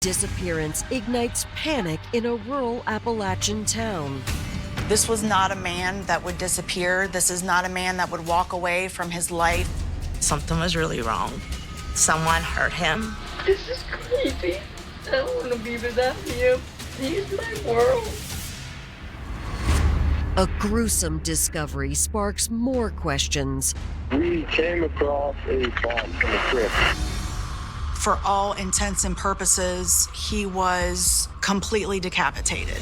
disappearance ignites panic in a rural Appalachian town. This was not a man that would disappear. This is not a man that would walk away from his life. Something was really wrong. Someone hurt him. This is creepy. I don't want to be without him. He's my world. A gruesome discovery sparks more questions. We came across a body from a trip. For all intents and purposes, he was completely decapitated.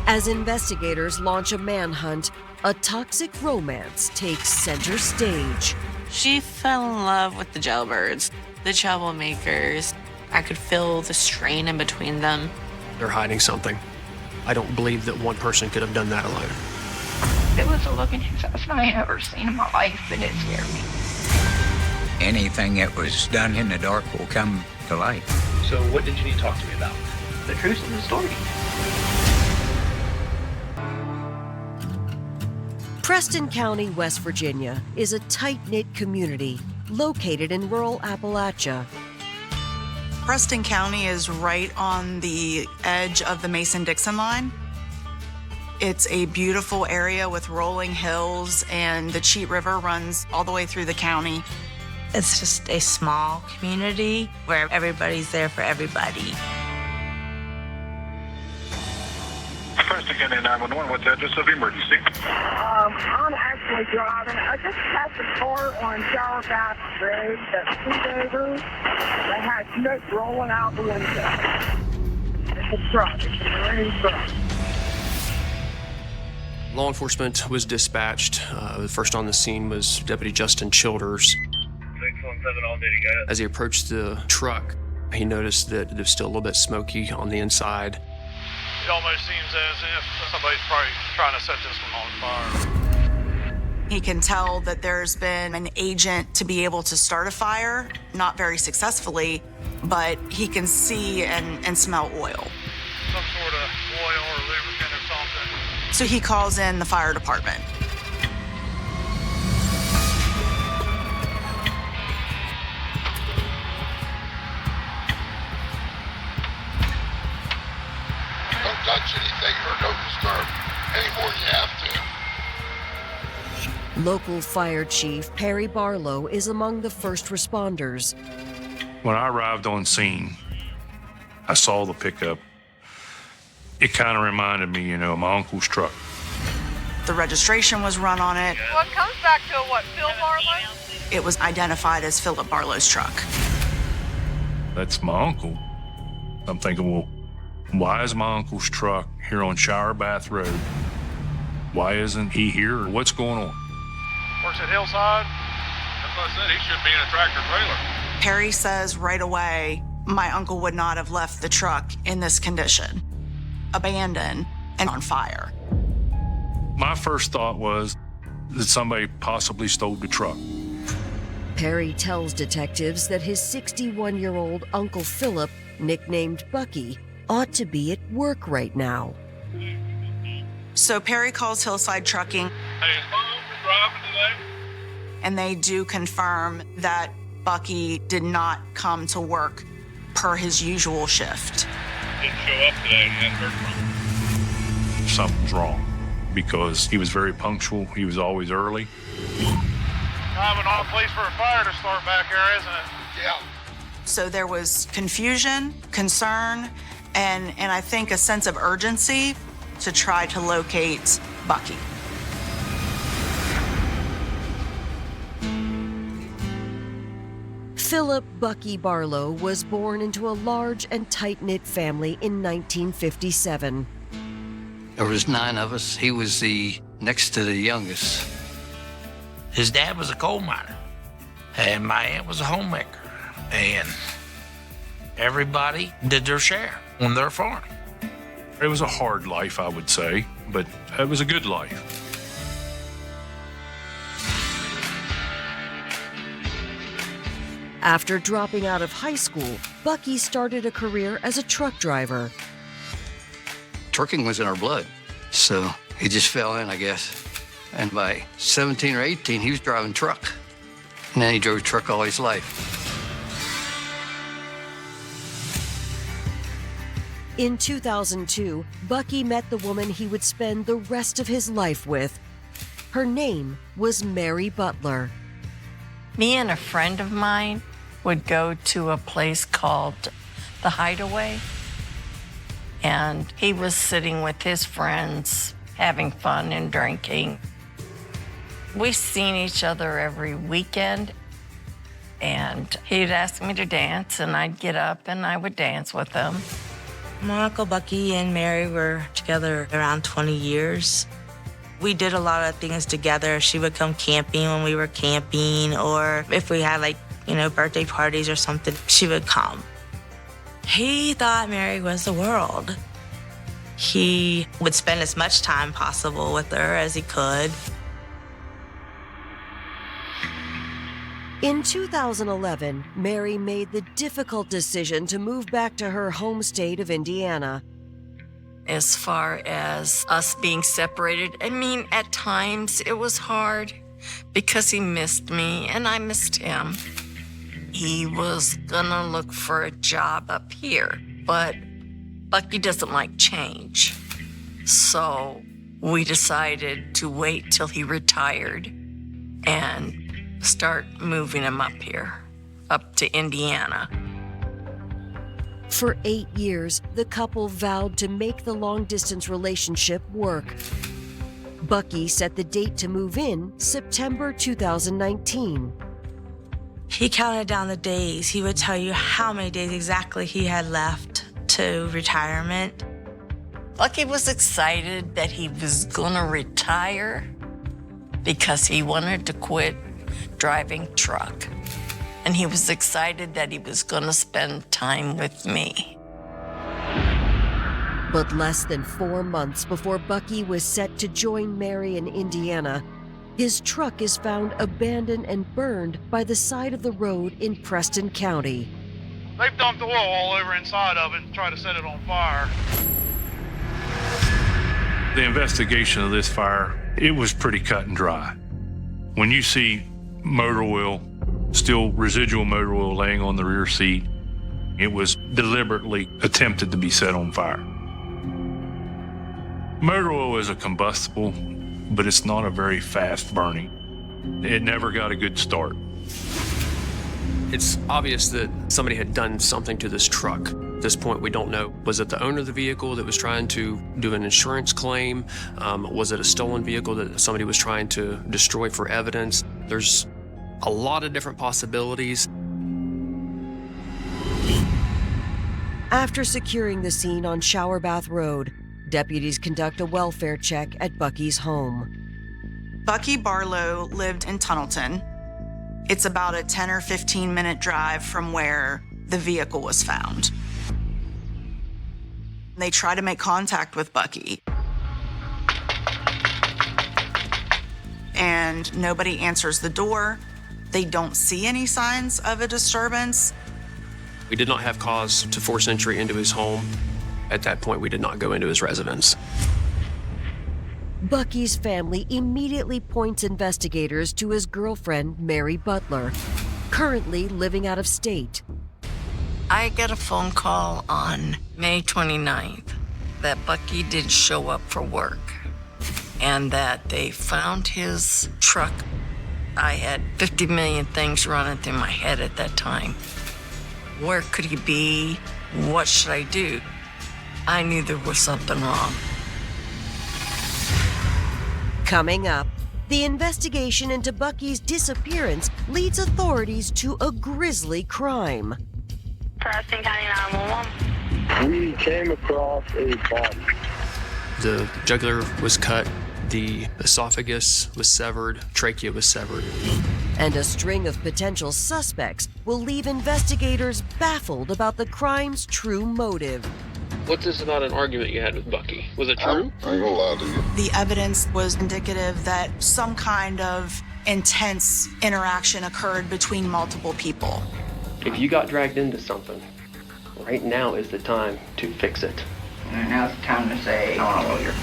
As investigators launch a manhunt, a toxic romance takes center stage. She fell in love with the jailbirds, the troublemakers. I could feel the strain in between them. They're hiding something. I don't believe that one person could have done that alone. It was the look in his eyes I ever seen in my life, and it scared me. Anything that was done in the dark will come to light. So what did you need to talk to me about? The truth of the story. Preston County, West Virginia, is a tight-knit community located in rural Appalachia. Preston County is right on the edge of the Mason-Dixon line. It's a beautiful area with rolling hills, and the Cheat River runs all the way through the county. It's just a small community where everybody's there for everybody. Preston County 911, what's the address of the emergency? I'm actually driving. I just passed a car on Shower Bath Road that's pulled over. They had smoke rolling out the window. It's a truck. It's a marine truck. Law enforcement was dispatched. The first on the scene was Deputy Justin Childers. 617 all day, guys. As he approached the truck, he noticed that it was still a little bit smoky on the inside. It almost seems as if somebody's probably trying to set this one on fire. He can tell that there's been an agent to be able to start a fire, not very successfully, but he can see and smell oil. Some sort of oil or lubricant or something. So he calls in the fire department. Don't touch anything or don't disturb any more than you have to. Local fire chief Perry Barlow is among the first responders. When I arrived on scene, I saw the pickup. It kind of reminded me, of my uncle's truck. The registration was run on it. Well, it comes back to Phil Barlow? It was identified as Philip Barlow's truck. That's my uncle. I'm thinking, well, why is my uncle's truck here on Shower Bath Road? Why isn't he here? What's going on? Works at Hillside. That's what I said. He should be in a tractor trailer. Perry says right away, my uncle would not have left the truck in this condition, abandoned and on fire. My first thought was that somebody possibly stole the truck. Perry tells detectives that his 61-year-old Uncle Philip, nicknamed Bucky, ought to be at work right now. So Perry calls Hillside Trucking. Hey, is my uncle driving today? And they do confirm that Bucky did not come to work per his usual shift. Didn't show up today. He hadn't heard from him. Something's wrong because he was very punctual. He was always early. Kind of an odd place for a fire to start back here, isn't it? Yeah. So there was confusion, concern, and I think a sense of urgency to try to locate Bucky. Philip Bucky Barlow was born into a large and tight-knit family in 1957. There was 9 of us. He was the next to the youngest. His dad was a coal miner, and my aunt was a homemaker, and everybody did their share on their farm. It was a hard life, I would say, but it was a good life. After dropping out of high school, Bucky started a career as a truck driver. Trucking was in our blood, so he just fell in, I guess. And by 17 or 18, he was driving truck. And then he drove truck all his life. In 2002, Bucky met the woman he would spend the rest of his life with. Her name was Mary Butler. Me and a friend of mine would go to a place called The Hideaway, and he was sitting with his friends, having fun and drinking. We seen each other every weekend, and he'd ask me to dance, and I'd get up and I would dance with him. My Uncle Bucky and Mary were together around 20 years. We did a lot of things together. She would come camping when we were camping, or if we had birthday parties or something, she would come. He thought Mary was the world. He would spend as much time possible with her as he could. In 2011, Mary made the difficult decision to move back to her home state of Indiana. As far as us being separated, at times it was hard because he missed me and I missed him. He was gonna look for a job up here, but Bucky doesn't like change. So we decided to wait till he retired and start moving him up here, up to Indiana. For 8 years, the couple vowed to make the long-distance relationship work. Bucky set the date to move in September 2019. He counted down the days. He would tell you how many days exactly he had left to retirement. Bucky was excited that he was gonna retire because he wanted to quit driving truck. And he was excited that he was gonna spend time with me. But less than 4 months before Bucky was set to join Mary in Indiana, his truck is found abandoned and burned by the side of the road in Preston County. They've dumped oil all over inside of it and tried to set it on fire. The investigation of this fire, it was pretty cut and dry. When you see motor oil, still residual motor oil laying on the rear seat, it was deliberately attempted to be set on fire. Motor oil is a combustible, but it's not a very fast burning. It never got a good start. It's obvious that somebody had done something to this truck. At this point, we don't know. Was it the owner of the vehicle that was trying to do an insurance claim? Was it a stolen vehicle that somebody was trying to destroy for evidence? There's a lot of different possibilities. After securing the scene on Showerbath Road, deputies conduct a welfare check at Bucky's home. Bucky Barlow lived in Tunnelton. It's about a 10 or 15 minute drive from where the vehicle was found. They try to make contact with Bucky, and nobody answers the door. They don't see any signs of a disturbance. We did not have cause to force entry into his home. At that point, we did not go into his residence. Bucky's family immediately points investigators to his girlfriend, Mary Butler, currently living out of state. I got a phone call on May 29th that Bucky did show up for work and that they found his truck. I had 50 million things running through my head at that time. Where could he be? What should I do? I knew there was something wrong. Coming up, the investigation into Bucky's disappearance leads authorities to a grisly crime. Preston County 911. We came across a body. The jugular was cut, the esophagus was severed, trachea was severed. And a string of potential suspects will leave investigators baffled about the crime's true motive. What's this about an argument you had with Bucky? Was it true? I ain't gonna lie to you. The evidence was indicative that some kind of intense interaction occurred between multiple people. If you got dragged into something, right now is the time to fix it. And now it's time to say, I want a lawyer.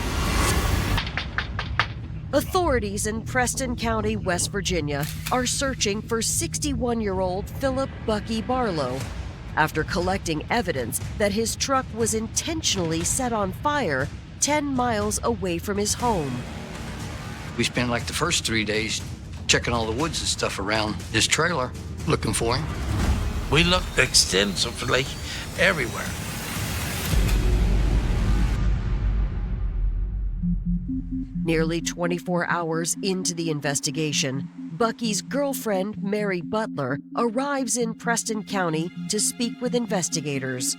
Authorities in Preston County, West Virginia, are searching for 61-year-old Philip Bucky Barlow. after collecting evidence that his truck was intentionally set on fire 10 miles away from his home. We spent like the first 3 days checking all the woods and stuff around his trailer, looking for him. We looked extensively everywhere. Nearly 24 hours into the investigation, Bucky's girlfriend, Mary Butler, arrives in Preston County to speak with investigators.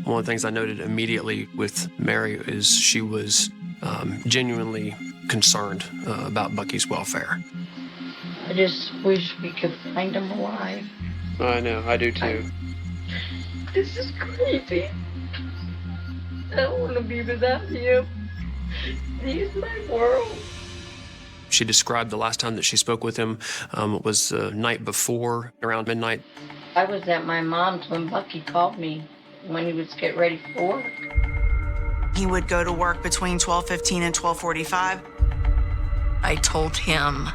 One of the things I noted immediately with Mary is she was genuinely concerned about Bucky's welfare. I just wish we could find him alive. I know, I do too. This is crazy. I don't want to be without him. He's my world. She described the last time that she spoke with him was the night before, around midnight. I was at my mom's when Bucky called me when he was getting ready for work. He would go to work between 12:15 and 12:45. I told him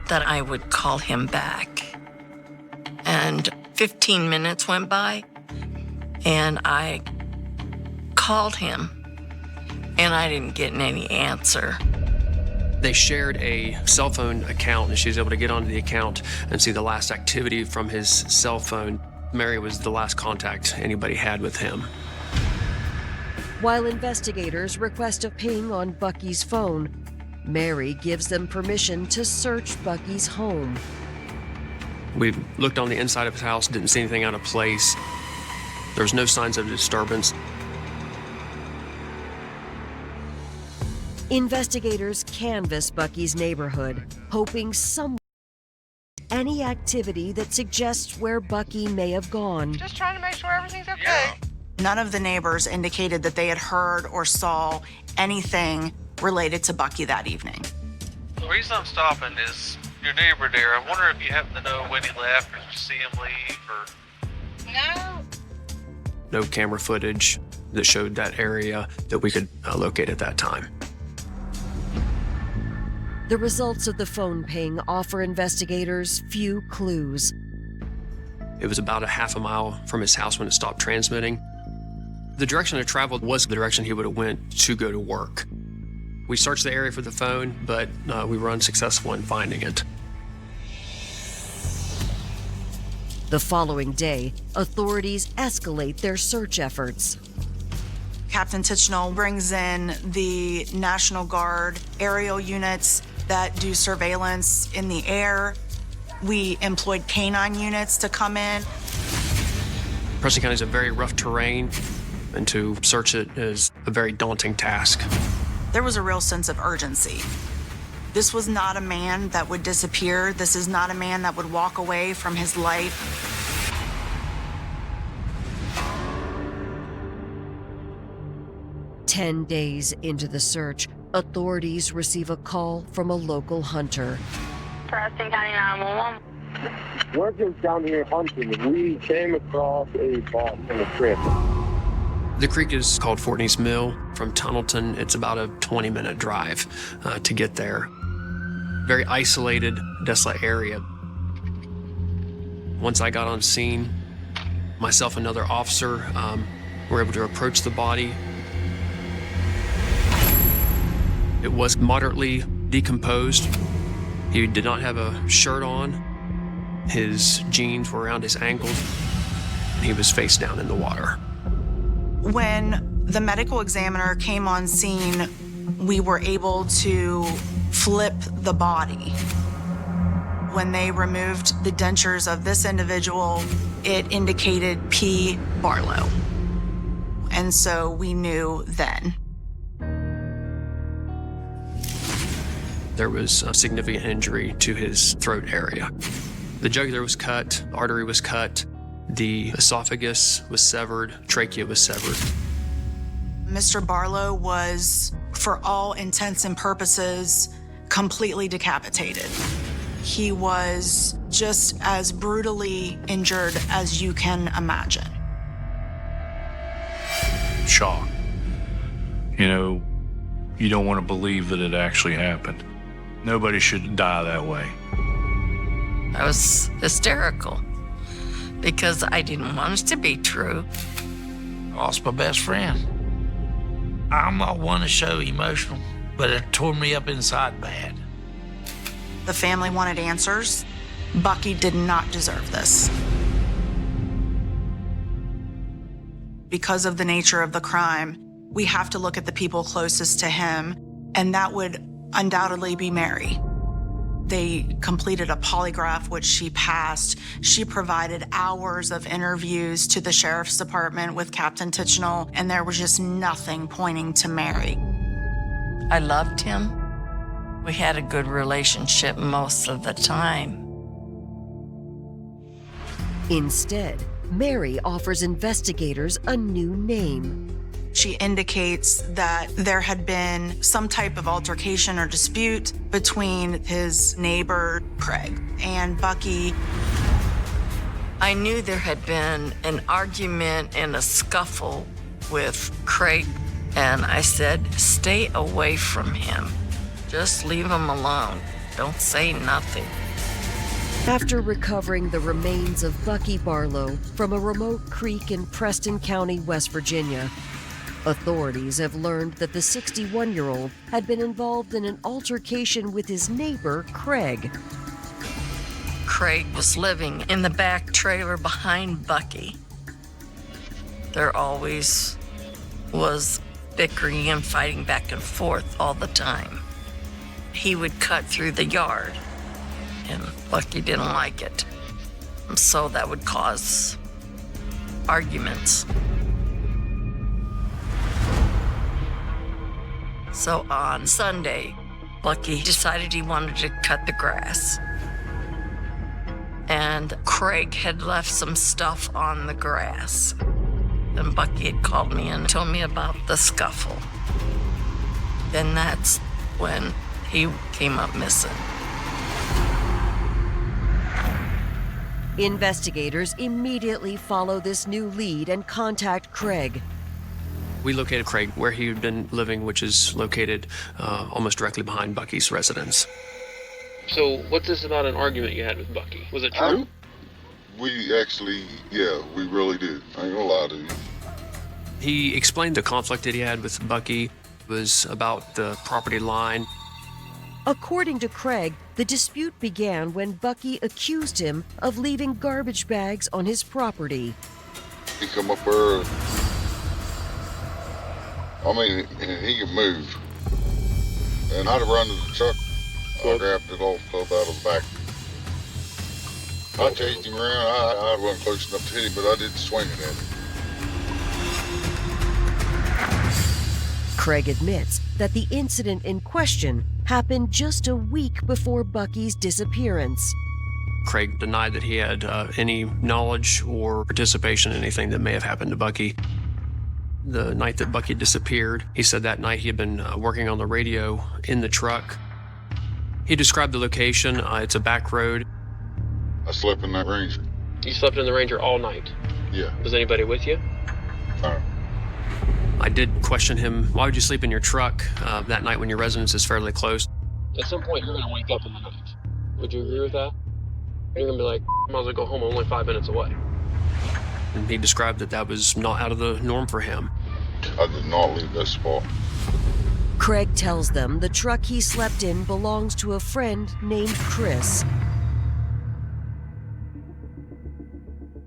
that I would call him back. And 15 minutes went by, and I called him, and I didn't get any answer. They shared a cell phone account, and she was able to get onto the account and see the last activity from his cell phone. Mary was the last contact anybody had with him. While investigators request a ping on Bucky's phone, Mary gives them permission to search Bucky's home. We looked on the inside of his house, didn't see anything out of place. There was no signs of disturbance. Investigators canvass Bucky's neighborhood, hoping any activity that suggests where Bucky may have gone. Just trying to make sure everything's okay. None of the neighbors indicated that they had heard or saw anything related to Bucky that evening. The reason I'm stopping is your neighbor there. I wonder if you happen to know when he left or if you see him leave or... No. No camera footage that showed that area that we could locate at that time. The results of the phone ping offer investigators few clues. It was about a half a mile from his house when it stopped transmitting. The direction it traveled was the direction he would have went to go to work. We searched the area for the phone, but we were unsuccessful in finding it. The following day, authorities escalate their search efforts. Captain Tichenor brings in the National Guard aerial units that do surveillance in the air. We employed canine units to come in. Preston County is a very rough terrain, and to search it is a very daunting task. There was a real sense of urgency. This was not a man that would disappear. This is not a man that would walk away from his life. "10 days into the search, authorities receive a call from a local hunter. Preston County 911. We're just down here hunting, and we came across a box in the creek. The creek is called Fortney's Mill. From Tunnelton, it's about a 20-minute drive to get there. Very isolated, desolate area. Once I got on scene, myself and another officer were able to approach the body. It was moderately decomposed. He did not have a shirt on. His jeans were around his ankles. He was face down in the water. When the medical examiner came on scene, we were able to flip the body. When they removed the dentures of this individual, it indicated P. Barlow. And so we knew then. There was a significant injury to his throat area. The jugular was cut, the artery was cut, the esophagus was severed, trachea was severed. Mr. Barlow was, for all intents and purposes, completely decapitated. He was just as brutally injured as you can imagine. Shock. You know, you don't want to believe that it actually happened. Nobody should die that way. I was hysterical because I didn't want it to be true. Lost my best friend. I'm not one to show emotional, but it tore me up inside bad. The family wanted answers. Bucky did not deserve this. Because of the nature of the crime, we have to look at the people closest to him, and that would undoubtedly be Mary. They completed a polygraph, which she passed. She provided hours of interviews to the sheriff's department with Captain Tichenal, and there was just nothing pointing to Mary. I loved him. We had a good relationship most of the time. Instead, Mary offers investigators a new name. She indicates that there had been some type of altercation or dispute between his neighbor, Craig, and Bucky. I knew there had been an argument and a scuffle with Craig, and I said, stay away from him. Just leave him alone. Don't say nothing. After recovering the remains of Bucky Barlow from a remote creek in Preston County, West Virginia, authorities have learned that the 61-year-old had been involved in an altercation with his neighbor, Craig. Craig was living in the back trailer behind Bucky. There always was bickering and fighting back and forth all the time. He would cut through the yard, and Bucky didn't like it. So that would cause arguments. So on Sunday, Bucky decided he wanted to cut the grass. And Craig had left some stuff on the grass. And Bucky had called me and told me about the scuffle. Then that's when he came up missing. Investigators immediately follow this new lead and contact Craig. We located Craig where he had been living, which is located almost directly behind Bucky's residence. So, what's this about an argument you had with Bucky? Was it true? We actually, we really did. I ain't gonna lie to you. He explained the conflict that he had with Bucky was about the property line. According to Craig, the dispute began when Bucky accused him of leaving garbage bags on his property. He come up there. I mean, he can move. And I'd run to the truck. I grabbed the golf club out of the back. I chased him around. I wasn't close enough to hit him, but I did swing it at him. Craig admits that the incident in question happened just a week before Bucky's disappearance. Craig denied that he had any knowledge or participation in anything that may have happened to Bucky. The night that Bucky disappeared, he said that night he had been working on the radio in the truck. He described the location. It's a back road. I slept in that Ranger. You slept in the Ranger all night? Yeah. Was anybody with you? I did question him, why would you sleep in your truck that night when your residence is fairly close? At some point, you're going to wake up in the night. Would you agree with that? You're going to be like, I might as well go home, I'm only 5 minutes away. And he described that that was not out of the norm for him. I did not leave that spot. Craig tells them the truck he slept in belongs to a friend named Chris.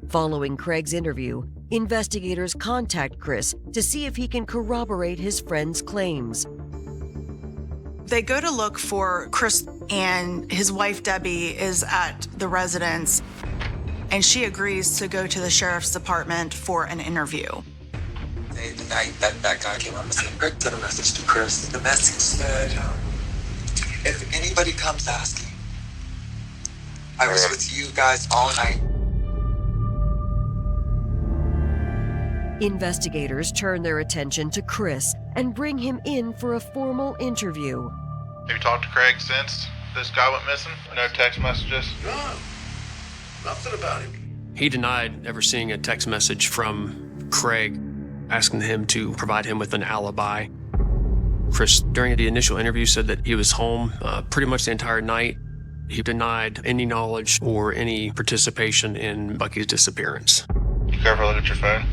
Following Craig's interview, investigators contact Chris to see if he can corroborate his friend's claims. They go to look for Chris, and his wife, Debbie, is at the residence, and she agrees to go to the sheriff's department for an interview. The night that guy came up missing, Greg sent a message to Chris. The message said, if anybody comes asking, I was with you guys all night. Investigators turn their attention to Chris and bring him in for a formal interview. Have you talked to Craig since this guy went missing? No text messages? No, nothing about him. He denied ever seeing a text message from Craig asking him to provide him with an alibi. Chris, during the initial interview, said that he was home pretty much the entire night. He denied any knowledge or any participation in Bucky's disappearance. You ever look at your phone?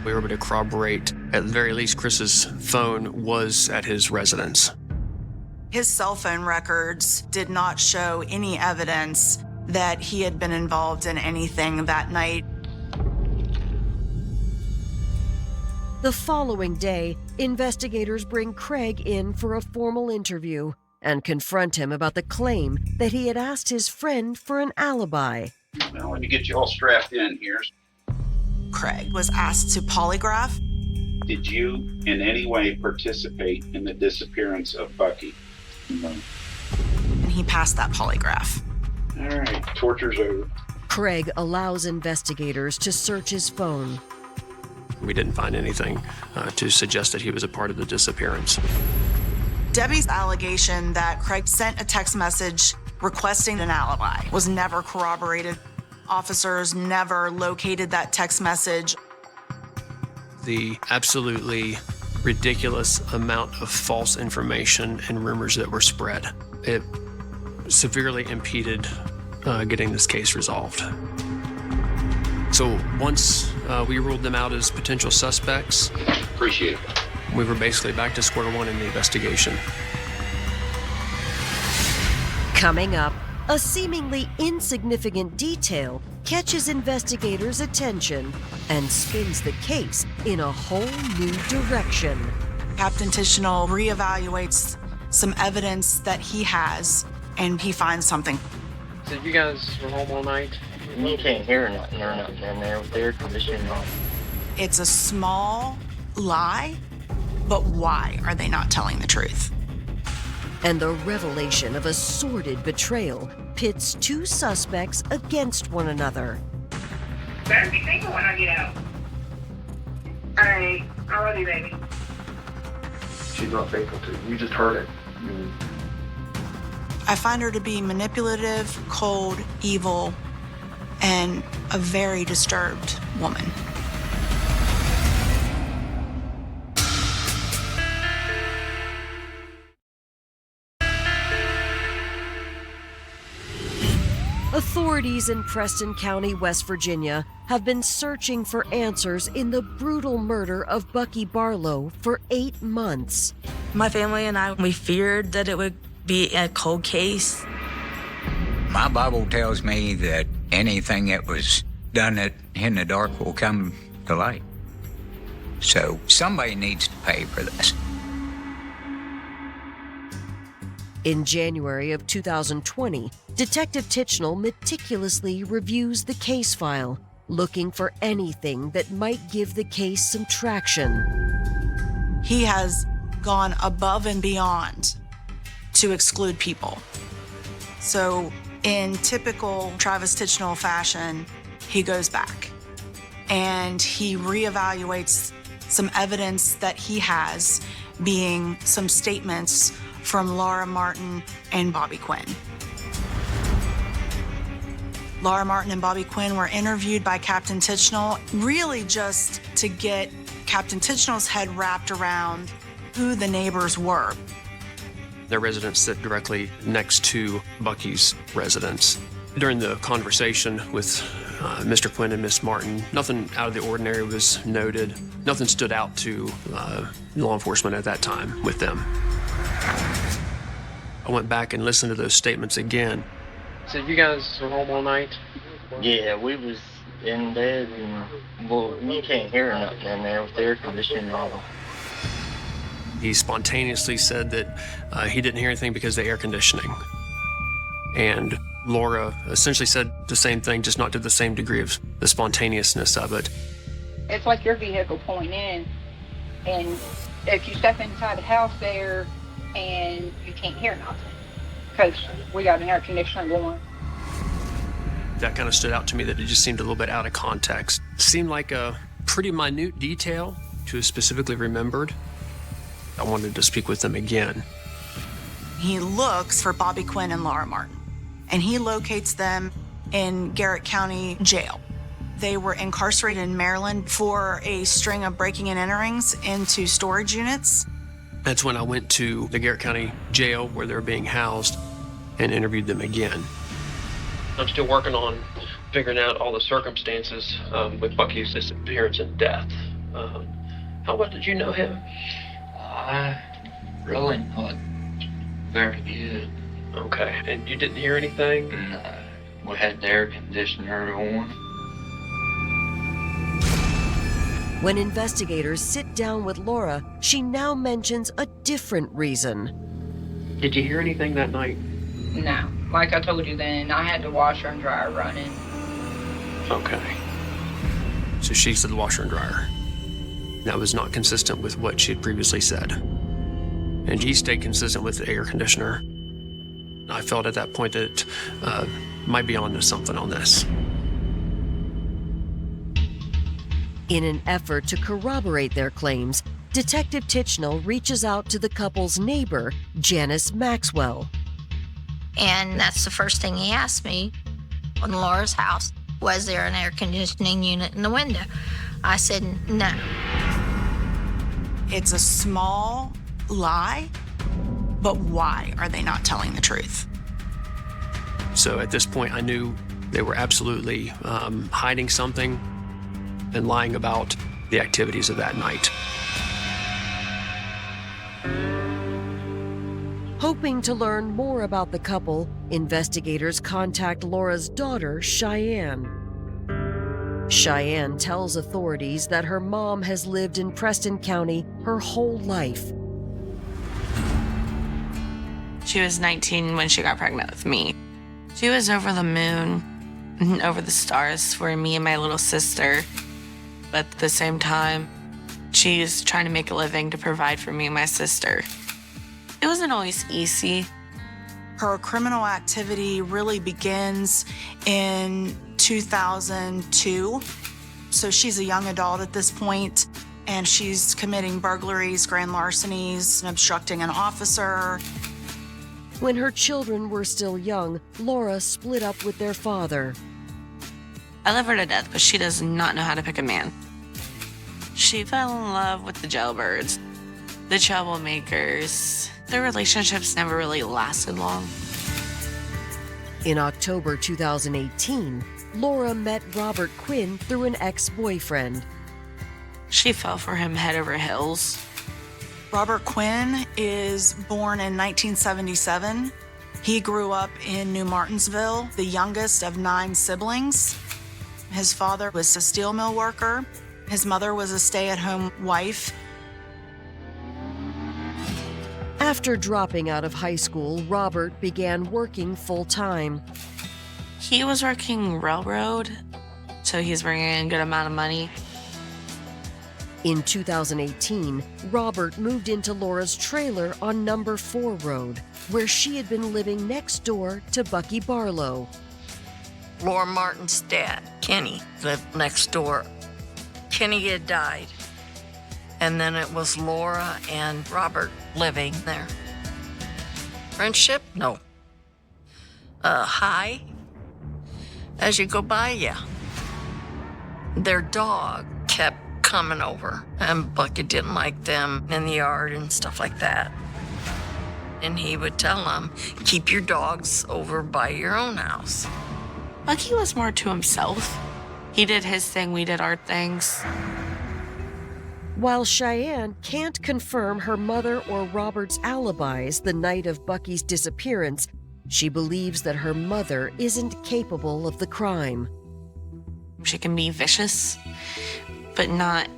We were able to corroborate, at the very least, Chris's phone was at his residence. His cell phone records did not show any evidence that he had been involved in anything that night. The following day, investigators bring Craig in for a formal interview and confront him about the claim that he had asked his friend for an alibi. Now, let me get you all strapped in here. Craig was asked to polygraph. Did you in any way participate in the disappearance of Bucky? No. And he passed that polygraph. All right, torture's over. Craig allows investigators to search his phone. We didn't find anything to suggest that he was a part of the disappearance. Debbie's allegation that Craig sent a text message requesting an alibi was never corroborated. Officers never located that text message. The absolutely ridiculous amount of false information and rumors that were spread, it severely impeded getting this case resolved. So once we ruled them out as potential suspects, appreciate it. We were basically back to square one in the investigation. Coming up, a seemingly insignificant detail catches investigators' attention and spins the case in a whole new direction. Captain Tichenor reevaluates some evidence that he has, and he finds something. So you guys were home all night? You can't hear nothing or nothing in there with the air conditioning on. It's a small lie, but why are they not telling the truth? And the revelation of a sordid betrayal pits two suspects against one another. Better be thinking when I get out. All right, I love you, baby. She's not faithful to you. You just heard it. I find her to be manipulative, cold, evil, and a very disturbed woman. Authorities in Preston County, West Virginia, have been searching for answers in the brutal murder of Bucky Barlow for 8 months. My family and I, we feared that it would be a cold case. My Bible tells me that anything that was done in the dark will come to light. So somebody needs to pay for this. In January of 2020, Detective Tichenor meticulously reviews the case file, looking for anything that might give the case some traction. He has gone above and beyond to exclude people. So in typical Travis Tichenor fashion, he goes back and he reevaluates some evidence that he has, being some statements from Laura Martin and Bobby Quinn. Laura Martin and Bobby Quinn were interviewed by Captain Tichenor, really just to get Captain Tichenor's head wrapped around who the neighbors were. Their residence sit directly next to Bucky's residence. During the conversation with Mr. Quinn and Miss Martin, nothing out of the ordinary was noted. Nothing stood out to law enforcement at that time with them. I went back and listened to those statements again. So you guys were home all night? Yeah, we was in bed and, well, you can't hear nothing in there with the air conditioning on. He spontaneously said that he didn't hear anything because of the air conditioning. And Laura essentially said the same thing, just not to the same degree of the spontaneousness of it. It's like your vehicle pulling in, and if you step inside the house there and you can't hear nothing because we got an air conditioner going. That kind of stood out to me, that it just seemed a little bit out of context. Seemed like a pretty minute detail to have specifically remembered. I wanted to speak with them again. He looks for Bobby Quinn and Laura Martin, and he locates them in Garrett County Jail. They were incarcerated in Maryland for a string of breaking and enterings into storage units. That's when I went to the Garrett County Jail where they were being housed. and interviewed them again. I'm still working on figuring out all the circumstances with Bucky's disappearance and death. How well did you know him? Really not very good. Okay, and you didn't hear anything? No. We had the air conditioner on. When investigators sit down with Laura, she now mentions a different reason. Did you hear anything that night? No. Like I told you then, I had the washer and dryer running. Okay. So she said the washer and dryer. That was not consistent with what she had previously said. And he stayed consistent with the air conditioner. I felt at that point that it might be onto something on this. In an effort to corroborate their claims, Detective Tichnell reaches out to the couple's neighbor, Janice Maxwell. And that's the first thing he asked me on Laura's house. Was there an air conditioning unit in the window? I said no. It's a small lie, but why are they not telling the truth? So at this point, I knew they were absolutely hiding something and lying about the activities of that night. Hoping to learn more about the couple, investigators contact Laura's daughter, Cheyenne. Cheyenne tells authorities that her mom has lived in Preston County her whole life. She was 19 when she got pregnant with me. She was over the moon and over the stars for me and my little sister. But at the same time, she was trying to make a living to provide for me and my sister. It wasn't always easy. Her criminal activity really begins in 2002. So she's a young adult at this point, and she's committing burglaries, grand larcenies, and obstructing an officer. When her children were still young, Laura split up with their father. I love her to death, but she does not know how to pick a man. She fell in love with the jailbirds, the troublemakers. Their relationships never really lasted long. In October 2018, Laura met Robert Quinn through an ex-boyfriend. She fell for him head over heels. Robert Quinn is born in 1977. He grew up in New Martinsville, the youngest of 9 siblings. His father was a steel mill worker. His mother was a stay-at-home wife. After dropping out of high school, Robert began working full-time. He was working railroad, so he's bringing in a good amount of money. In 2018, Robert moved into Laura's trailer on Number 4 Road, where she had been living next door to Bucky Barlow. Laura Martin's dad, Kenny, lived next door. Kenny had died. And then it was Laura and Robert living there. Friendship? No. Hi. As you go by, yeah. Their dog kept coming over, and Bucky didn't like them in the yard and stuff like that. And he would tell them, keep your dogs over by your own house. Bucky was more to himself. He did his thing, we did our things. While Cheyenne can't confirm her mother or Robert's alibis the night of Bucky's disappearance, she believes that her mother isn't capable of the crime. She can be vicious, but not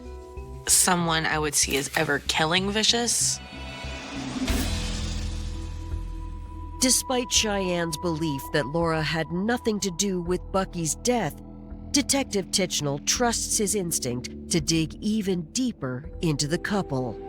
someone I would see as ever killing vicious. Despite Cheyenne's belief that Laura had nothing to do with Bucky's death, Detective Tichnell trusts his instinct to dig even deeper into the couple.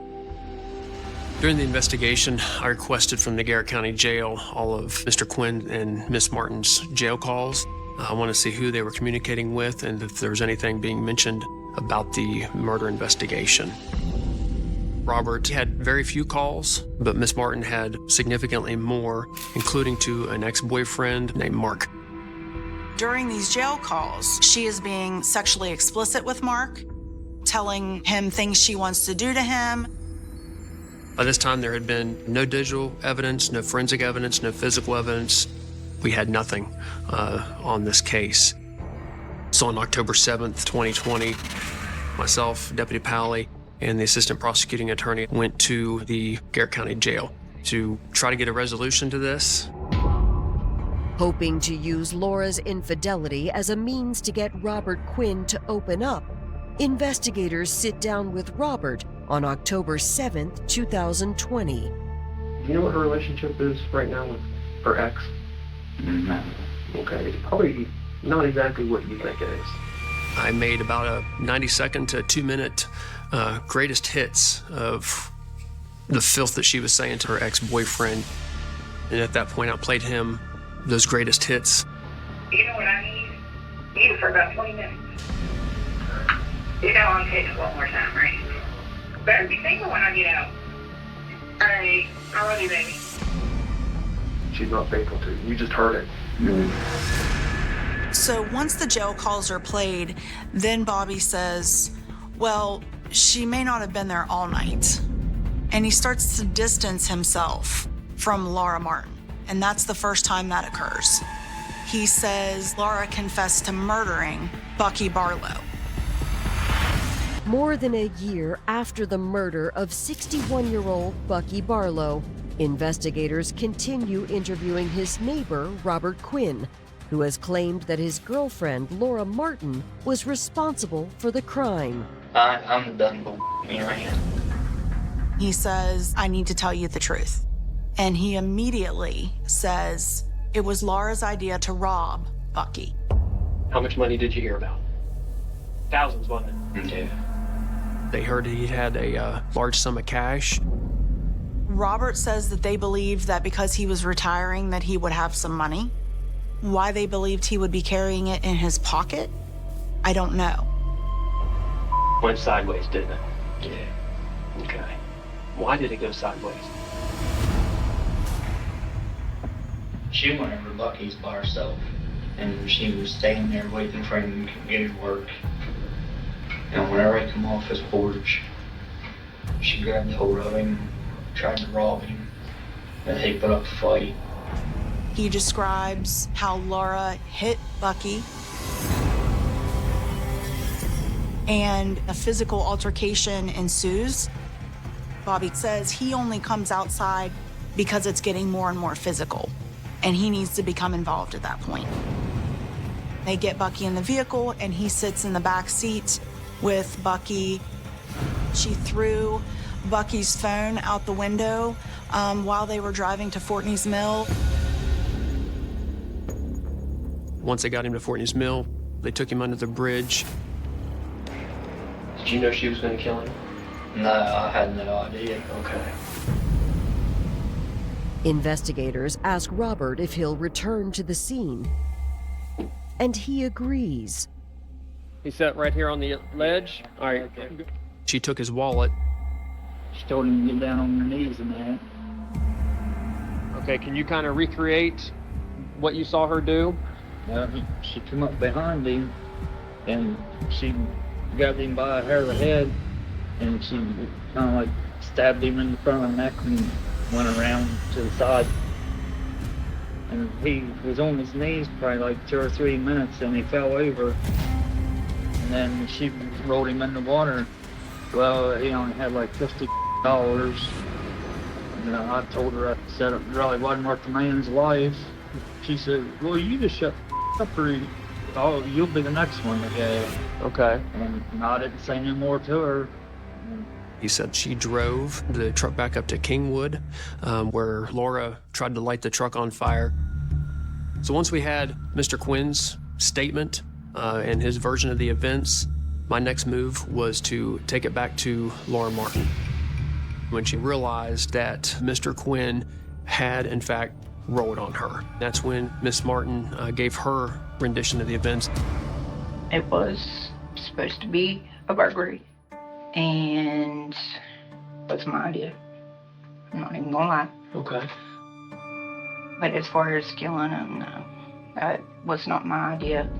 During the investigation, I requested from the Garrett County Jail all of Mr. Quinn and Miss Martin's jail calls. I want to see who they were communicating with and if there was anything being mentioned about the murder investigation. Robert had very few calls, but Miss Martin had significantly more, including to an ex-boyfriend named Mark. During these jail calls, she is being sexually explicit with Mark, telling him things she wants to do to him. By this time, there had been no digital evidence, no forensic evidence, no physical evidence. We had nothing on this case. So on October 7th, 2020, myself, Deputy Pally, and the assistant prosecuting attorney went to the Garrett County Jail to try to get a resolution to this. Hoping to use Laura's infidelity as a means to get Robert Quinn to open up, investigators sit down with Robert on October 7th, 2020. Do you know what her relationship is right now with her ex? No. Okay, it's probably not exactly what you think it is. I made about a 90-second to 2-minute greatest hits of the filth that she was saying to her ex-boyfriend. And at that point, I played him those greatest hits. You know what I need? You for about 20 minutes. You know I'm taking it one more time, right? Better be single when I get out. Alright, I love you, baby. She's not faithful to you. You just heard it. So once the jail calls are played, then Bobby says, well, she may not have been there all night. And he starts to distance himself from Laura Martin. And that's the first time that occurs. He says Laura confessed to murdering Bucky Barlow. More than a year after the murder of 61-year-old Bucky Barlow, investigators continue interviewing his neighbor, Robert Quinn, who has claimed that his girlfriend, Laura Martin, was responsible for the crime. I'm done me right now. He says, I need to tell you the truth. And he immediately says it was Laura's idea to rob Bucky. How much money did you hear about? Thousands, wasn't it? Yeah. They heard he had a large sum of cash. Robert says that they believed that because he was retiring that he would have some money. Why they believed he would be carrying it in his pocket, I don't know. Went sideways, didn't it? Yeah. Okay. Why did it go sideways? She went over to Bucky's by herself, and she was standing there waiting for him to get his work. And whenever he come off his porch, she grabbed hold of him, tried to rob him, and he put up a fight. He describes how Laura hit Bucky, and a physical altercation ensues. Bobby says he only comes outside because it's getting more and more physical, and he needs to become involved at that point. They get Bucky in the vehicle, and he sits in the back seat with Bucky. She threw Bucky's phone out the window while they were driving to Fortney's Mill. Once they got him to Fortney's Mill, they took him under the bridge. Did you know she was going to kill him? No, I had no idea. Okay. Investigators ask Robert if he'll return to the scene, and he agrees. He sat right here on the ledge. All right. Okay. She took his wallet. She told him to get down on her knees and that. Okay, can you kind of recreate what you saw her do? She came up behind him, and she grabbed him by the hair of the head, and she kind of like stabbed him in the front of the neck and went around to the side. And he was on his knees probably like 2 or 3 minutes, and he fell over. And then she rolled him in the water. Well, he only had like $50. And I told her, I said it really wasn't worth the man's life. She said, well, you just shut up, or you'll be the next one to go. Okay. And I didn't say no more to her. He said she drove the truck back up to Kingwood, where Laura tried to light the truck on fire. So once we had Mr. Quinn's statement and his version of the events, my next move was to take it back to Laura Martin. When she realized that Mr. Quinn had, in fact, rolled on her. That's when Miss Martin gave her rendition of the events. It was supposed to be a burglary, and that's my idea. I'm not even gonna lie. Okay. But as far as killing him, no, that was not my idea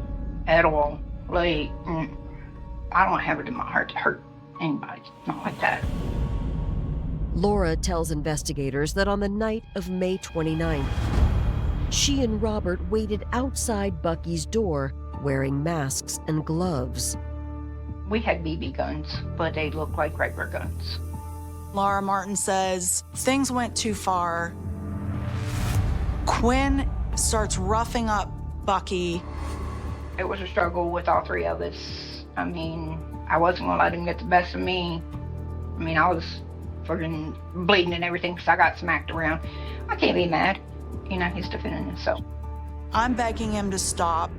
at all. Like, I don't have it in my heart to hurt anybody, not like that. Laura tells investigators that on the night of May 29th, she and Robert waited outside Bucky's door wearing masks and gloves. We had BB guns, but they looked like regular guns. Laura Martin says things went too far. Quinn starts roughing up Bucky. It was a struggle with all three of us. I mean, I wasn't gonna let him get the best of me. I mean, I was freaking bleeding and everything because I got smacked around. I can't be mad. You know, he's defending himself. I'm begging him to stop.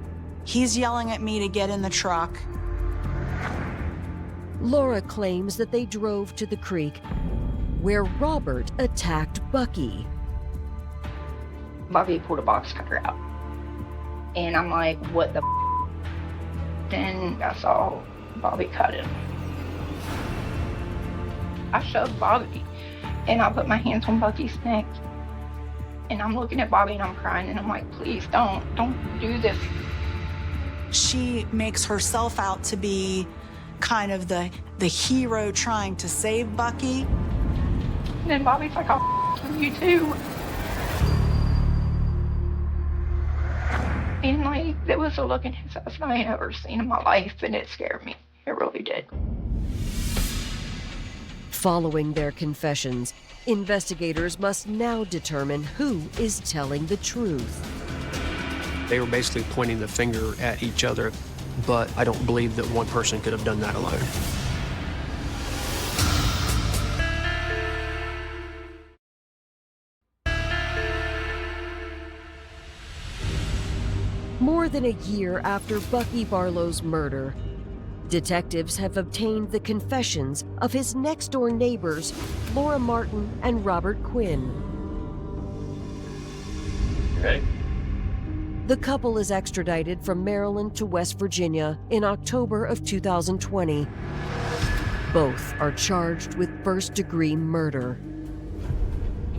He's yelling at me to get in the truck. Laura claims that they drove to the creek where Robert attacked Bucky. Bobby pulled a box cutter out. And I'm like, what the Then I saw Bobby cut him. I shoved Bobby and I put my hands on Bucky's neck. And I'm looking at Bobby and I'm crying and I'm like, please don't do this. She makes herself out to be kind of the hero trying to save Bucky. And then Bobby's like, I'll f you too. And like, there was a look in his eyes I ain't ever seen in my life, and it scared me. It really did. Following their confessions, investigators must now determine who is telling the truth. They were basically pointing the finger at each other, but I don't believe that one person could have done that alone. More than a year after Bucky Barlow's murder, detectives have obtained the confessions of his next-door neighbors, Laura Martin and Robert Quinn. Okay. The couple is extradited from Maryland to West Virginia in October of 2020. Both are charged with first-degree murder.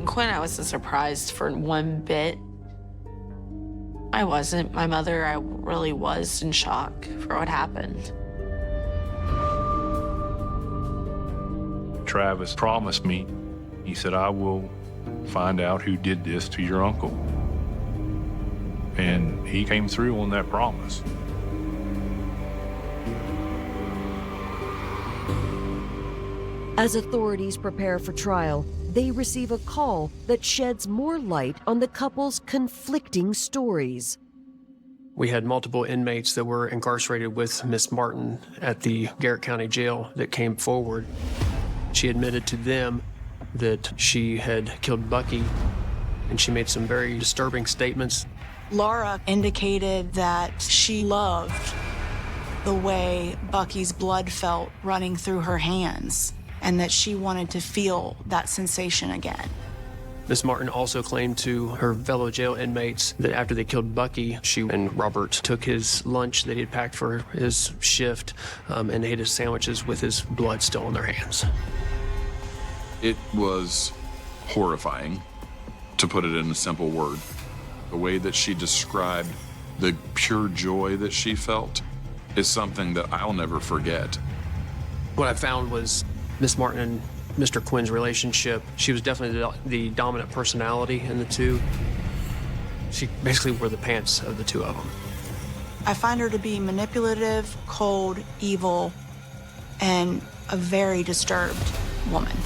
Quinn, I wasn't surprised for one bit. I wasn't. My mother, I really was in shock for what happened. Travis promised me, he said, I will find out who did this to your uncle. And he came through on that promise. As authorities prepare for trial, they receive a call that sheds more light on the couple's conflicting stories. We had multiple inmates that were incarcerated with Miss Martin at the Garrett County Jail that came forward. She admitted to them that she had killed Bucky, and she made some very disturbing statements. Laura indicated that she loved the way Bucky's blood felt running through her hands, and that she wanted to feel that sensation again. Miss Martin also claimed to her fellow jail inmates that after they killed Bucky, she and Robert took his lunch that he had packed for his shift and ate his sandwiches with his blood still on their hands. It was horrifying, to put it in a simple word. The way that she described the pure joy that she felt is something that I'll never forget. What I found was Miss Martin and Mr. Quinn's relationship, she was definitely the dominant personality in the two. She basically wore the pants of the two of them. I find her to be manipulative, cold, evil, and a very disturbed woman.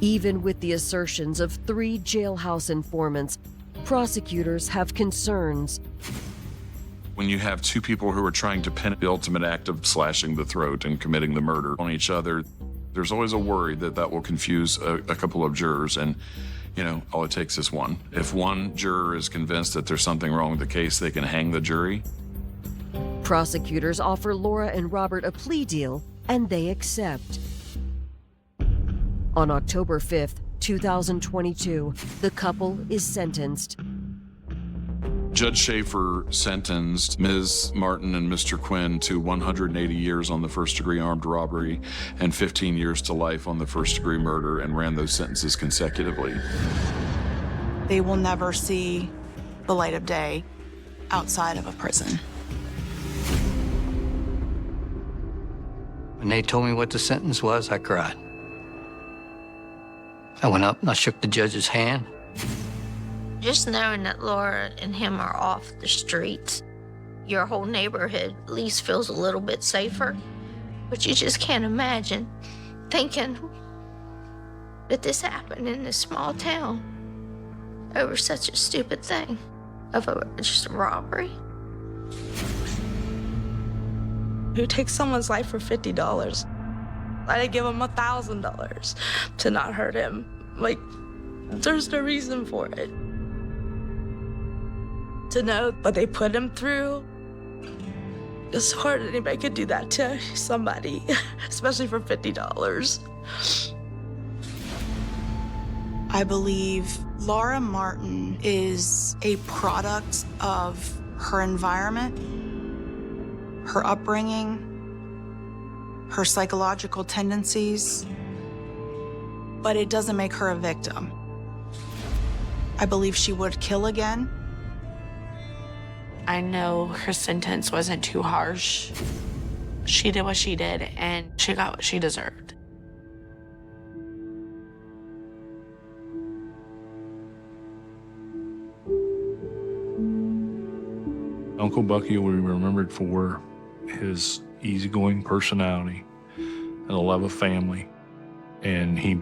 Even with the assertions of 3 jailhouse informants, prosecutors have concerns. When you have two people who are trying to pin the ultimate act of slashing the throat and committing the murder on each other, there's always a worry that that will confuse a couple of jurors. And, you know, all it takes is one. If one juror is convinced that there's something wrong with the case, they can hang the jury. Prosecutors offer Laura and Robert a plea deal, and they accept. On October 5th, 2022, the couple is sentenced. Judge Schaefer sentenced Ms. Martin and Mr. Quinn to 180 years on the first-degree armed robbery and 15 years to life on the first-degree murder, and ran those sentences consecutively. They will never see the light of day outside of a prison. When they told me what the sentence was, I cried. I went up and I shook the judge's hand. Just knowing that Laura and him are off the streets, your whole neighborhood at least feels a little bit safer. But you just can't imagine thinking that this happened in this small town over such a stupid thing of just a robbery. Who takes someone's life for $50? I'd give him $1,000 to not hurt him. Like, there's no reason for it. To know what they put him through, it's hard anybody could do that to somebody, especially for $50. I believe Laura Martin is a product of her environment, her upbringing, her psychological tendencies, but it doesn't make her a victim. I believe she would kill again. I know her sentence wasn't too harsh. She did what she did, and she got what she deserved. Uncle Bucky will be remembered for his easygoing personality and a love of family, and he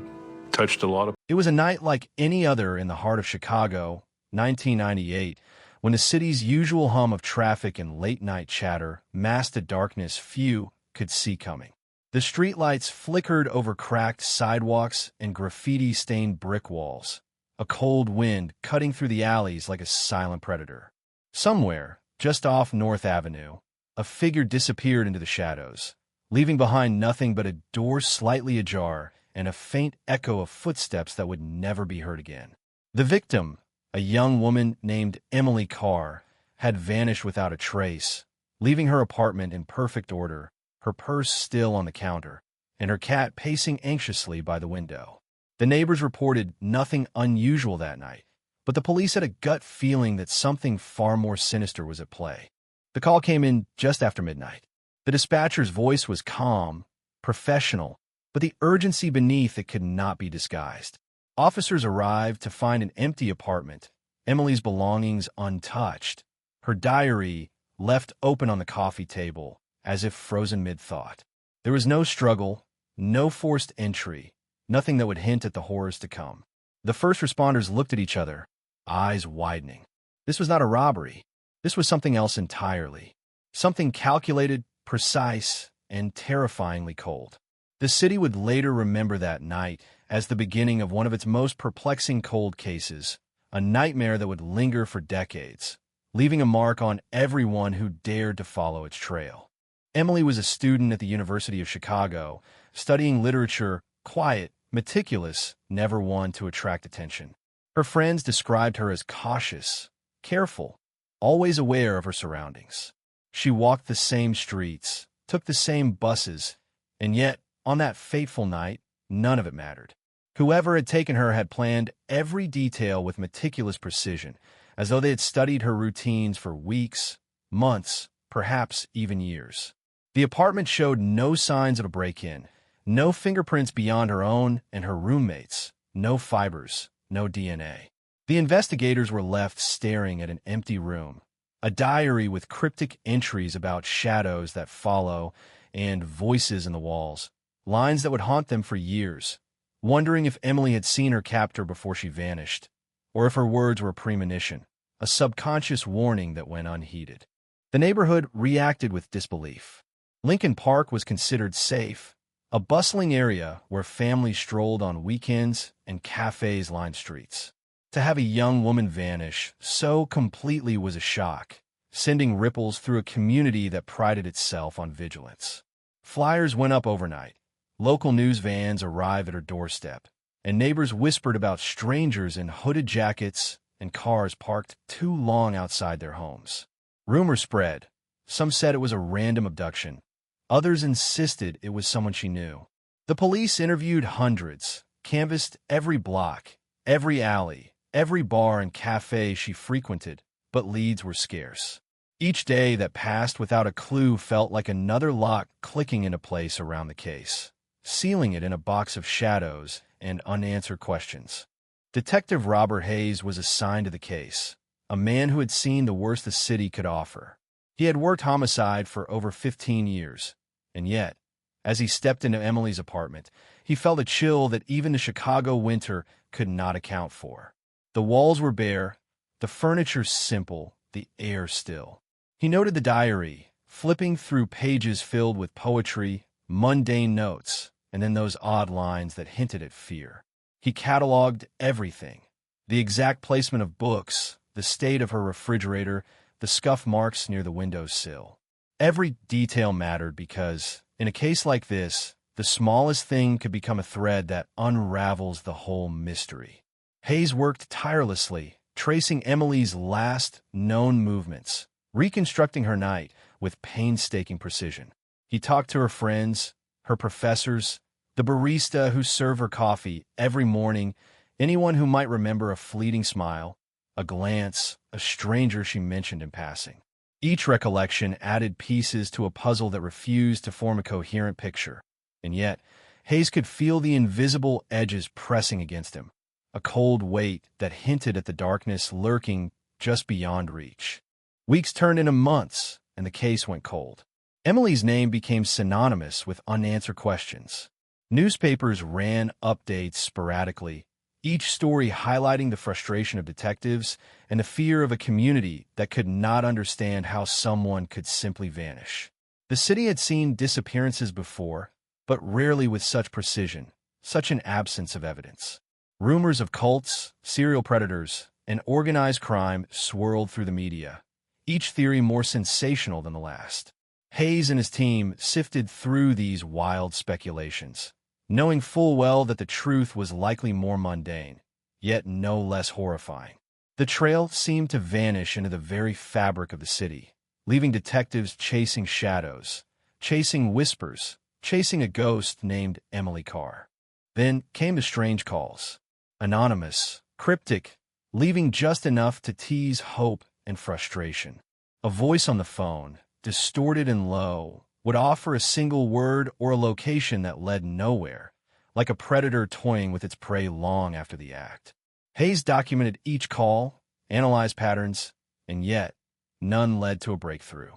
touched a lot of. It was a night like any other in the heart of Chicago, 1998, when the city's usual hum of traffic and late-night chatter masked a darkness few could see coming. The streetlights flickered over cracked sidewalks and graffiti-stained brick walls, a cold wind cutting through the alleys like a silent predator. Somewhere, just off North Avenue, a figure disappeared into the shadows, leaving behind nothing but a door slightly ajar and a faint echo of footsteps that would never be heard again. The victim, a young woman named Emily Carr, had vanished without a trace, leaving her apartment in perfect order, her purse still on the counter, and her cat pacing anxiously by the window. The neighbors reported nothing unusual that night, but the police had a gut feeling that something far more sinister was at play. The call came in just after midnight. The dispatcher's voice was calm, professional, but the urgency beneath it could not be disguised. Officers arrived to find an empty apartment, Emily's belongings untouched, her diary left open on the coffee table as if frozen mid-thought. There was no struggle, no forced entry, nothing that would hint at the horrors to come. The first responders looked at each other, eyes widening. This was not a robbery. This was something else entirely. Something calculated, precise, and terrifyingly cold. The city would later remember that night as the beginning of one of its most perplexing cold cases, a nightmare that would linger for decades, leaving a mark on everyone who dared to follow its trail. Emily was a student at the University of Chicago, studying literature, quiet, meticulous, never one to attract attention. Her friends described her as cautious, careful, always aware of her surroundings. She walked the same streets, took the same buses, and yet, on that fateful night, none of it mattered. Whoever had taken her had planned every detail with meticulous precision, as though they had studied her routines for weeks, months, perhaps even years. The apartment showed no signs of a break-in, no fingerprints beyond her own and her roommates, no fibers, no DNA. The investigators were left staring at an empty room, a diary with cryptic entries about shadows that follow and voices in the walls, lines that would haunt them for years, wondering if Emily had seen her captor before she vanished, or if her words were a premonition, a subconscious warning that went unheeded. The neighborhood reacted with disbelief. Lincoln Park was considered safe, a bustling area where families strolled on weekends and cafes lined streets. To have a young woman vanish so completely was a shock, sending ripples through a community that prided itself on vigilance. Flyers went up overnight. Local news vans arrived at her doorstep, and neighbors whispered about strangers in hooded jackets and cars parked too long outside their homes. Rumors spread. Some said it was a random abduction. Others insisted it was someone she knew. The police interviewed hundreds, canvassed every block, every alley, every bar and cafe she frequented, but leads were scarce. Each day that passed without a clue felt like another lock clicking into place around the case, sealing it in a box of shadows and unanswered questions. Detective Robert Hayes was assigned to the case, a man who had seen the worst the city could offer. He had worked homicide for over 15 years, and yet, as he stepped into Emily's apartment, he felt a chill that even the Chicago winter could not account for. The walls were bare, the furniture simple, the air still. He noted the diary, flipping through pages filled with poetry, mundane notes, and then those odd lines that hinted at fear. He cataloged everything: the exact placement of books, the state of her refrigerator, the scuff marks near the windowsill. Every detail mattered because, in a case like this, the smallest thing could become a thread that unravels the whole mystery. Hayes worked tirelessly, tracing Emily's last known movements, reconstructing her night with painstaking precision. He talked to her friends, her professors, the barista who served her coffee every morning, anyone who might remember a fleeting smile, a glance, a stranger she mentioned in passing. Each recollection added pieces to a puzzle that refused to form a coherent picture. And yet, Hayes could feel the invisible edges pressing against him, a cold weight that hinted at the darkness lurking just beyond reach. Weeks turned into months, and the case went cold. Emily's name became synonymous with unanswered questions. Newspapers ran updates sporadically, each story highlighting the frustration of detectives and the fear of a community that could not understand how someone could simply vanish. The city had seen disappearances before, but rarely with such precision, such an absence of evidence. Rumors of cults, serial predators, and organized crime swirled through the media, each theory more sensational than the last. Hayes and his team sifted through these wild speculations, knowing full well that the truth was likely more mundane, yet no less horrifying. The trail seemed to vanish into the very fabric of the city, leaving detectives chasing shadows, chasing whispers, chasing a ghost named Emily Carr. Then came the strange calls. Anonymous, cryptic, leaving just enough to tease hope and frustration. A voice on the phone, distorted and low, would offer a single word or a location that led nowhere, like a predator toying with its prey long after the act. Hayes documented each call, analyzed patterns, and yet none led to a breakthrough.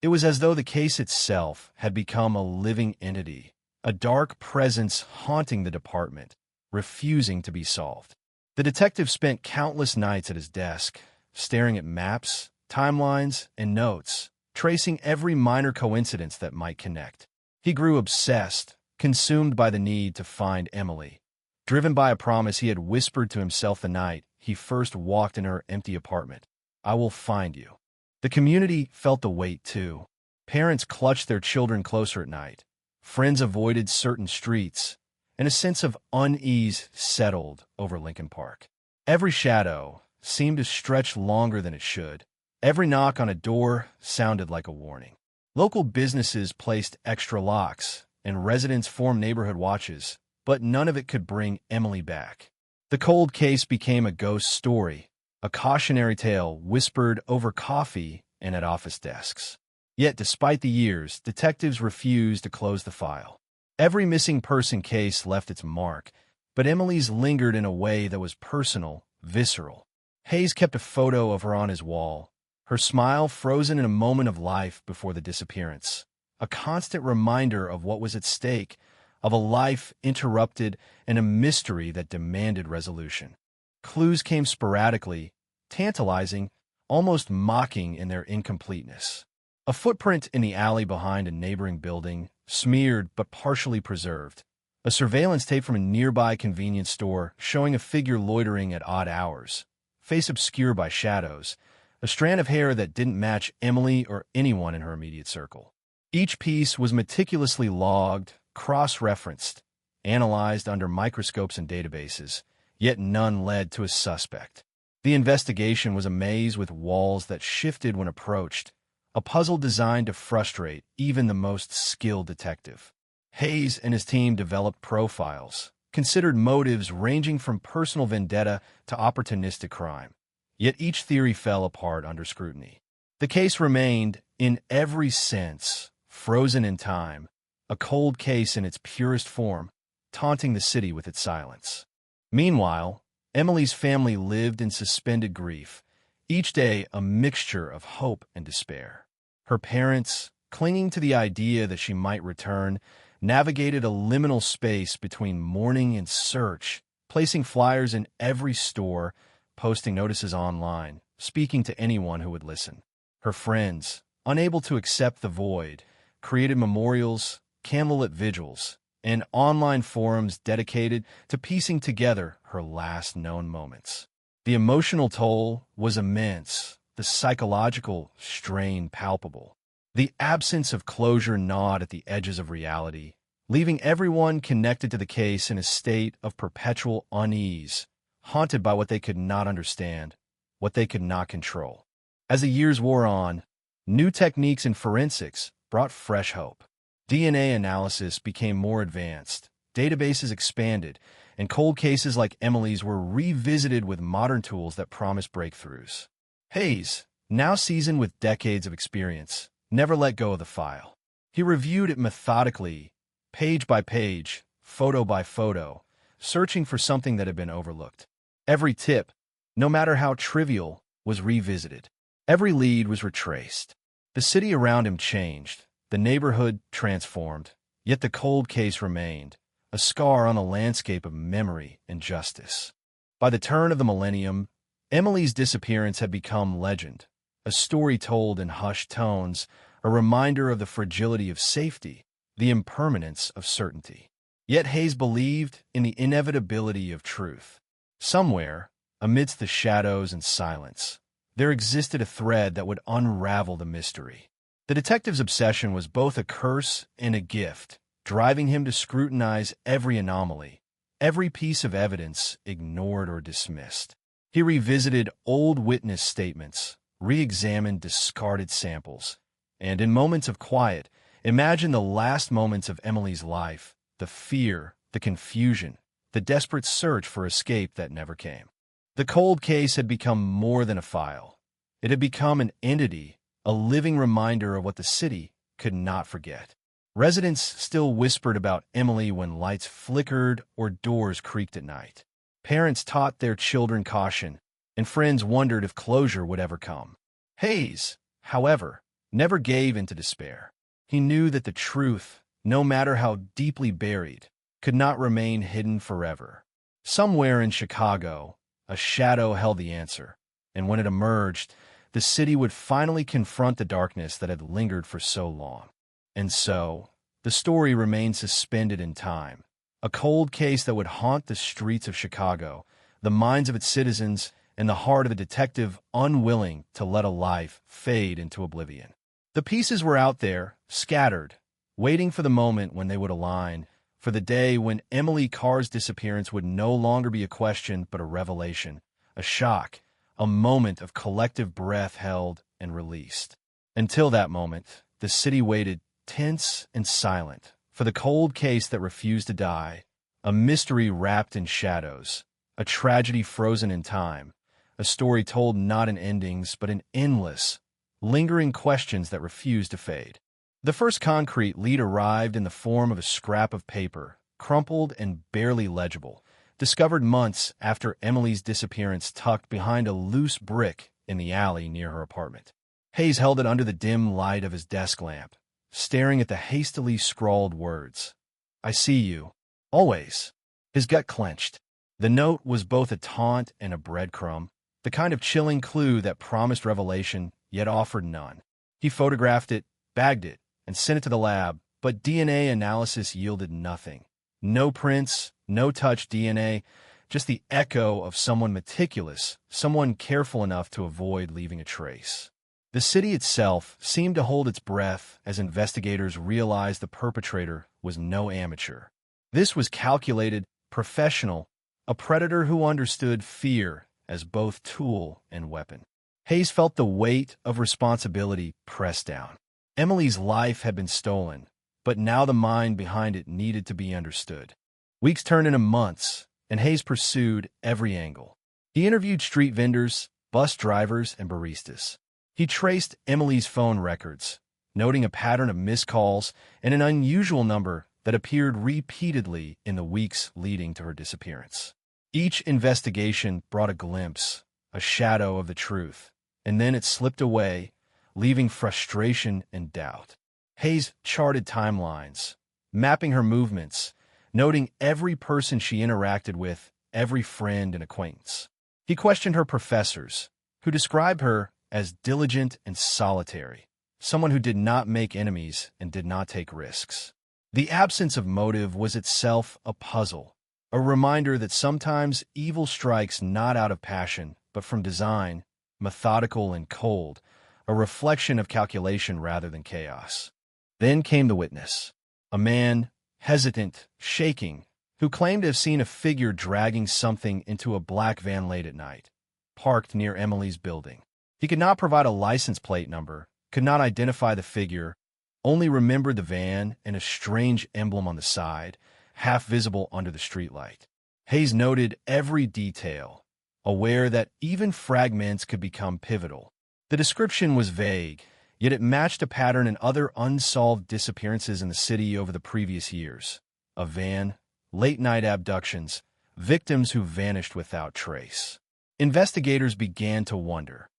It was as though the case itself had become a living entity, a dark presence haunting the department, refusing to be solved. The detective spent countless nights at his desk, staring at maps, timelines, and notes, tracing every minor coincidence that might connect. He grew obsessed, consumed by the need to find Emily, driven by a promise he had whispered to himself the night he first walked in her empty apartment. "I will find you." The community felt the weight, too. Parents clutched their children closer at night. Friends avoided certain streets, and a sense of unease settled over Lincoln Park. Every shadow seemed to stretch longer than it should. Every knock on a door sounded like a warning. Local businesses placed extra locks, and residents formed neighborhood watches, but none of it could bring Emily back. The cold case became a ghost story, a cautionary tale whispered over coffee and at office desks. Yet, despite the years, detectives refused to close the file. Every missing person case left its mark, but Emily's lingered in a way that was personal, visceral. Hayes kept a photo of her on his wall, her smile frozen in a moment of life before the disappearance, a constant reminder of what was at stake, of a life interrupted and a mystery that demanded resolution. Clues came sporadically, tantalizing, almost mocking in their incompleteness. A footprint in the alley behind a neighboring building, smeared but partially preserved. A surveillance tape from a nearby convenience store showing a figure loitering at odd hours, face obscured by shadows, a strand of hair that didn't match Emily or anyone in her immediate circle. Each piece was meticulously logged, cross-referenced, analyzed under microscopes and databases, yet none led to a suspect. The investigation was a maze with walls that shifted when approached, a puzzle designed to frustrate even the most skilled detective. Hayes and his team developed profiles, considered motives ranging from personal vendetta to opportunistic crime. Yet each theory fell apart under scrutiny. The case remained, in every sense, frozen in time, a cold case in its purest form, taunting the city with its silence. Meanwhile, Emily's family lived in suspended grief, each day a mixture of hope and despair. Her parents, clinging to the idea that she might return, navigated a liminal space between mourning and search, placing flyers in every store, posting notices online, speaking to anyone who would listen. Her friends, unable to accept the void, created memorials, candlelit vigils, and online forums dedicated to piecing together her last known moments. The emotional toll was immense, the psychological strain palpable. The absence of closure gnawed at the edges of reality, leaving everyone connected to the case in a state of perpetual unease, haunted by what they could not understand, what they could not control. As the years wore on, new techniques in forensics brought fresh hope. DNA analysis became more advanced, databases expanded, and cold cases like Emily's were revisited with modern tools that promised breakthroughs. Hayes, now seasoned with decades of experience, never let go of the file. He reviewed it methodically, page by page, photo by photo, searching for something that had been overlooked. Every tip, no matter how trivial, was revisited. Every lead was retraced. The city around him changed, the neighborhood transformed, yet the cold case remained, a scar on a landscape of memory and justice. By the turn of the millennium, Emily's disappearance had become legend, a story told in hushed tones, a reminder of the fragility of safety, the impermanence of certainty. Yet Hayes believed in the inevitability of truth. Somewhere, amidst the shadows and silence, there existed a thread that would unravel the mystery. The detective's obsession was both a curse and a gift, driving him to scrutinize every anomaly, every piece of evidence ignored or dismissed. He revisited old witness statements, re-examined discarded samples, and in moments of quiet, imagined the last moments of Emily's life, the fear, the confusion, the desperate search for escape that never came. The cold case had become more than a file. It had become an entity, a living reminder of what the city could not forget. Residents still whispered about Emily when lights flickered or doors creaked at night. Parents taught their children caution, and friends wondered if closure would ever come. Hayes, however, never gave in to despair. He knew that the truth, no matter how deeply buried, could not remain hidden forever. Somewhere in Chicago, a shadow held the answer, and when it emerged, the city would finally confront the darkness that had lingered for so long. And so, the story remained suspended in time, a cold case that would haunt the streets of Chicago, the minds of its citizens, and the heart of a detective unwilling to let a life fade into oblivion. The pieces were out there, scattered, waiting for the moment when they would align, for the day when Emily Carr's disappearance would no longer be a question but a revelation, a shock, a moment of collective breath held and released. Until that moment, the city waited, tense and silent, for the cold case that refused to die, a mystery wrapped in shadows, a tragedy frozen in time, a story told not in endings but in endless, lingering questions that refused to fade. The first concrete lead arrived in the form of a scrap of paper, crumpled and barely legible, discovered months after Emily's disappearance tucked behind a loose brick in the alley near her apartment. Hayes held it under the dim light of his desk lamp, staring at the hastily scrawled words. "I see you. Always." His gut clenched. The note was both a taunt and a breadcrumb, the kind of chilling clue that promised revelation, yet offered none. He photographed it, bagged it, and sent it to the lab, but DNA analysis yielded nothing. No prints, no touch DNA, just the echo of someone meticulous, someone careful enough to avoid leaving a trace. The city itself seemed to hold its breath as investigators realized the perpetrator was no amateur. This was calculated, professional, a predator who understood fear as both tool and weapon. Hayes felt the weight of responsibility pressed down. Emily's life had been stolen, but now the mind behind it needed to be understood. Weeks turned into months, and Hayes pursued every angle. He interviewed street vendors, bus drivers, and baristas. He traced Emily's phone records, noting a pattern of missed calls and an unusual number that appeared repeatedly in the weeks leading to her disappearance. Each investigation brought a glimpse, a shadow of the truth, and then it slipped away, leaving frustration and doubt. Hayes charted timelines, mapping her movements, noting every person she interacted with, every friend and acquaintance. He questioned her professors, who described her as diligent and solitary, someone who did not make enemies and did not take risks. The absence of motive was itself a puzzle, a reminder that sometimes evil strikes not out of passion, but from design, methodical and cold, a reflection of calculation rather than chaos. Then came the witness, a man, hesitant, shaking, who claimed to have seen a figure dragging something into a black van late at night, parked near Emily's building. He could not provide a license plate number, could not identify the figure, only remembered the van and a strange emblem on the side, half visible under the streetlight. Hayes noted every detail, aware that even fragments could become pivotal. The description was vague, yet it matched a pattern in other unsolved disappearances in the city over the previous years. A van, late-night abductions, victims who vanished without trace. Investigators began to wonder,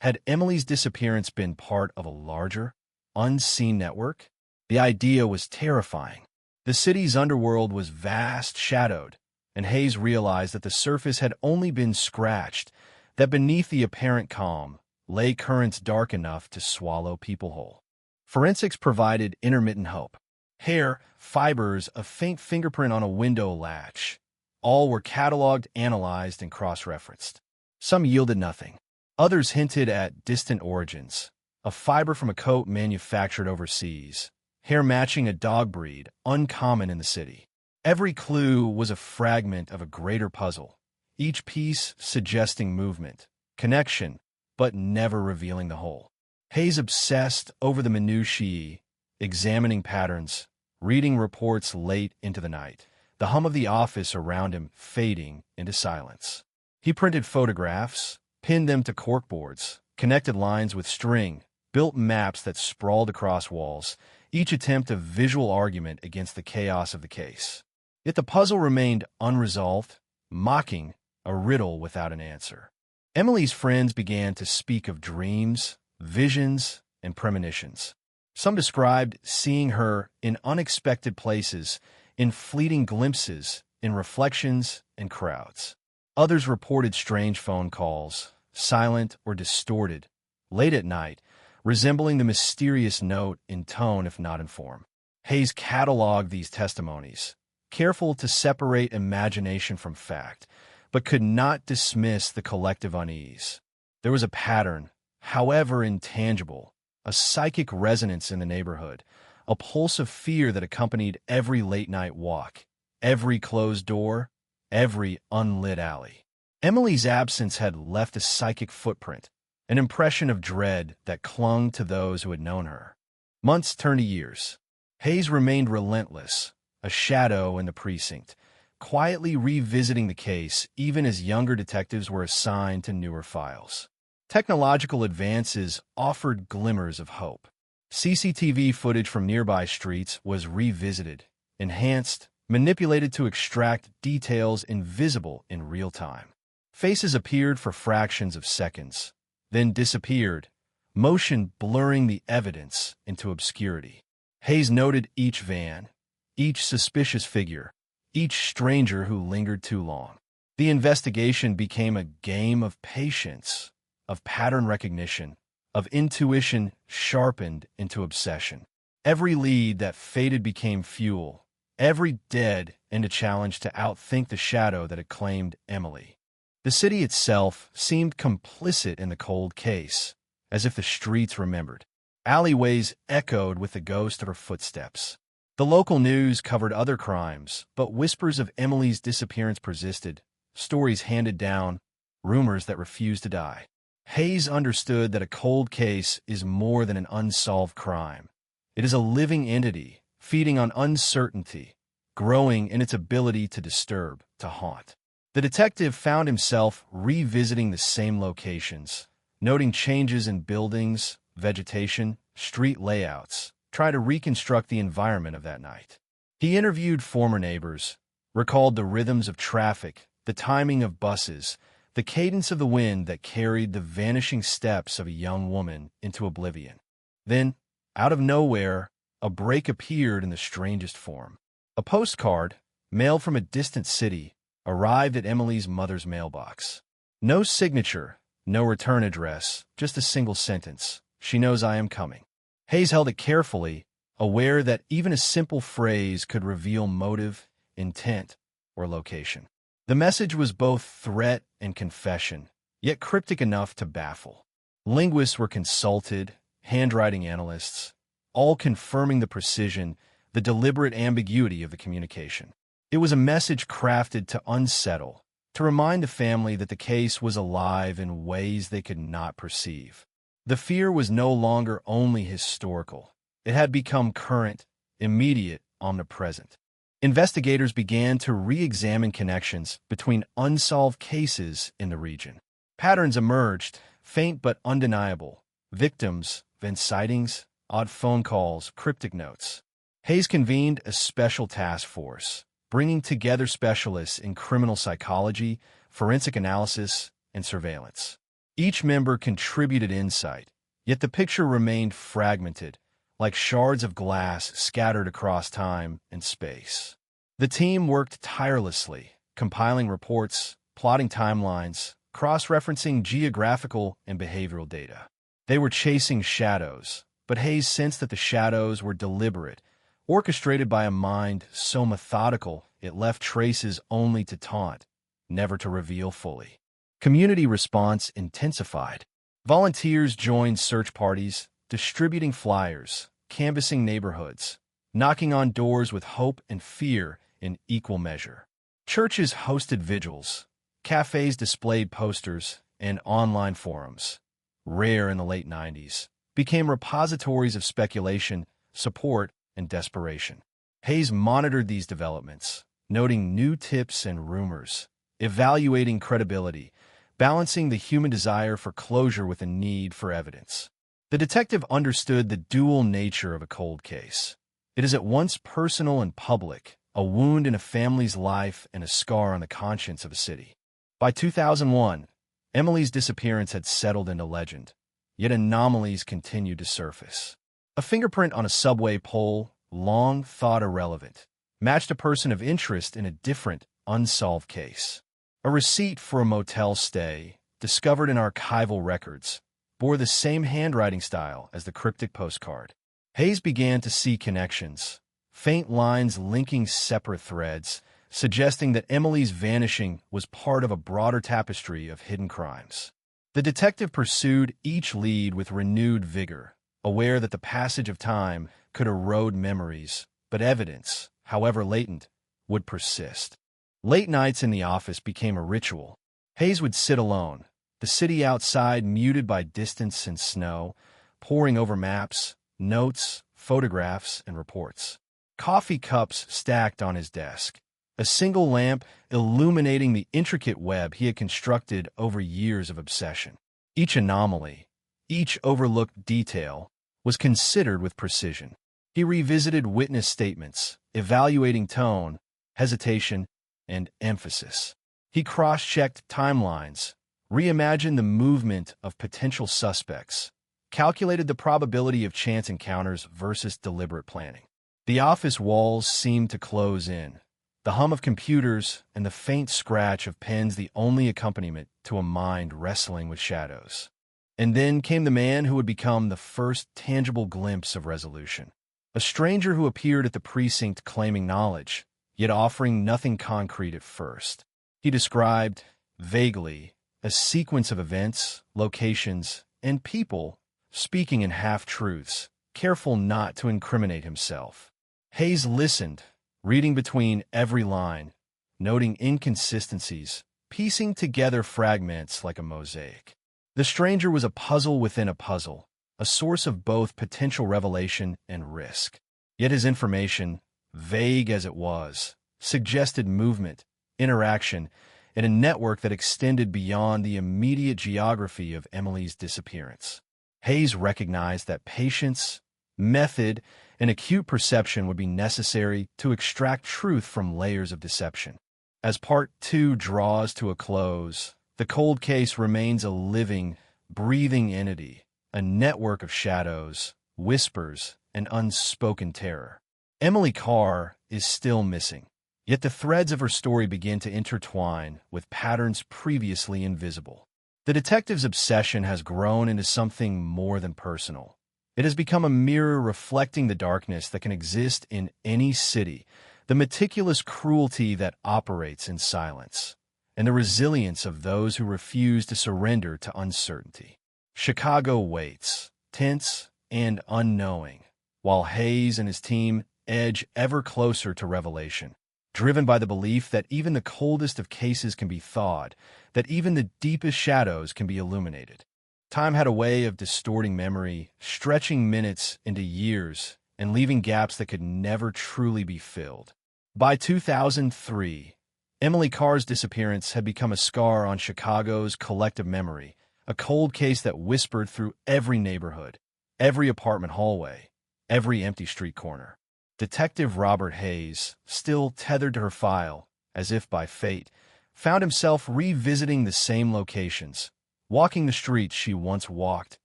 had Emily's disappearance been part of a larger, unseen network? The idea was terrifying. The city's underworld was vast, shadowed, and Hayes realized that the surface had only been scratched, that beneath the apparent calm lay currents dark enough to swallow people whole. Forensics provided intermittent hope. Hair, fibers, a faint fingerprint on a window latch. All were cataloged, analyzed, and cross-referenced. Some yielded nothing. Others hinted at distant origins. A fiber from a coat manufactured overseas. Hair matching a dog breed, uncommon in the city. Every clue was a fragment of a greater puzzle, each piece suggesting movement, connection, but never revealing the whole. Hayes obsessed over the minutiae, examining patterns, reading reports late into the night, the hum of the office around him fading into silence. He printed photographs, pinned them to corkboards, connected lines with string, built maps that sprawled across walls, each attempt a visual argument against the chaos of the case. Yet the puzzle remained unresolved, mocking a riddle without an answer. Emily's friends began to speak of dreams, visions, and premonitions. Some described seeing her in unexpected places, in fleeting glimpses, in reflections and crowds. Others reported strange phone calls, silent or distorted, late at night, resembling the mysterious note in tone if not in form. Hayes cataloged these testimonies, careful to separate imagination from fact, but could not dismiss the collective unease. There was a pattern, however intangible, a psychic resonance in the neighborhood, a pulse of fear that accompanied every late-night walk, every closed door, every unlit alley. Emily's absence had left a psychic footprint, an impression of dread that clung to those who had known her. Months turned to years. Hayes remained relentless, a shadow in the precinct, quietly revisiting the case even as younger detectives were assigned to newer files. Technological advances offered glimmers of hope. CCTV footage from nearby streets was revisited, enhanced, manipulated to extract details invisible in real time. Faces appeared for fractions of seconds, then disappeared, motion blurring the evidence into obscurity. Hayes noted each van, each suspicious figure, each stranger who lingered too long. The investigation became a game of patience, of pattern recognition, of intuition sharpened into obsession. Every lead that faded became fuel, every dead and a challenge to outthink the shadow that had claimed Emily. The city itself seemed complicit in the cold case, as if the streets remembered. Alleyways echoed with the ghost of her footsteps. The local news covered other crimes, but whispers of Emily's disappearance persisted, stories handed down, rumors that refused to die. Hayes understood that a cold case is more than an unsolved crime. It is a living entity, feeding on uncertainty, growing in its ability to disturb, to haunt. The detective found himself revisiting the same locations, noting changes in buildings, vegetation, street layouts, trying to reconstruct the environment of that night. He interviewed former neighbors, recalled the rhythms of traffic, the timing of buses, the cadence of the wind that carried the vanishing steps of a young woman into oblivion. Then, out of nowhere, a break appeared in the strangest form. A postcard, mailed from a distant city, arrived at Emily's mother's mailbox. No signature, no return address, just a single sentence. "She knows I am coming." Hayes held it carefully, aware that even a simple phrase could reveal motive, intent, or location. The message was both threat and confession, yet cryptic enough to baffle. Linguists were consulted, handwriting analysts, all confirming the precision, the deliberate ambiguity of the communication. It was a message crafted to unsettle, to remind the family that the case was alive in ways they could not perceive. The fear was no longer only historical. It had become current, immediate, omnipresent. Investigators began to re-examine connections between unsolved cases in the region. Patterns emerged, faint but undeniable. Victims, then sightings, odd phone calls, cryptic notes. Hayes convened a special task force, bringing together specialists in criminal psychology, forensic analysis, and surveillance. Each member contributed insight, yet the picture remained fragmented, like shards of glass scattered across time and space. The team worked tirelessly, compiling reports, plotting timelines, cross-referencing geographical and behavioral data. They were chasing shadows, but Hayes sensed that the shadows were deliberate, orchestrated by a mind so methodical it left traces only to taunt, never to reveal fully. Community response intensified. Volunteers joined search parties, distributing flyers, canvassing neighborhoods, knocking on doors with hope and fear in equal measure. Churches hosted vigils, cafes displayed posters, and online forums, rare in the late 90s, became repositories of speculation, support, and desperation. Hayes monitored these developments, noting new tips and rumors, evaluating credibility, balancing the human desire for closure with a need for evidence. The detective understood the dual nature of a cold case. It is at once personal and public, a wound in a family's life and a scar on the conscience of a city. By 2001, Emily's disappearance had settled into legend, yet anomalies continued to surface. A fingerprint on a subway pole, long thought irrelevant, matched a person of interest in a different, unsolved case. A receipt for a motel stay, discovered in archival records, bore the same handwriting style as the cryptic postcard. Hayes began to see connections, faint lines linking separate threads, suggesting that Emily's vanishing was part of a broader tapestry of hidden crimes. The detective pursued each lead with renewed vigor, aware that the passage of time could erode memories, but evidence, however latent, would persist. Late nights in the office became a ritual. Hayes would sit alone, the city outside muted by distance and snow, poring over maps, notes, photographs, and reports. Coffee cups stacked on his desk, a single lamp illuminating the intricate web he had constructed over years of obsession. Each anomaly, each overlooked detail, was considered with precision. He revisited witness statements, evaluating tone, hesitation, and emphasis. He cross-checked timelines, reimagined the movement of potential suspects, calculated the probability of chance encounters versus deliberate planning. The office walls seemed to close in, the hum of computers and the faint scratch of pens the only accompaniment to a mind wrestling with shadows. And then came the man who would become the first tangible glimpse of resolution. A stranger who appeared at the precinct claiming knowledge, yet offering nothing concrete at first. He described, vaguely, a sequence of events, locations, and people, speaking in half-truths, careful not to incriminate himself. Hayes listened, reading between every line, noting inconsistencies, piecing together fragments like a mosaic. The stranger was a puzzle within a puzzle, a source of both potential revelation and risk. Yet his information, vague as it was, suggested movement, interaction, in a network that extended beyond the immediate geography of Emily's disappearance. Hayes recognized that patience, method, and acute perception would be necessary to extract truth from layers of deception. As Part 2 draws to a close, the cold case remains a living, breathing entity, a network of shadows, whispers, and unspoken terror. Emily Carr is still missing, yet the threads of her story begin to intertwine with patterns previously invisible. The detective's obsession has grown into something more than personal. It has become a mirror reflecting the darkness that can exist in any city, the meticulous cruelty that operates in silence, and the resilience of those who refuse to surrender to uncertainty. Chicago waits, tense and unknowing, while Hayes and his team edge ever closer to revelation, driven by the belief that even the coldest of cases can be thawed, that even the deepest shadows can be illuminated. Time had a way of distorting memory, stretching minutes into years, and leaving gaps that could never truly be filled. By 2003, Emily Carr's disappearance had become a scar on Chicago's collective memory, a cold case that whispered through every neighborhood, every apartment hallway, every empty street corner. Detective Robert Hayes, still tethered to her file, as if by fate, found himself revisiting the same locations, walking the streets she once walked,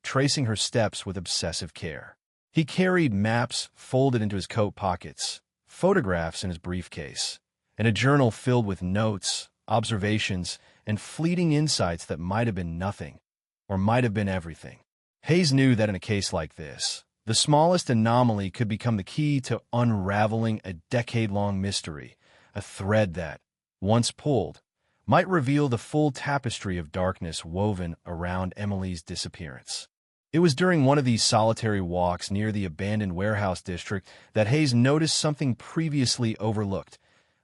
tracing her steps with obsessive care. He carried maps folded into his coat pockets, photographs in his briefcase, and a journal filled with notes, observations, and fleeting insights that might have been nothing, or might have been everything. Hayes knew that in a case like this, the smallest anomaly could become the key to unraveling a decade-long mystery, a thread that, once pulled, might reveal the full tapestry of darkness woven around Emily's disappearance. It was during one of these solitary walks near the abandoned warehouse district that Hayes noticed something previously overlooked,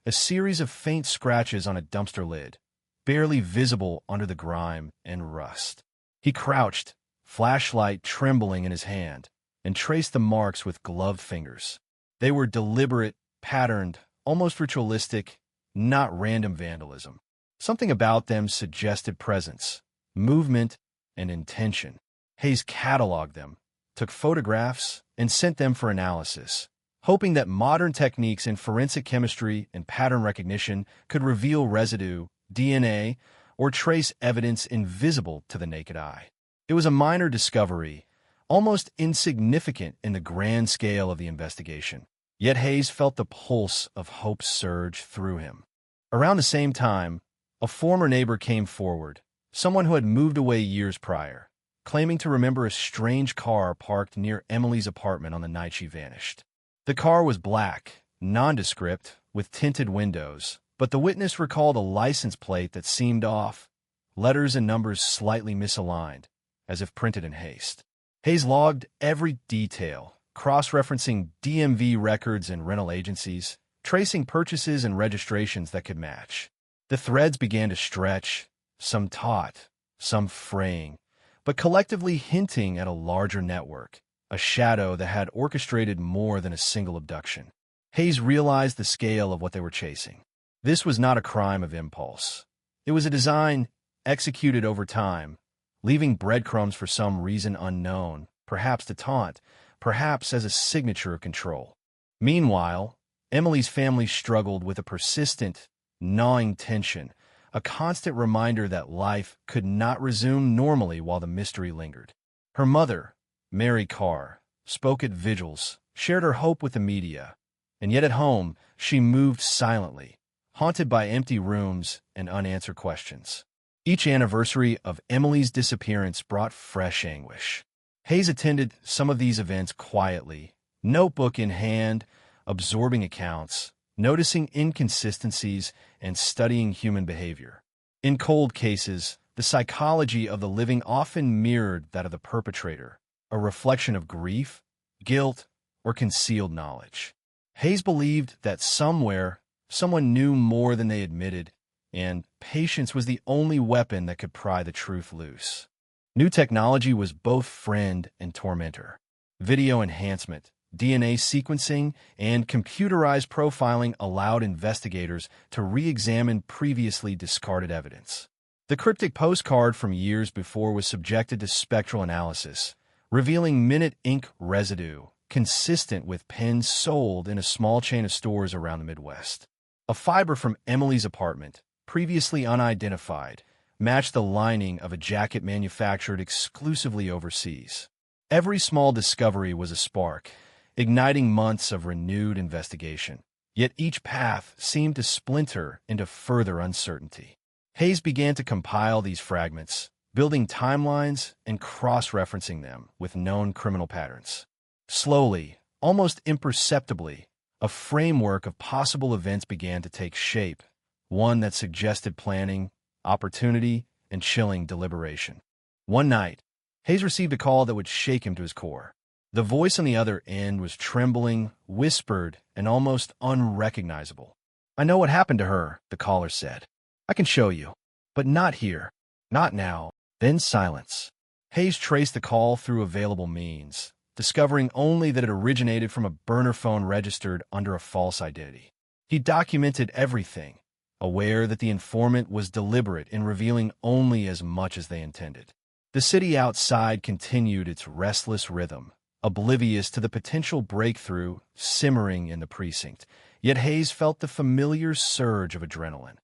a series of faint scratches on a dumpster lid, barely visible under the grime and rust. He crouched, flashlight trembling in his hand, and traced the marks with gloved fingers. They were deliberate, patterned, almost ritualistic, not random vandalism. Something about them suggested presence, movement, and intention. Hayes cataloged them, took photographs, and sent them for analysis, hoping that modern techniques in forensic chemistry and pattern recognition could reveal residue, DNA, or trace evidence invisible to the naked eye. It was a minor discovery, almost insignificant in the grand scale of the investigation. Yet Hayes felt the pulse of hope surge through him. Around the same time, a former neighbor came forward, someone who had moved away years prior, claiming to remember a strange car parked near Emily's apartment on the night she vanished. The car was black, nondescript, with tinted windows, but the witness recalled a license plate that seemed off, letters and numbers slightly misaligned, as if printed in haste. Hayes logged every detail, cross-referencing DMV records and rental agencies, tracing purchases and registrations that could match. The threads began to stretch, some taut, some fraying, but collectively hinting at a larger network, a shadow that had orchestrated more than a single abduction. Hayes realized the scale of what they were chasing. This was not a crime of impulse. It was a design executed over time, leaving breadcrumbs for some reason unknown, perhaps to taunt, perhaps as a signature of control. Meanwhile, Emily's family struggled with a persistent, gnawing tension, a constant reminder that life could not resume normally while the mystery lingered. Her mother, Mary Carr, spoke at vigils, shared her hope with the media, and yet at home she moved silently, haunted by empty rooms and unanswered questions. Each anniversary of Emily's disappearance brought fresh anguish. Hayes attended some of these events quietly, notebook in hand, absorbing accounts, noticing inconsistencies, and studying human behavior. In cold cases, the psychology of the living often mirrored that of the perpetrator, a reflection of grief, guilt, or concealed knowledge. Hayes believed that somewhere, someone knew more than they admitted, and patience was the only weapon that could pry the truth loose. New technology was both friend and tormentor. Video enhancement, DNA sequencing and computerized profiling allowed investigators to re-examine previously discarded evidence. The cryptic postcard from years before was subjected to spectral analysis, revealing minute ink residue consistent with pens sold in a small chain of stores around the Midwest. A fiber from Emily's apartment, previously unidentified, matched the lining of a jacket manufactured exclusively overseas. Every small discovery was a spark, igniting months of renewed investigation. Yet each path seemed to splinter into further uncertainty. Hayes began to compile these fragments, building timelines and cross-referencing them with known criminal patterns. Slowly, almost imperceptibly, a framework of possible events began to take shape, one that suggested planning, opportunity, and chilling deliberation. One night, Hayes received a call that would shake him to his core. The voice on the other end was trembling, whispered, and almost unrecognizable. "I know what happened to her," the caller said. "I can show you. But not here. Not now." Then silence. Hayes traced the call through available means, discovering only that it originated from a burner phone registered under a false identity. He documented everything, aware that the informant was deliberate in revealing only as much as they intended. The city outside continued its restless rhythm, oblivious to the potential breakthrough simmering in the precinct, yet Hayes felt the familiar surge of adrenaline,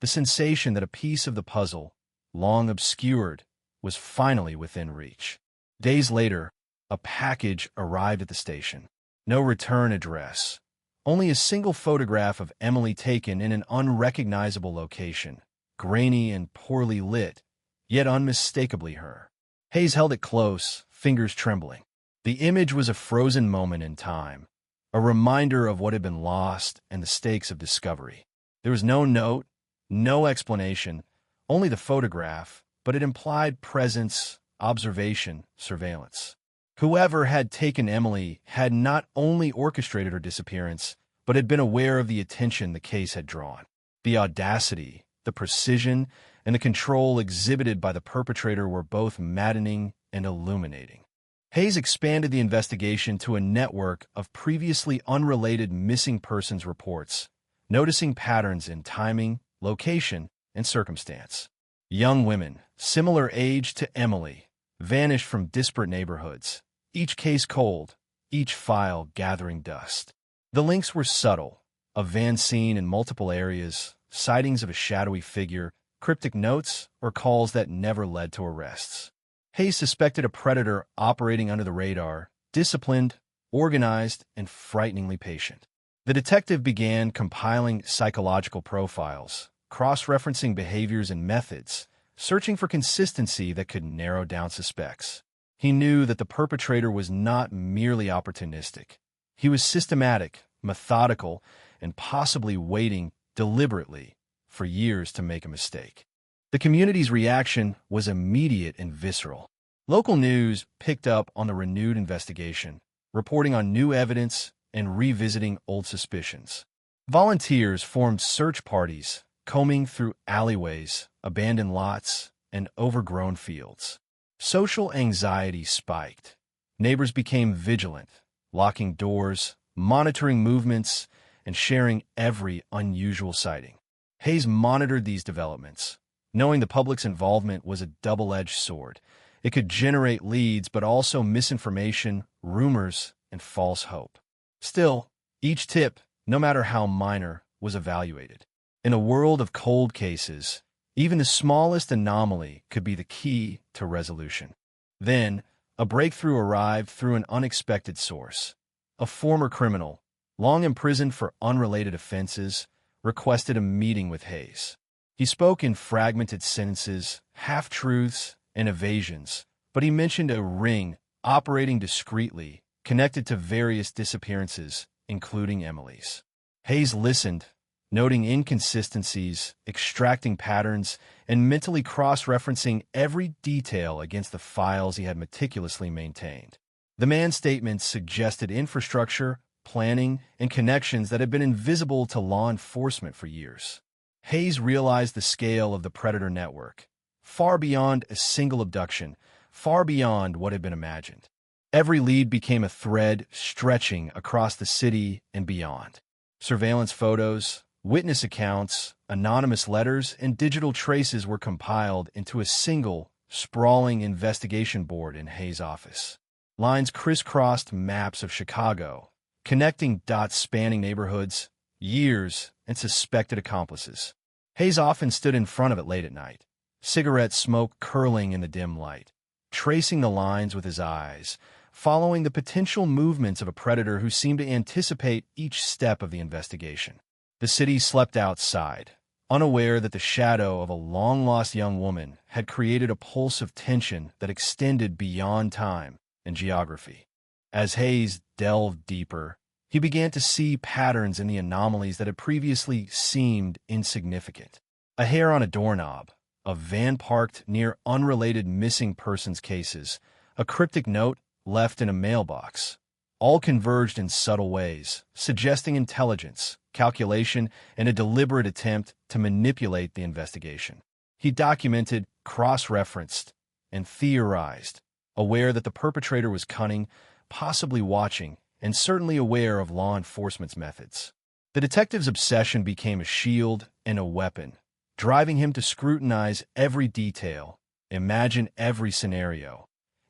the sensation that a piece of the puzzle, long obscured, was finally within reach. Days later, a package arrived at the station. No return address, only a single photograph of Emily taken in an unrecognizable location, grainy and poorly lit, yet unmistakably her. Hayes held it close, fingers trembling. The image was a frozen moment in time, a reminder of what had been lost and the stakes of discovery. There was no note, no explanation, only the photograph, but it implied presence, observation, surveillance. Whoever had taken Emily had not only orchestrated her disappearance, but had been aware of the attention the case had drawn. The audacity, the precision, and the control exhibited by the perpetrator were both maddening and illuminating. Hayes expanded the investigation to a network of previously unrelated missing persons reports, noticing patterns in timing, location, and circumstance. Young women, similar age to Emily, vanished from disparate neighborhoods, each case cold, each file gathering dust. The links were subtle: a van seen in multiple areas, sightings of a shadowy figure, cryptic notes, or calls that never led to arrests. Hayes suspected a predator operating under the radar, disciplined, organized, and frighteningly patient. The detective began compiling psychological profiles, cross-referencing behaviors and methods, searching for consistency that could narrow down suspects. He knew that the perpetrator was not merely opportunistic. He was systematic, methodical, and possibly waiting deliberately for years to make a mistake. The community's reaction was immediate and visceral. Local news picked up on the renewed investigation, reporting on new evidence and revisiting old suspicions. Volunteers formed search parties, combing through alleyways, abandoned lots, and overgrown fields. Social anxiety spiked. Neighbors became vigilant, locking doors, monitoring movements, and sharing every unusual sighting. Hayes monitored these developments, knowing the public's involvement was a double-edged sword. It could generate leads, but also misinformation, rumors, and false hope. Still, each tip, no matter how minor, was evaluated. In a world of cold cases, even the smallest anomaly could be the key to resolution. Then, a breakthrough arrived through an unexpected source. A former criminal, long imprisoned for unrelated offenses, requested a meeting with Hayes. He spoke in fragmented sentences, half-truths, and evasions, but he mentioned a ring operating discreetly, connected to various disappearances, including Emily's. Hayes listened, noting inconsistencies, extracting patterns, and mentally cross-referencing every detail against the files he had meticulously maintained. The man's statements suggested infrastructure, planning, and connections that had been invisible to law enforcement for years. Hayes realized the scale of the predator network, far beyond a single abduction, far beyond what had been imagined. Every lead became a thread stretching across the city and beyond. Surveillance photos, witness accounts, anonymous letters, and digital traces were compiled into a single, sprawling investigation board in Hayes' office. Lines crisscrossed maps of Chicago, connecting dots spanning neighborhoods, years, and suspected accomplices. Hayes often stood in front of it late at night, cigarette smoke curling in the dim light, tracing the lines with his eyes, following the potential movements of a predator who seemed to anticipate each step of the investigation. The city slept outside, unaware that the shadow of a long-lost young woman had created a pulse of tension that extended beyond time and geography. As Hayes delved deeper, he began to see patterns in the anomalies that had previously seemed insignificant. A hair on a doorknob, a van parked near unrelated missing persons cases, a cryptic note left in a mailbox, all converged in subtle ways, suggesting intelligence, calculation, and a deliberate attempt to manipulate the investigation. He documented, cross-referenced, and theorized, aware that the perpetrator was cunning, possibly watching, and certainly aware of law enforcement's methods. The detective's obsession became a shield and a weapon, driving him to scrutinize every detail, imagine every scenario,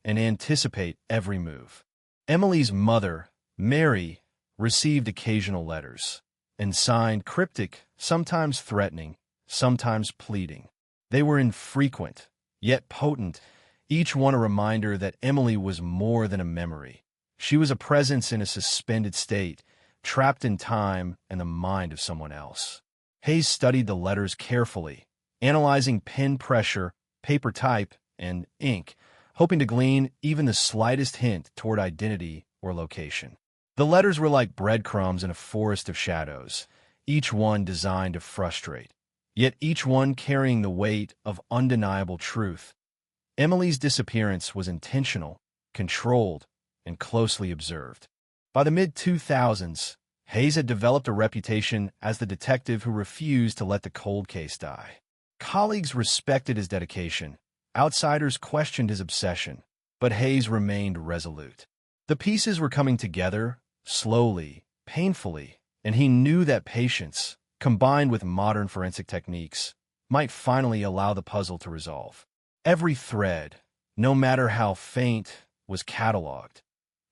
and anticipate every move. Emily's mother, Mary, received occasional letters, and signed cryptic, sometimes threatening, sometimes pleading. They were infrequent, yet potent, each one a reminder that Emily was more than a memory. She was a presence in a suspended state, trapped in time and the mind of someone else. Hayes studied the letters carefully, analyzing pen pressure, paper type, and ink, hoping to glean even the slightest hint toward identity or location. The letters were like breadcrumbs in a forest of shadows, each one designed to frustrate, yet each one carrying the weight of undeniable truth. Emily's disappearance was intentional, controlled, and closely observed. By the mid-2000s, Hayes had developed a reputation as the detective who refused to let the cold case die. Colleagues respected his dedication. Outsiders questioned his obsession, but Hayes remained resolute. The pieces were coming together, slowly, painfully, and he knew that patience, combined with modern forensic techniques, might finally allow the puzzle to resolve. Every thread, no matter how faint, was cataloged.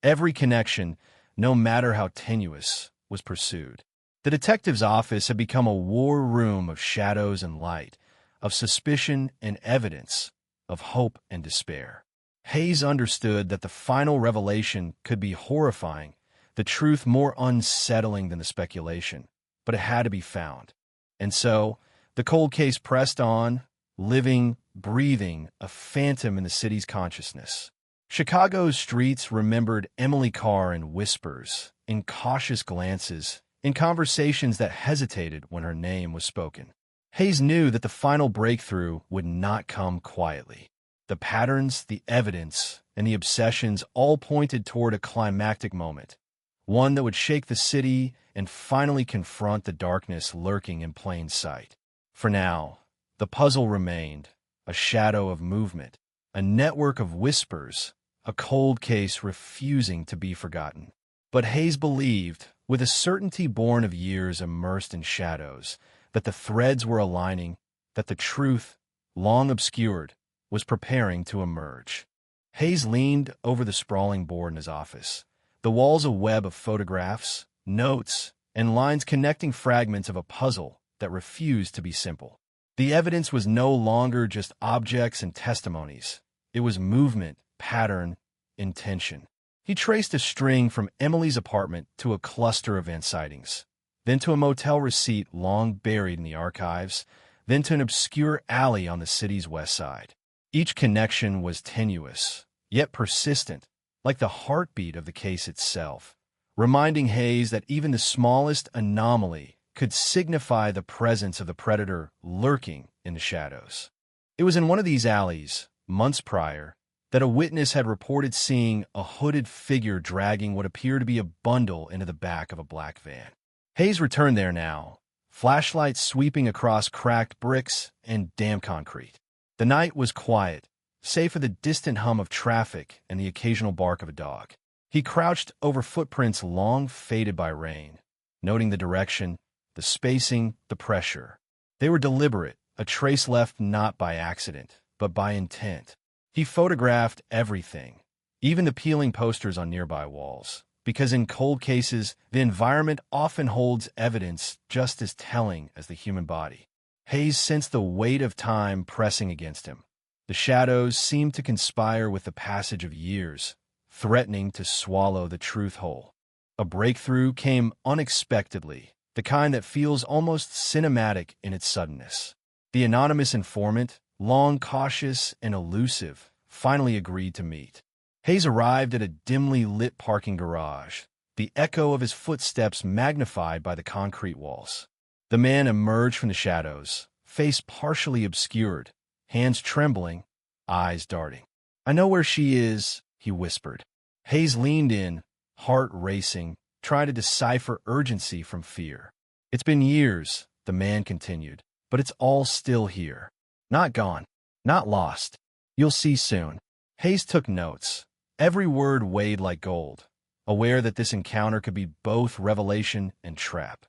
Every connection, no matter how tenuous, was pursued. The detective's office had become a war room of shadows and light, of suspicion and evidence, of hope and despair. Hayes understood that the final revelation could be horrifying, the truth more unsettling than the speculation, but it had to be found. And so, the cold case pressed on, living, breathing, a phantom in the city's consciousness. Chicago's streets remembered Emily Carr in whispers, in cautious glances, in conversations that hesitated when her name was spoken. Hayes knew that the final breakthrough would not come quietly. The patterns, the evidence, and the obsessions all pointed toward a climactic moment, one that would shake the city and finally confront the darkness lurking in plain sight. For now, the puzzle remained, a shadow of movement, a network of whispers, a cold case refusing to be forgotten. But Hayes believed, with a certainty born of years immersed in shadows, that the threads were aligning, that the truth, long obscured, was preparing to emerge. Hayes leaned over the sprawling board in his office, the walls a web of photographs, notes, and lines connecting fragments of a puzzle that refused to be simple. The evidence was no longer just objects and testimonies. It was movement, pattern, intention. He traced a string from Emily's apartment to a cluster of event sightings, then to a motel receipt long buried in the archives, then to an obscure alley on the city's west side. Each connection was tenuous, yet persistent, like the heartbeat of the case itself, reminding Hayes that even the smallest anomaly could signify the presence of the predator lurking in the shadows. It was in one of these alleys, months prior, that a witness had reported seeing a hooded figure dragging what appeared to be a bundle into the back of a black van. Hayes returned there now, flashlights sweeping across cracked bricks and damp concrete. The night was quiet, save for the distant hum of traffic and the occasional bark of a dog. He crouched over footprints long faded by rain, noting the direction, the spacing, the pressure. They were deliberate, a trace left not by accident, but by intent. He photographed everything, even the peeling posters on nearby walls, because in cold cases, the environment often holds evidence just as telling as the human body. Hayes sensed the weight of time pressing against him. The shadows seemed to conspire with the passage of years, threatening to swallow the truth whole. A breakthrough came unexpectedly, the kind that feels almost cinematic in its suddenness. The anonymous informant, long cautious and elusive, finally agreed to meet. Hayes arrived at a dimly lit parking garage, the echo of his footsteps magnified by the concrete walls. The man emerged from the shadows, face partially obscured, hands trembling, eyes darting. "I know where she is," he whispered. Hayes leaned in, heart racing, trying to decipher urgency from fear. "It's been years," the man continued, "but it's all still here. Not gone, not lost. You'll see soon." Hayes took notes. Every word weighed like gold, aware that this encounter could be both revelation and trap.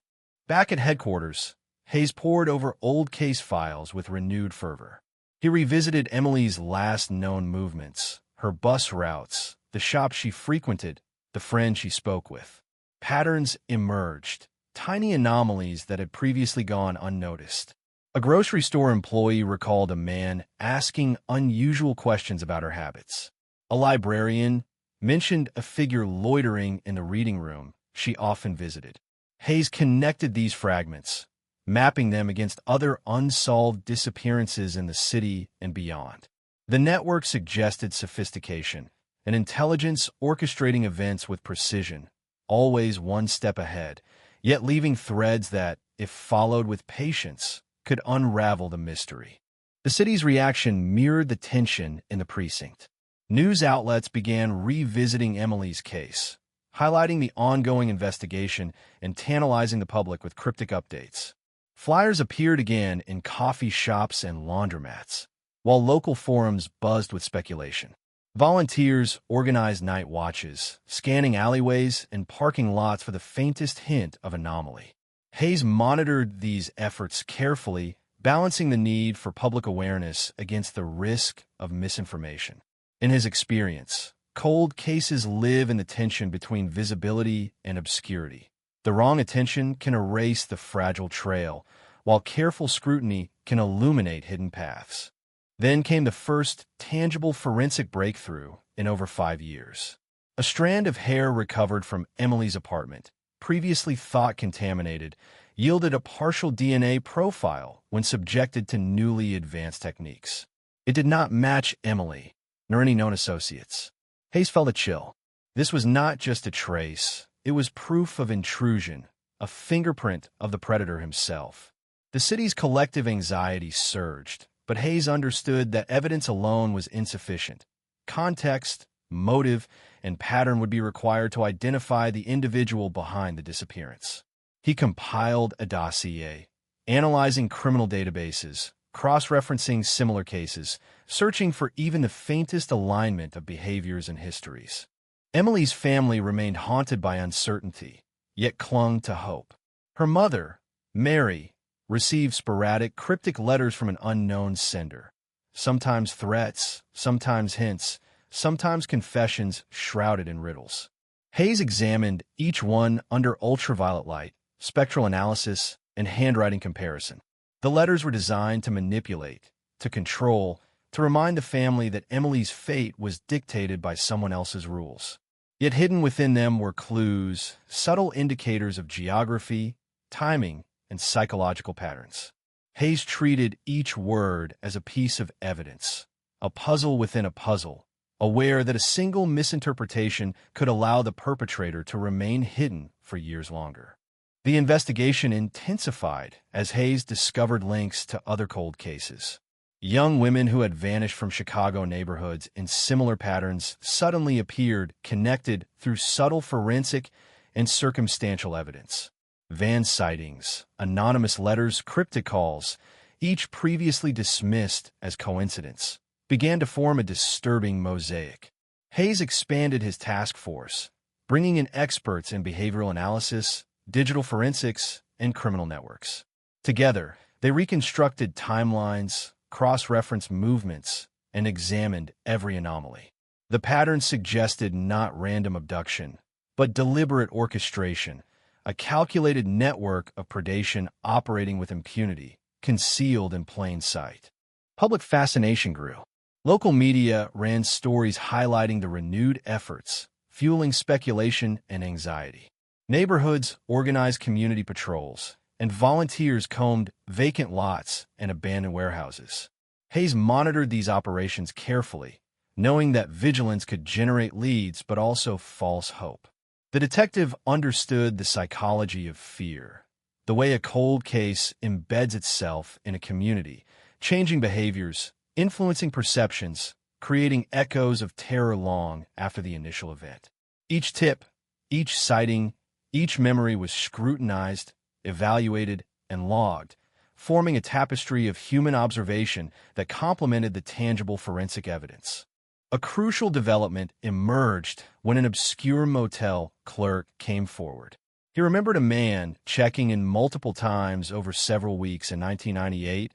Back at headquarters, Hayes pored over old case files with renewed fervor. He revisited Emily's last known movements, her bus routes, the shop she frequented, the friend she spoke with. Patterns emerged, tiny anomalies that had previously gone unnoticed. A grocery store employee recalled a man asking unusual questions about her habits. A librarian mentioned a figure loitering in the reading room she often visited. Hayes connected these fragments, mapping them against other unsolved disappearances in the city and beyond. The network suggested sophistication, an intelligence orchestrating events with precision, always one step ahead, yet leaving threads that, if followed with patience, could unravel the mystery. The city's reaction mirrored the tension in the precinct. News outlets began revisiting Emily's case, highlighting the ongoing investigation and tantalizing the public with cryptic updates. Flyers appeared again in coffee shops and laundromats, while local forums buzzed with speculation. Volunteers organized night watches, scanning alleyways and parking lots for the faintest hint of anomaly. Hayes monitored these efforts carefully, balancing the need for public awareness against the risk of misinformation. In his experience, cold cases live in the tension between visibility and obscurity. The wrong attention can erase the fragile trail, while careful scrutiny can illuminate hidden paths. Then came the first tangible forensic breakthrough in over 5 years. A strand of hair recovered from Emily's apartment, previously thought contaminated, yielded a partial DNA profile when subjected to newly advanced techniques. It did not match Emily, nor any known associates. Hayes felt a chill. This was not just a trace, it was proof of intrusion, a fingerprint of the predator himself. The city's collective anxiety surged, but Hayes understood that evidence alone was insufficient. Context, motive, and pattern would be required to identify the individual behind the disappearance. He compiled a dossier, analyzing criminal databases, cross-referencing similar cases, searching for even the faintest alignment of behaviors and histories. Emily's family remained haunted by uncertainty, yet clung to hope. Her mother, Mary, received sporadic, cryptic letters from an unknown sender. Sometimes threats, sometimes hints, sometimes confessions shrouded in riddles. Hayes examined each one under ultraviolet light, spectral analysis, and handwriting comparison. The letters were designed to manipulate, to control, to remind the family that Emily's fate was dictated by someone else's rules. Yet hidden within them were clues, subtle indicators of geography, timing, and psychological patterns. Hayes treated each word as a piece of evidence, a puzzle within a puzzle, aware that a single misinterpretation could allow the perpetrator to remain hidden for years longer. The investigation intensified as Hayes discovered links to other cold cases. Young women who had vanished from Chicago neighborhoods in similar patterns suddenly appeared connected through subtle forensic and circumstantial evidence. Van sightings, anonymous letters, cryptic calls, each previously dismissed as coincidence, began to form a disturbing mosaic. Hayes expanded his task force, bringing in experts in behavioral analysis, digital forensics, and criminal networks. Together, they reconstructed timelines, cross-referenced movements, and examined every anomaly. The patterns suggested not random abduction, but deliberate orchestration, a calculated network of predation operating with impunity, concealed in plain sight. Public fascination grew. Local media ran stories highlighting the renewed efforts, fueling speculation and anxiety. Neighborhoods organized community patrols, and volunteers combed vacant lots and abandoned warehouses. Hayes monitored these operations carefully, knowing that vigilance could generate leads but also false hope. The detective understood the psychology of fear, the way a cold case embeds itself in a community, changing behaviors, influencing perceptions, creating echoes of terror long after the initial event. Each tip, each sighting, each memory was scrutinized, evaluated, and logged, forming a tapestry of human observation that complemented the tangible forensic evidence. A crucial development emerged when an obscure motel clerk came forward. He remembered a man checking in multiple times over several weeks in 1998,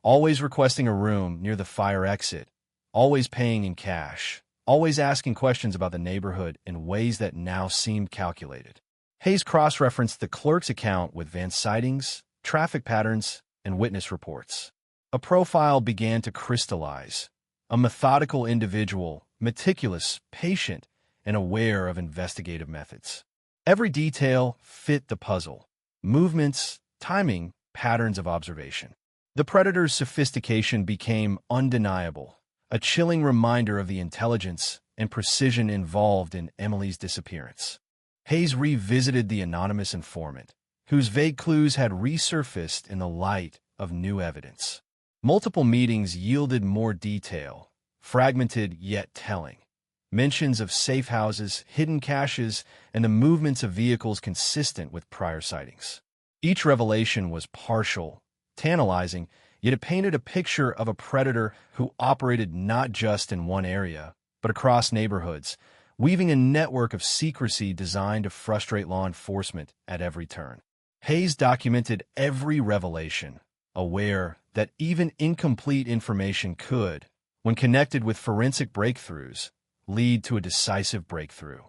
always requesting a room near the fire exit, always paying in cash, always asking questions about the neighborhood in ways that now seemed calculated. Hayes cross-referenced the clerk's account with van sightings, traffic patterns, and witness reports. A profile began to crystallize. A methodical individual, meticulous, patient, and aware of investigative methods. Every detail fit the puzzle. Movements, timing, patterns of observation. The predator's sophistication became undeniable, a chilling reminder of the intelligence and precision involved in Emily's disappearance. Hayes revisited the anonymous informant, whose vague clues had resurfaced in the light of new evidence. Multiple meetings yielded more detail, fragmented yet telling. Mentions of safe houses, hidden caches, and the movements of vehicles consistent with prior sightings. Each revelation was partial, tantalizing, yet it painted a picture of a predator who operated not just in one area, but across neighborhoods, weaving a network of secrecy designed to frustrate law enforcement at every turn. Hayes documented every revelation, aware that even incomplete information could, when connected with forensic breakthroughs, lead to a decisive breakthrough.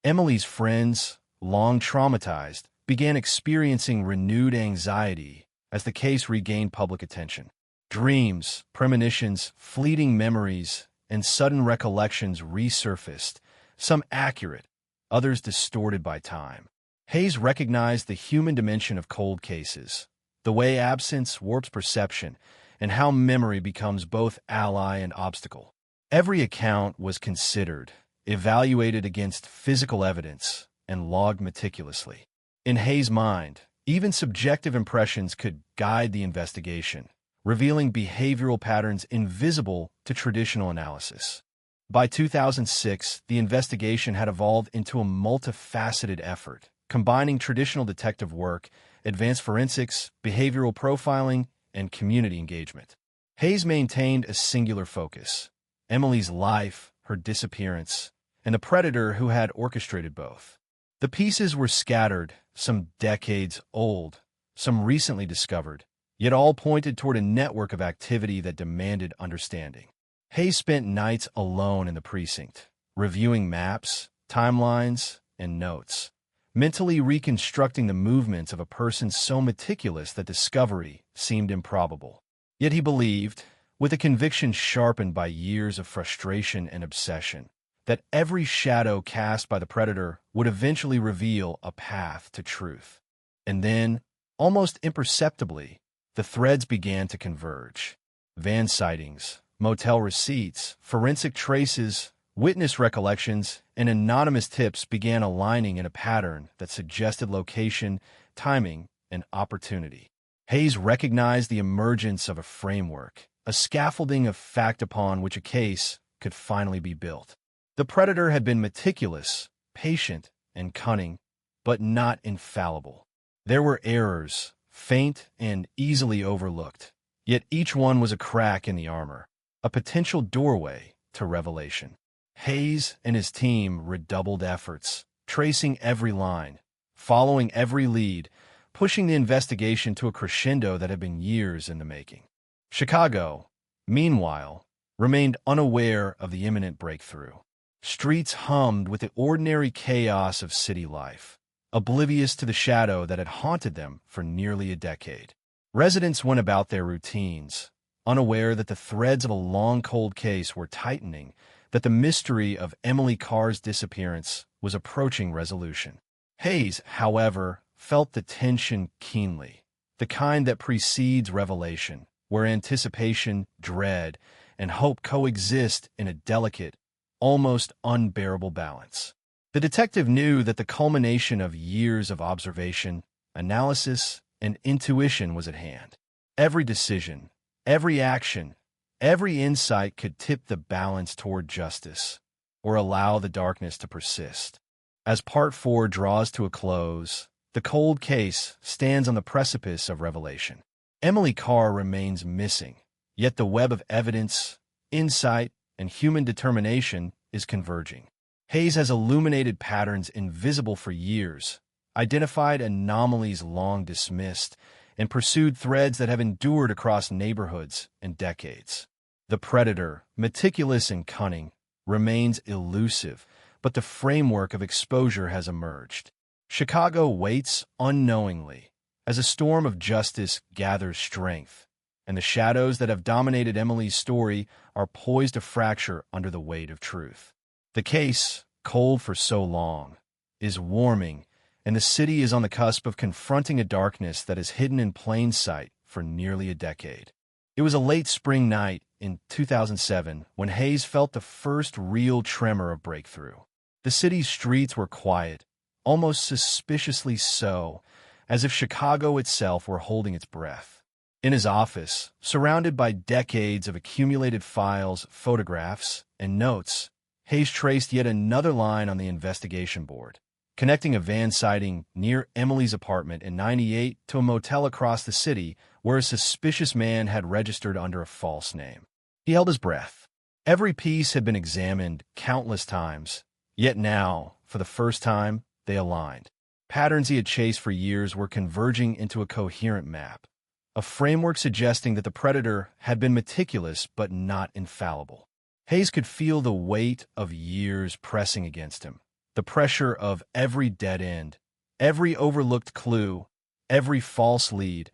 Emily's friends, long traumatized, began experiencing renewed anxiety as the case regained public attention. Dreams, premonitions, fleeting memories, and sudden recollections resurfaced, some accurate, others distorted by time. Hayes recognized the human dimension of cold cases, the way absence warps perception, and how memory becomes both ally and obstacle. Every account was considered, evaluated against physical evidence, and logged meticulously. In Hayes' mind, even subjective impressions could guide the investigation, revealing behavioral patterns invisible to traditional analysis. By 2006, the investigation had evolved into a multifaceted effort, combining traditional detective work, advanced forensics, behavioral profiling, and community engagement. Hayes maintained a singular focus: Emily's life, her disappearance, and the predator who had orchestrated both. The pieces were scattered, some decades old, some recently discovered, yet all pointed toward a network of activity that demanded understanding. Hayes spent nights alone in the precinct, reviewing maps, timelines, and notes, mentally reconstructing the movements of a person so meticulous that discovery seemed improbable. Yet he believed, with a conviction sharpened by years of frustration and obsession, that every shadow cast by the predator would eventually reveal a path to truth. And then, almost imperceptibly, the threads began to converge. Van sightings, motel receipts, forensic traces, witness recollections, and anonymous tips began aligning in a pattern that suggested location, timing, and opportunity. Hayes recognized the emergence of a framework, a scaffolding of fact upon which a case could finally be built. The predator had been meticulous, patient, and cunning, but not infallible. There were errors, faint and easily overlooked, yet each one was a crack in the armor. a potential doorway to revelation. Hayes and his team redoubled efforts, tracing every line, following every lead, pushing the investigation to a crescendo that had been years in the making. Chicago, meanwhile, remained unaware of the imminent breakthrough. Streets hummed with the ordinary chaos of city life, oblivious to the shadow that had haunted them for nearly a decade. Residents went about their routines, unaware that the threads of a long cold case were tightening, that the mystery of Emily Carr's disappearance was approaching resolution. Hayes, however, felt the tension keenly, the kind that precedes revelation, where anticipation, dread, and hope coexist in a delicate, almost unbearable balance. The detective knew that the culmination of years of observation, analysis, and intuition was at hand. Every decision, every action, every insight could tip the balance toward justice, or allow the darkness to persist. As Part 4 draws to a close, the cold case stands on the precipice of revelation. Emily Carr remains missing, yet the web of evidence, insight, and human determination is converging. Hayes has illuminated patterns invisible for years, identified anomalies long dismissed, and pursued threads that have endured across neighborhoods and decades. The predator, meticulous and cunning, remains elusive, but the framework of exposure has emerged. Chicago waits unknowingly as a storm of justice gathers strength, and the shadows that have dominated Emily's story are poised to fracture under the weight of truth. The case, cold for so long, is warming, and the city is on the cusp of confronting a darkness that is hidden in plain sight for nearly a decade. It was a late spring night in 2007 when Hayes felt the first real tremor of breakthrough. The city's streets were quiet, almost suspiciously so, as if Chicago itself were holding its breath. In his office, surrounded by decades of accumulated files, photographs, and notes, Hayes traced yet another line on the investigation board, connecting a van sighting near Emily's apartment in '98 to a motel across the city where a suspicious man had registered under a false name. He held his breath. Every piece had been examined countless times, yet now, for the first time, they aligned. Patterns he had chased for years were converging into a coherent map, a framework suggesting that the predator had been meticulous but not infallible. Hayes could feel the weight of years pressing against him, the pressure of every dead end, every overlooked clue, every false lead,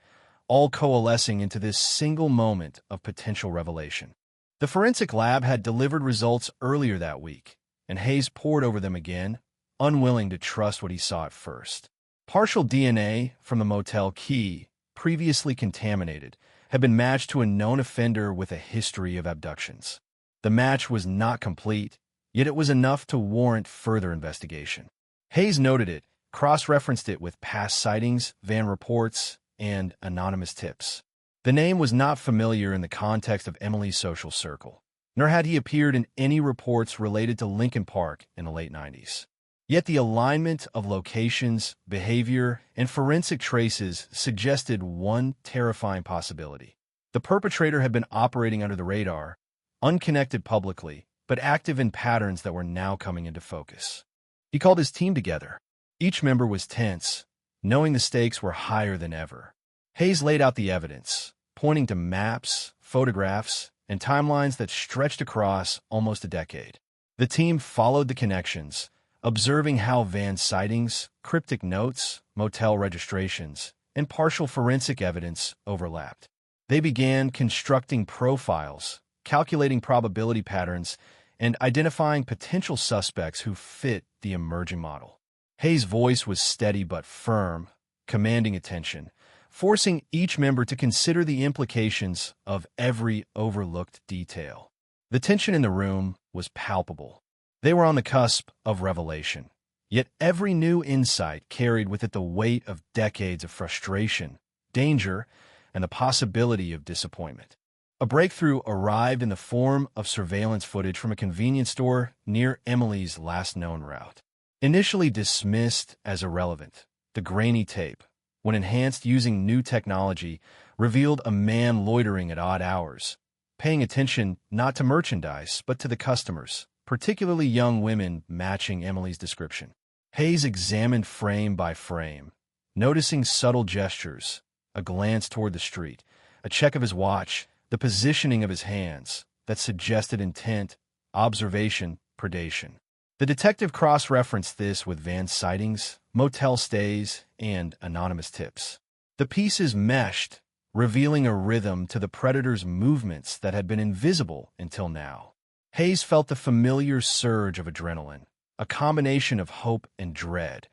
all coalescing into this single moment of potential revelation. The forensic lab had delivered results earlier that week, and Hayes pored over them again, unwilling to trust what he saw at first. Partial DNA from the motel key, previously contaminated, had been matched to a known offender with a history of abductions. The match was not complete, yet it was enough to warrant further investigation. Hayes noted it, cross-referenced it with past sightings, van reports, and anonymous tips. The name was not familiar in the context of Emily's social circle, nor had he appeared in any reports related to Lincoln Park in the late 90s. Yet the alignment of locations, behavior, and forensic traces suggested one terrifying possibility. The perpetrator had been operating under the radar, unconnected publicly, but active in patterns that were now coming into focus. He called his team together. Each member was tense, knowing the stakes were higher than ever. Hayes laid out the evidence, pointing to maps, photographs, and timelines that stretched across almost a decade. The team followed the connections, observing how van sightings, cryptic notes, motel registrations, and partial forensic evidence overlapped. They began constructing profiles, calculating probability patterns, and identifying potential suspects who fit the emerging model. Hayes' voice was steady but firm, commanding attention, forcing each member to consider the implications of every overlooked detail. The tension in the room was palpable. They were on the cusp of revelation, yet every new insight carried with it the weight of decades of frustration, danger, and the possibility of disappointment. A breakthrough arrived in the form of surveillance footage from a convenience store near Emily's last known route. Initially dismissed as irrelevant, the grainy tape, when enhanced using new technology, revealed a man loitering at odd hours, paying attention not to merchandise, but to the customers, particularly young women matching Emily's description. Hayes examined frame by frame, noticing subtle gestures, a glance toward the street, a check of his watch, the positioning of his hands that suggested intent, observation, predation. The detective cross-referenced this with van sightings, motel stays, and anonymous tips. The pieces meshed, revealing a rhythm to the predator's movements that had been invisible until now. Hayes felt the familiar surge of adrenaline, a combination of hope and dread,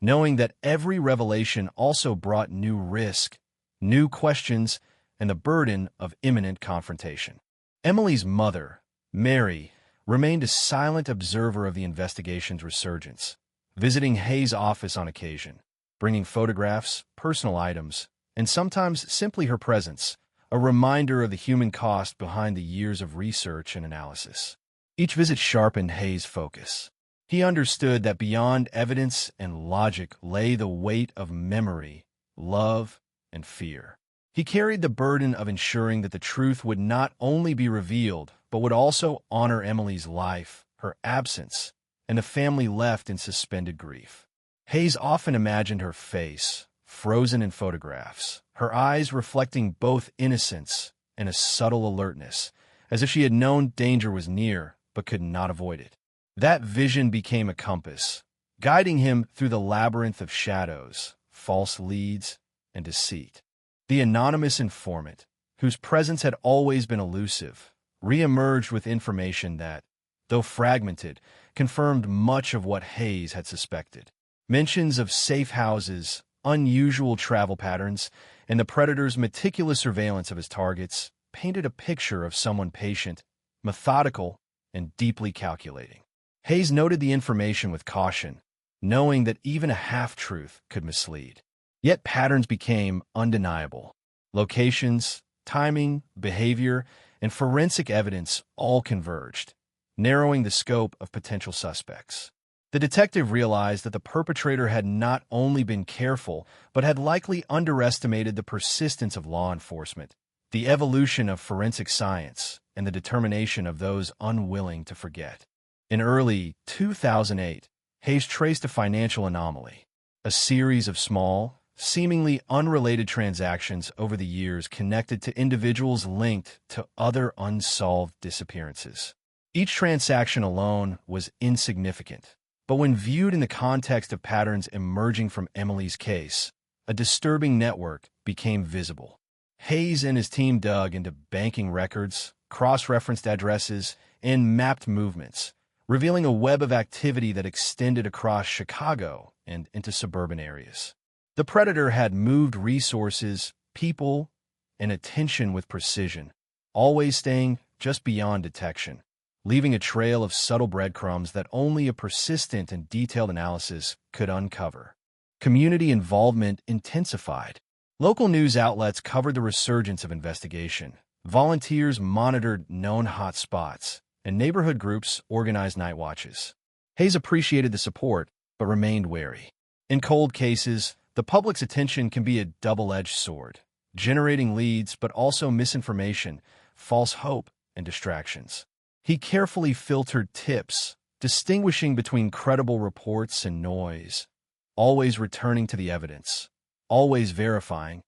knowing that every revelation also brought new risk, new questions, and the burden of imminent confrontation. Emily's mother, Mary, remained a silent observer of the investigation's resurgence, visiting Hayes' office on occasion, bringing photographs, personal items, and sometimes simply her presence, a reminder of the human cost behind the years of research and analysis. Each visit sharpened Hayes' focus. He understood that beyond evidence and logic lay the weight of memory, love, and fear. He carried the burden of ensuring that the truth would not only be revealed, but would also honor Emily's life, her absence, and the family left in suspended grief. Hayes often imagined her face, frozen in photographs, her eyes reflecting both innocence and a subtle alertness, as if she had known danger was near but could not avoid it. That vision became a compass, guiding him through the labyrinth of shadows, false leads, and deceit. The anonymous informant, whose presence had always been elusive, re-emerged with information that, though fragmented, confirmed much of what Hayes had suspected. Mentions of safe houses, unusual travel patterns, and the predator's meticulous surveillance of his targets painted a picture of someone patient, methodical, and deeply calculating. Hayes noted the information with caution, knowing that even a half-truth could mislead. Yet patterns became undeniable. Locations, timing, behavior, and forensic evidence all converged, narrowing the scope of potential suspects. The detective realized that the perpetrator had not only been careful, but had likely underestimated the persistence of law enforcement, the evolution of forensic science, and the determination of those unwilling to forget. In early 2008, Hayes traced a financial anomaly, a series of small, seemingly unrelated transactions over the years connected to individuals linked to other unsolved disappearances. Each transaction alone was insignificant, but when viewed in the context of patterns emerging from Emily's case, a disturbing network became visible. Hayes and his team dug into banking records, cross-referenced addresses, and mapped movements, revealing a web of activity that extended across Chicago and into suburban areas. The predator had moved resources, people, and attention with precision, always staying just beyond detection, leaving a trail of subtle breadcrumbs that only a persistent and detailed analysis could uncover. Community involvement intensified. Local news outlets covered the resurgence of investigation. Volunteers monitored known hot spots, and neighborhood groups organized night watches. Hayes appreciated the support, but remained wary. In cold cases, the public's attention can be a double-edged sword, generating leads but also misinformation, false hope, and distractions. He carefully filtered tips, distinguishing between credible reports and noise, always returning to the evidence, always verifying,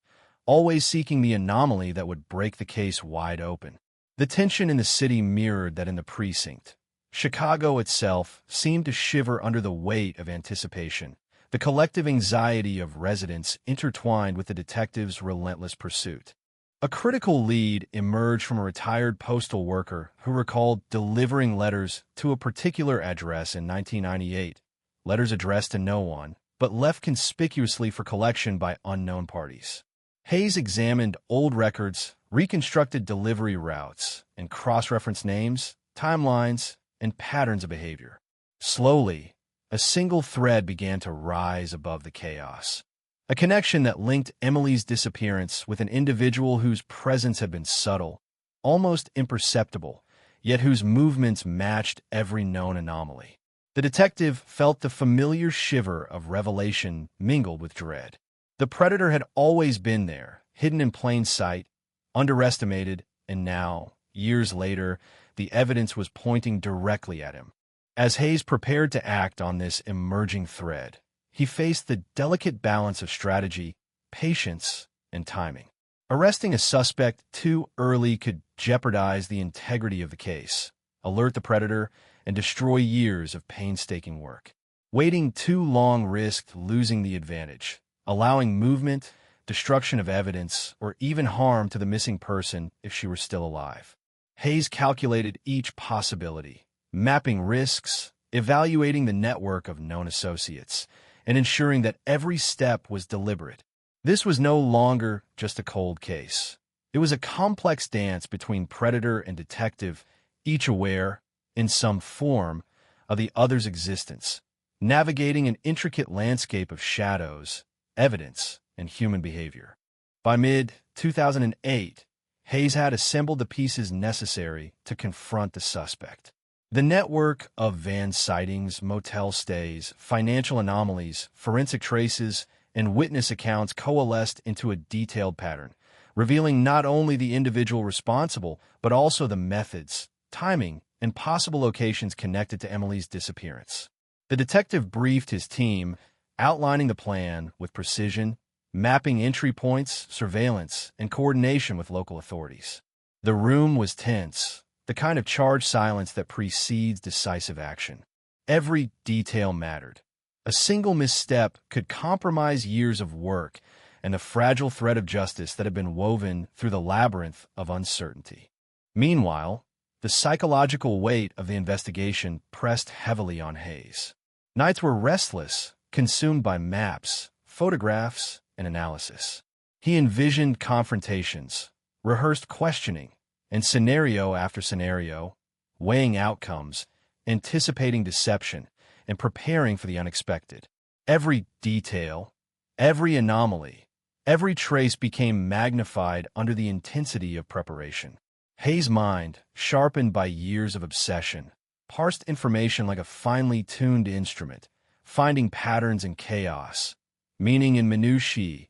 always seeking the anomaly that would break the case wide open. The tension in the city mirrored that in the precinct. Chicago itself seemed to shiver under the weight of anticipation, the collective anxiety of residents intertwined with the detective's relentless pursuit. A critical lead emerged from a retired postal worker who recalled delivering letters to a particular address in 1998, letters addressed to no one, but left conspicuously for collection by unknown parties. Hayes examined old records, reconstructed delivery routes, and cross-referenced names, timelines, and patterns of behavior. Slowly, a single thread began to rise above the chaos. A connection that linked Emily's disappearance with an individual whose presence had been subtle, almost imperceptible, yet whose movements matched every known anomaly. The detective felt the familiar shiver of revelation mingled with dread. The predator had always been there, hidden in plain sight, underestimated, and now, years later, the evidence was pointing directly at him. As Hayes prepared to act on this emerging thread, he faced the delicate balance of strategy, patience, and timing. Arresting a suspect too early could jeopardize the integrity of the case, alert the predator, and destroy years of painstaking work. Waiting too long risked losing the advantage, allowing movement, destruction of evidence, or even harm to the missing person if she were still alive. Hayes calculated each possibility, mapping risks, evaluating the network of known associates, and ensuring that every step was deliberate. This was no longer just a cold case. It was a complex dance between predator and detective, each aware, in some form, of the other's existence, navigating an intricate landscape of shadows, evidence, and human behavior. By mid-2008, Hayes had assembled the pieces necessary to confront the suspect. The network of van sightings, motel stays, financial anomalies, forensic traces, and witness accounts coalesced into a detailed pattern, revealing not only the individual responsible, but also the methods, timing, and possible locations connected to Emily's disappearance. The detective briefed his team, outlining the plan with precision, mapping entry points, surveillance, and coordination with local authorities. The room was tense, the kind of charged silence that precedes decisive action. Every detail mattered. A single misstep could compromise years of work and the fragile thread of justice that had been woven through the labyrinth of uncertainty. Meanwhile, the psychological weight of the investigation pressed heavily on Hayes. Nights were restless, consumed by maps, photographs, and analysis. He envisioned confrontations, rehearsed questioning, and scenario after scenario, weighing outcomes, anticipating deception, and preparing for the unexpected. Every detail, every anomaly, every trace became magnified under the intensity of preparation. Hayes' mind, sharpened by years of obsession, parsed information like a finely tuned instrument, finding patterns in chaos, meaning in minutiae,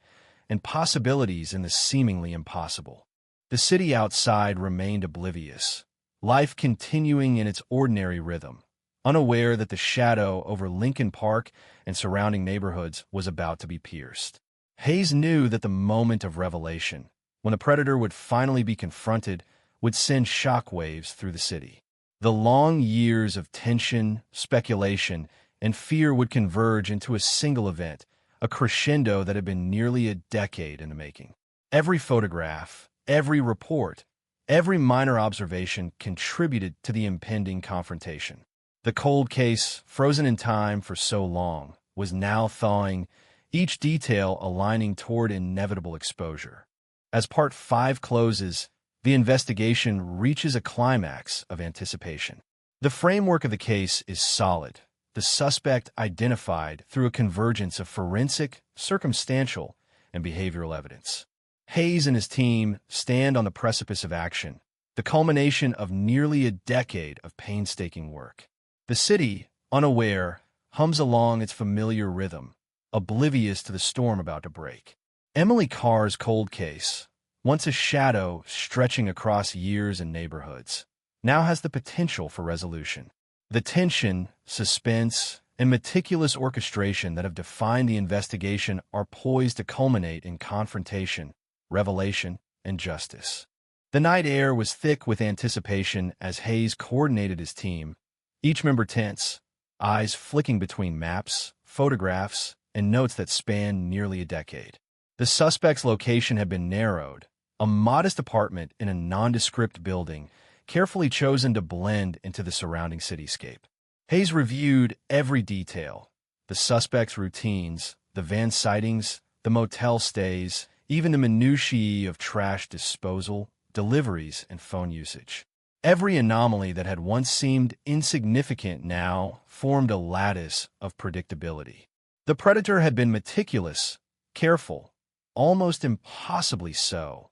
and possibilities in the seemingly impossible. The city outside remained oblivious, life continuing in its ordinary rhythm, unaware that the shadow over Lincoln Park and surrounding neighborhoods was about to be pierced. Hayes knew that the moment of revelation, when the predator would finally be confronted, would send shockwaves through the city. The long years of tension, speculation, and fear would converge into a single event, a crescendo that had been nearly a decade in the making. Every photograph, every report, every minor observation contributed to the impending confrontation. The cold case, frozen in time for so long, was now thawing, each detail aligning toward inevitable exposure. As Part 5 closes, the investigation reaches a climax of anticipation. The framework of the case is solid, the suspect identified through a convergence of forensic, circumstantial, and behavioral evidence. Hayes and his team stand on the precipice of action, the culmination of nearly a decade of painstaking work. The city, unaware, hums along its familiar rhythm, oblivious to the storm about to break. Emily Carr's cold case, once a shadow stretching across years and neighborhoods, now has the potential for resolution. The tension, suspense, and meticulous orchestration that have defined the investigation are poised to culminate in confrontation, revelation, and justice. The night air was thick with anticipation as Hayes coordinated his team, each member tense, eyes flicking between maps, photographs, and notes that spanned nearly a decade. The suspect's location had been narrowed, a modest apartment in a nondescript building, carefully chosen to blend into the surrounding cityscape. Hayes reviewed every detail, the suspect's routines, the van sightings, the motel stays, even the minutiae of trash disposal, deliveries, and phone usage. Every anomaly that had once seemed insignificant now formed a lattice of predictability. The predator had been meticulous, careful, almost impossibly so,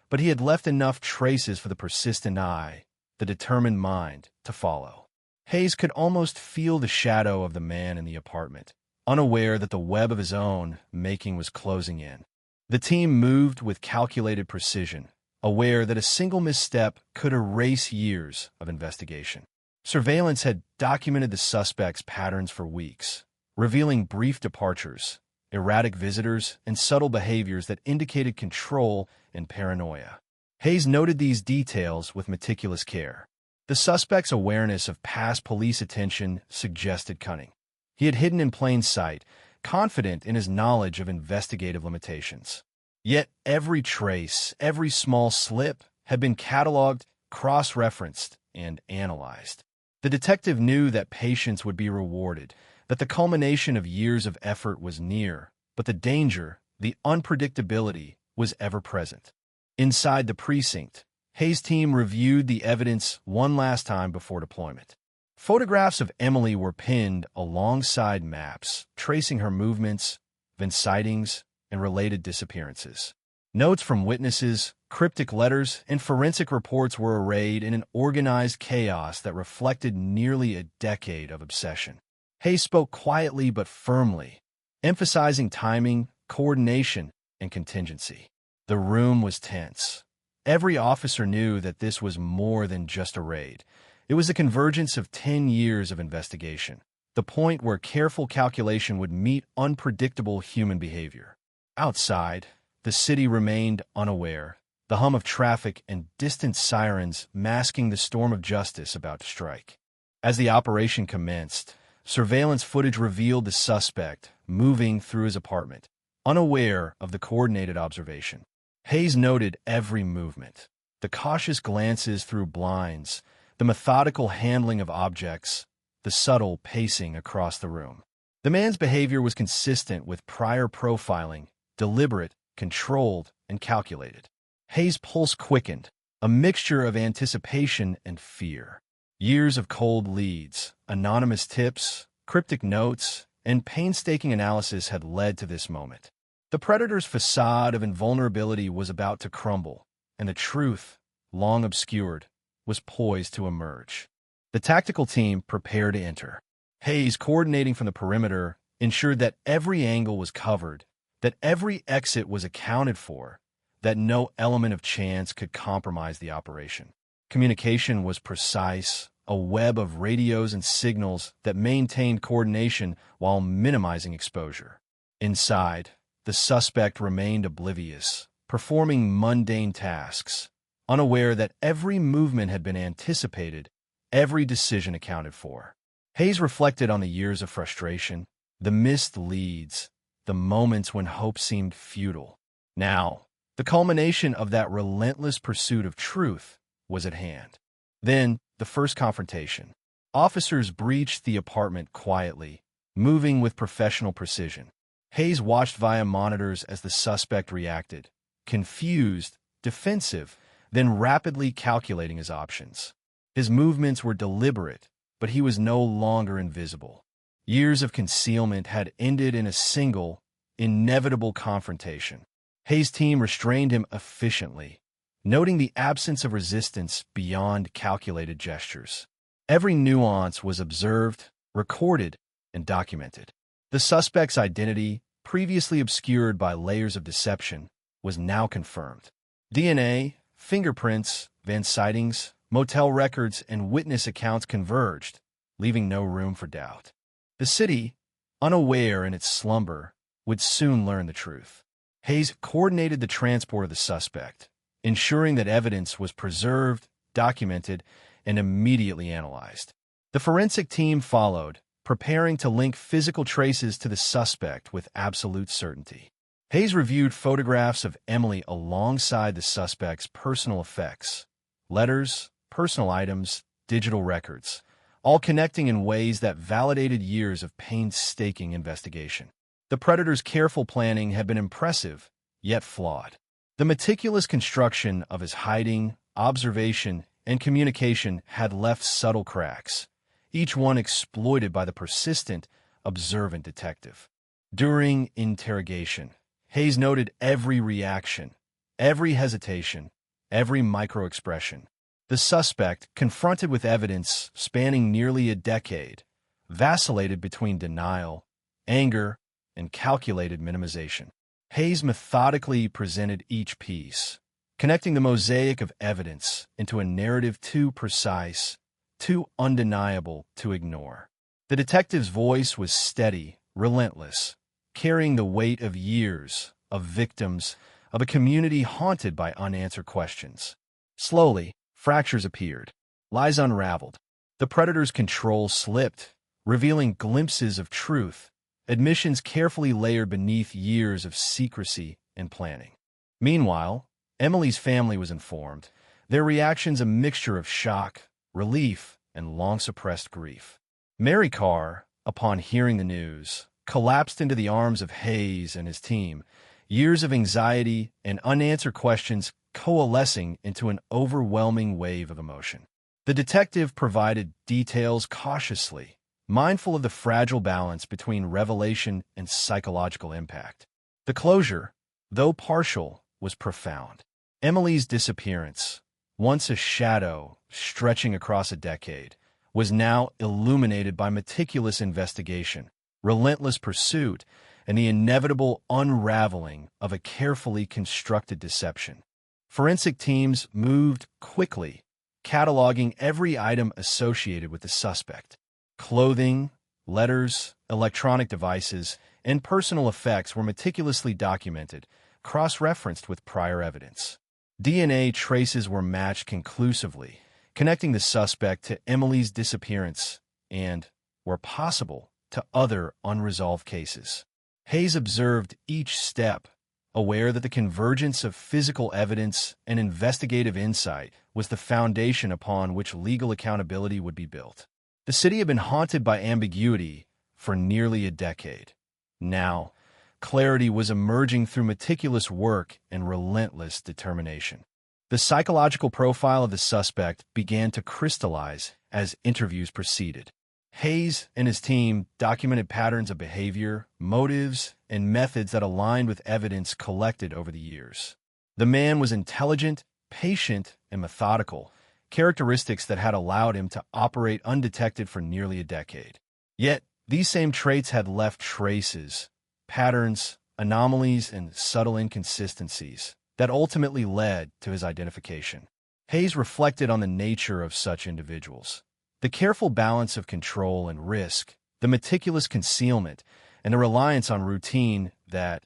but he had left enough traces for the persistent eye, the determined mind, to follow. Hayes could almost feel the shadow of the man in the apartment, unaware that the web of his own making was closing in. The team moved with calculated precision, aware that a single misstep could erase years of investigation. Surveillance had documented the suspect's patterns for weeks, revealing brief departures, erratic visitors, and subtle behaviors that indicated control and paranoia. Hayes noted these details with meticulous care. The suspect's awareness of past police attention suggested cunning. He had hidden in plain sight, confident in his knowledge of investigative limitations. Yet every trace, every small slip, had been cataloged, cross-referenced, and analyzed. The detective knew that patience would be rewarded, that the culmination of years of effort was near, but the danger, the unpredictability, was ever present. Inside the precinct, Hayes' team reviewed the evidence one last time before deployment. Photographs of Emily were pinned alongside maps, tracing her movements, event sightings, and related disappearances. Notes from witnesses, cryptic letters, and forensic reports were arrayed in an organized chaos that reflected nearly a decade of obsession. Hayes spoke quietly but firmly, emphasizing timing, coordination, and contingency. The room was tense. Every officer knew that this was more than just a raid. It was a convergence of 10 years of investigation, the point where careful calculation would meet unpredictable human behavior. Outside, the city remained unaware, the hum of traffic and distant sirens masking the storm of justice about to strike. As the operation commenced, surveillance footage revealed the suspect moving through his apartment, unaware of the coordinated observation. Hayes noted every movement, the cautious glances through blinds, the methodical handling of objects, the subtle pacing across the room. The man's behavior was consistent with prior profiling, deliberate, controlled, and calculated. Hayes' pulse quickened, a mixture of anticipation and fear. Years of cold leads, anonymous tips, cryptic notes, and painstaking analysis had led to this moment. The predator's facade of invulnerability was about to crumble, and the truth, long obscured, was poised to emerge. The tactical team prepared to enter. Hayes, coordinating from the perimeter, ensured that every angle was covered, that every exit was accounted for, that no element of chance could compromise the operation. Communication was precise, a web of radios and signals that maintained coordination while minimizing exposure. Inside, the suspect remained oblivious, performing mundane tasks, unaware that every movement had been anticipated, every decision accounted for. Hayes reflected on the years of frustration, the missed leads, the moments when hope seemed futile. Now, the culmination of that relentless pursuit of truth was at hand. Then, the first confrontation. Officers breached the apartment quietly, moving with professional precision. Hayes watched via monitors as the suspect reacted, confused, defensive, then rapidly calculating his options. His movements were deliberate, but he was no longer invisible. Years of concealment had ended in a single, inevitable confrontation. Hayes' team restrained him efficiently, noting the absence of resistance beyond calculated gestures. Every nuance was observed, recorded, and documented. The suspect's identity, previously obscured by layers of deception, was now confirmed. DNA, fingerprints, van sightings, motel records, and witness accounts converged, leaving no room for doubt. The city, unaware in its slumber, would soon learn the truth. Hayes coordinated the transport of the suspect, ensuring that evidence was preserved, documented, and immediately analyzed. The forensic team followed, preparing to link physical traces to the suspect with absolute certainty. Hayes reviewed photographs of Emily alongside the suspect's personal effects, letters, personal items, digital records, all connecting in ways that validated years of painstaking investigation. The predator's careful planning had been impressive, yet flawed. The meticulous construction of his hiding, observation, and communication had left subtle cracks, each one exploited by the persistent, observant detective. During interrogation, Hayes noted every reaction, every hesitation, every micro-expression. The suspect, confronted with evidence spanning nearly a decade, vacillated between denial, anger, and calculated minimization. Hayes methodically presented each piece, connecting the mosaic of evidence into a narrative too precise, too undeniable to ignore. The detective's voice was steady, relentless, carrying the weight of years, of victims, of a community haunted by unanswered questions. Slowly, fractures appeared, lies unraveled. The predator's control slipped, revealing glimpses of truth, admissions carefully layered beneath years of secrecy and planning. Meanwhile, Emily's family was informed, their reactions a mixture of shock, relief, and long-suppressed grief. Mary Carr, upon hearing the news, collapsed into the arms of Hayes and his team, years of anxiety and unanswered questions coalescing into an overwhelming wave of emotion. The detective provided details cautiously, mindful of the fragile balance between revelation and psychological impact. The closure, though partial, was profound. Emily's disappearance, once a shadow stretching across a decade, was now illuminated by meticulous investigation, relentless pursuit, and the inevitable unraveling of a carefully constructed deception. Forensic teams moved quickly, cataloging every item associated with the suspect. Clothing, letters, electronic devices, and personal effects were meticulously documented, cross-referenced with prior evidence. DNA traces were matched conclusively, connecting the suspect to Emily's disappearance and, where possible, to other unresolved cases. Hayes observed each step, aware that the convergence of physical evidence and investigative insight was the foundation upon which legal accountability would be built. The city had been haunted by ambiguity for nearly a decade. Now, clarity was emerging through meticulous work and relentless determination. The psychological profile of the suspect began to crystallize as interviews proceeded. Hayes and his team documented patterns of behavior, motives, and methods that aligned with evidence collected over the years. The man was intelligent, patient, and methodical, characteristics that had allowed him to operate undetected for nearly a decade. Yet, these same traits had left traces, patterns, anomalies, and subtle inconsistencies that ultimately led to his identification. Hayes reflected on the nature of such individuals. The careful balance of control and risk, the meticulous concealment, and the reliance on routine that,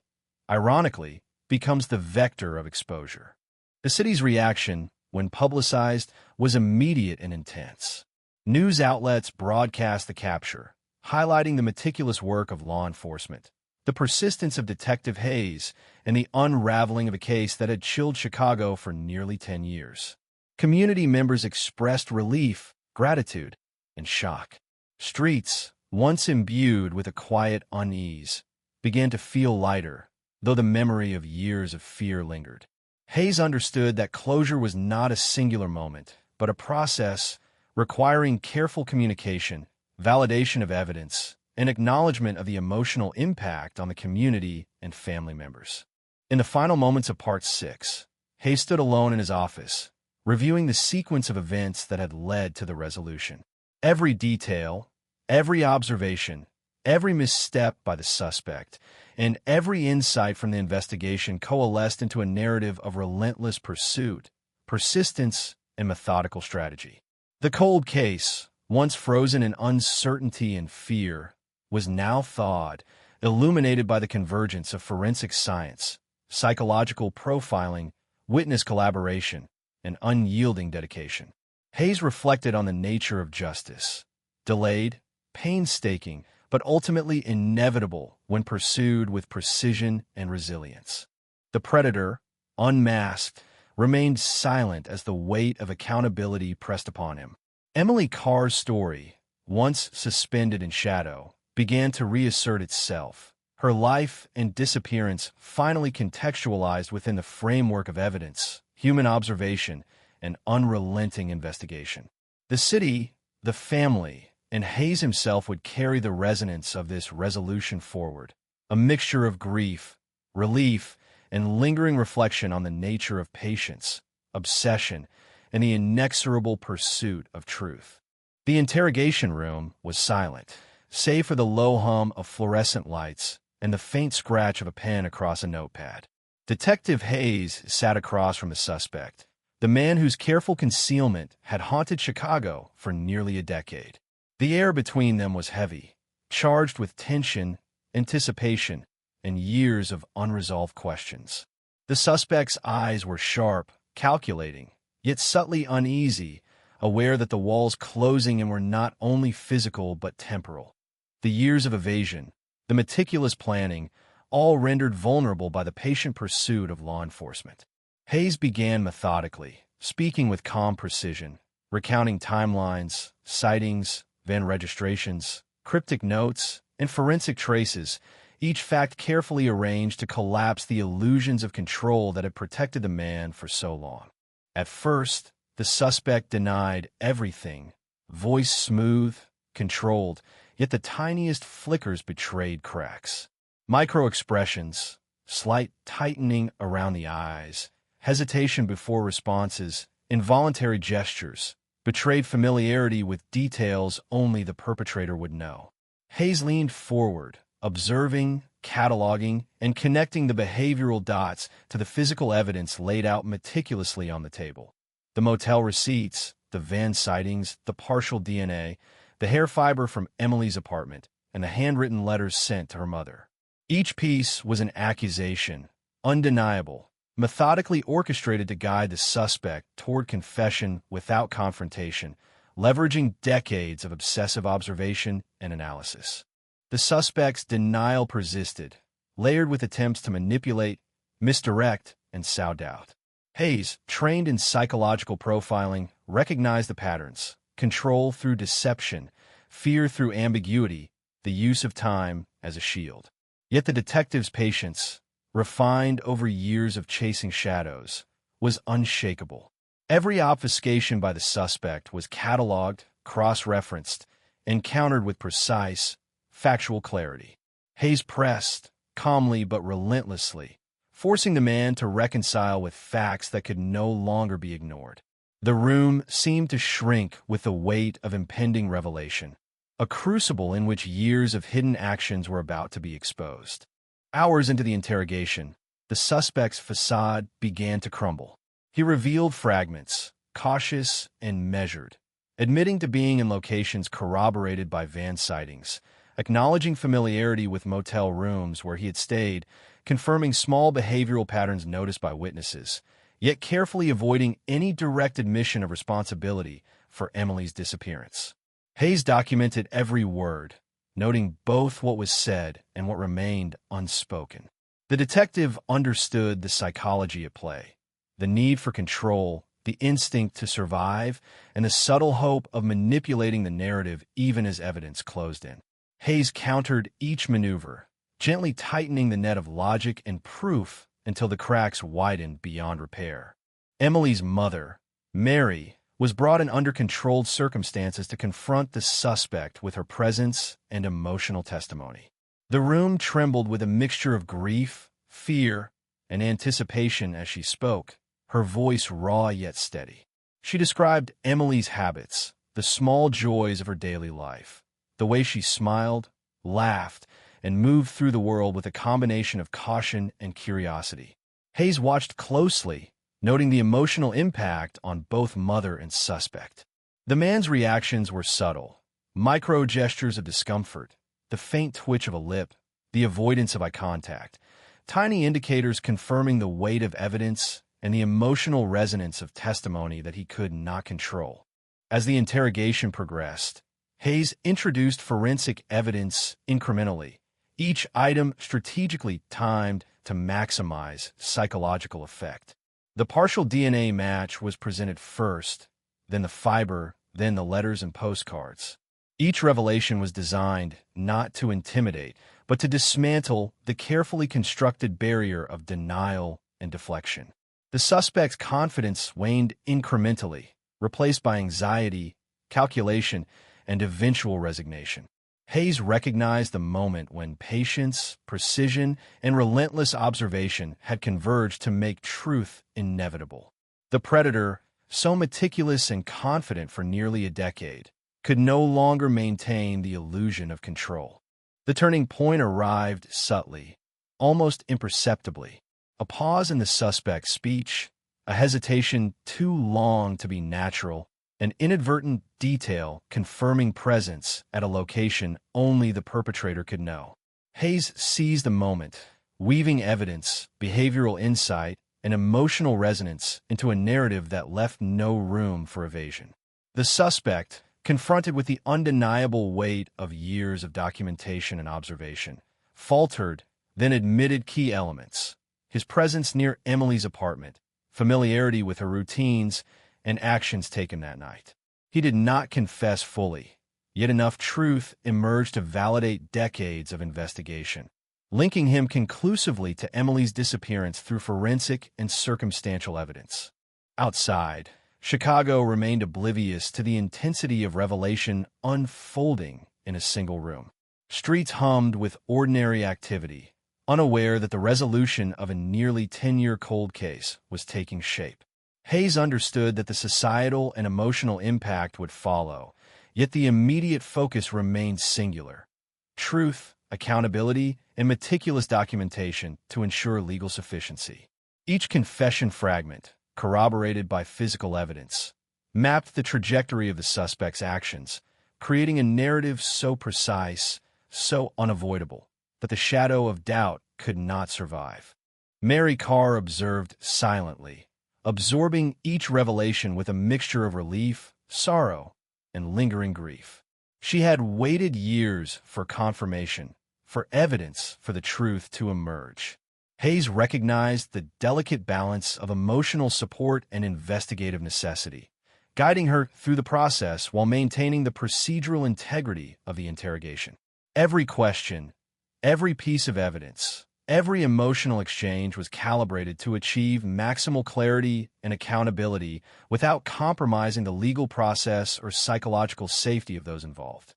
ironically, becomes the vector of exposure. The city's reaction, when publicized, was immediate and intense. News outlets broadcast the capture, highlighting the meticulous work of law enforcement, the persistence of Detective Hayes, and the unraveling of a case that had chilled Chicago for nearly 10 years. Community members expressed relief, gratitude, and shock. Streets, once imbued with a quiet unease, began to feel lighter, though the memory of years of fear lingered. Hayes understood that closure was not a singular moment, but a process requiring careful communication, validation of evidence, and acknowledgement of the emotional impact on the community and family members. In the final moments of Part 6, Hayes stood alone in his office, reviewing the sequence of events that had led to the resolution. Every detail, every observation, every misstep by the suspect, and every insight from the investigation coalesced into a narrative of relentless pursuit, persistence, and methodical strategy. The cold case, once frozen in uncertainty and fear, was now thawed, illuminated by the convergence of forensic science, psychological profiling, witness collaboration, and unyielding dedication. Hayes reflected on the nature of justice, delayed, painstaking, but ultimately inevitable when pursued with precision and resilience. The predator, unmasked, remained silent as the weight of accountability pressed upon him. Emily Carr's story, once suspended in shadow, began to reassert itself, her life and disappearance finally contextualized within the framework of evidence, human observation, and unrelenting investigation. The city, the family, and Hayes himself would carry the resonance of this resolution forward, a mixture of grief, relief, and lingering reflection on the nature of patience, obsession, and the inexorable pursuit of truth. The interrogation room was silent, save for the low hum of fluorescent lights and the faint scratch of a pen across a notepad. Detective Hayes sat across from the suspect, the man whose careful concealment had haunted Chicago for nearly a decade. The air between them was heavy, charged with tension, anticipation, and years of unresolved questions. The suspect's eyes were sharp, calculating, yet subtly uneasy, aware that the walls closing in were not only physical but temporal. The years of evasion, the meticulous planning, all rendered vulnerable by the patient pursuit of law enforcement. Hayes began methodically, speaking with calm precision, recounting timelines, sightings, van registrations, cryptic notes, and forensic traces, each fact carefully arranged to collapse the illusions of control that had protected the man for so long. At first, the suspect denied everything, voice smooth, controlled, yet the tiniest flickers betrayed cracks. Micro-expressions, slight tightening around the eyes, hesitation before responses, involuntary gestures, betrayed familiarity with details only the perpetrator would know. Hayes leaned forward, observing, cataloging, and connecting the behavioral dots to the physical evidence laid out meticulously on the table. The motel receipts, the van sightings, the partial DNA, the hair fiber from Emily's apartment, and the handwritten letters sent to her mother. Each piece was an accusation, undeniable, methodically orchestrated to guide the suspect toward confession without confrontation, leveraging decades of obsessive observation and analysis. The suspect's denial persisted, layered with attempts to manipulate, misdirect, and sow doubt. Hayes, trained in psychological profiling, recognized the patterns: control through deception, fear through ambiguity, the use of time as a shield. Yet the detective's patience, refined over years of chasing shadows, was unshakable. Every obfuscation by the suspect was cataloged, cross-referenced, and countered with precise, factual clarity. Hayes pressed, calmly but relentlessly, forcing the man to reconcile with facts that could no longer be ignored. The room seemed to shrink with the weight of impending revelation, a crucible in which years of hidden actions were about to be exposed. Hours into the interrogation, the suspect's facade began to crumble. He revealed fragments, cautious and measured, admitting to being in locations corroborated by van sightings, acknowledging familiarity with motel rooms where he had stayed, confirming small behavioral patterns noticed by witnesses, yet carefully avoiding any direct admission of responsibility for Emily's disappearance. Hayes documented every word, noting both what was said and what remained unspoken. The detective understood the psychology at play, the need for control, the instinct to survive, and the subtle hope of manipulating the narrative even as evidence closed in. Hayes countered each maneuver, gently tightening the net of logic and proof until the cracks widened beyond repair. Emily's mother, Mary, was brought in under controlled circumstances to confront the suspect with her presence and emotional testimony. The room trembled with a mixture of grief, fear, and anticipation as she spoke, her voice raw yet steady. She described Emily's habits, the small joys of her daily life, the way she smiled, laughed, and moved through the world with a combination of caution and curiosity. Hayes watched closely, noting the emotional impact on both mother and suspect. The man's reactions were subtle, micro gestures of discomfort, the faint twitch of a lip, the avoidance of eye contact, tiny indicators confirming the weight of evidence and the emotional resonance of testimony that he could not control. As the interrogation progressed, Hayes introduced forensic evidence incrementally, each item strategically timed to maximize psychological effect. The partial DNA match was presented first, then the fiber, then the letters and postcards. Each revelation was designed not to intimidate, but to dismantle the carefully constructed barrier of denial and deflection. The suspect's confidence waned incrementally, replaced by anxiety, calculation, and eventual resignation. Hayes recognized the moment when patience, precision, and relentless observation had converged to make truth inevitable. The predator, so meticulous and confident for nearly a decade, could no longer maintain the illusion of control. The turning point arrived subtly, almost imperceptibly. A pause in the suspect's speech, a hesitation too long to be natural, an inadvertent detail confirming presence at a location only the perpetrator could know. Hayes seized the moment, weaving evidence, behavioral insight, and emotional resonance into a narrative that left no room for evasion. The suspect, confronted with the undeniable weight of years of documentation and observation, faltered, then admitted key elements: his presence near Emily's apartment, familiarity with her routines, and actions taken that night. He did not confess fully, yet enough truth emerged to validate decades of investigation, linking him conclusively to Emily's disappearance through forensic and circumstantial evidence. Outside, Chicago remained oblivious to the intensity of revelation unfolding in a single room. Streets hummed with ordinary activity, unaware that the resolution of a nearly 10-year cold case was taking shape. Hayes understood that the societal and emotional impact would follow, yet the immediate focus remained singular: truth, accountability, and meticulous documentation to ensure legal sufficiency. Each confession fragment, corroborated by physical evidence, mapped the trajectory of the suspect's actions, creating a narrative so precise, so unavoidable, that the shadow of doubt could not survive. Mary Carr observed silently, absorbing each revelation with a mixture of relief, sorrow, and lingering grief. She had waited years for confirmation, for evidence for the truth to emerge. Hayes recognized the delicate balance of emotional support and investigative necessity, guiding her through the process while maintaining the procedural integrity of the interrogation. Every question, every piece of evidence, every emotional exchange was calibrated to achieve maximal clarity and accountability without compromising the legal process or psychological safety of those involved.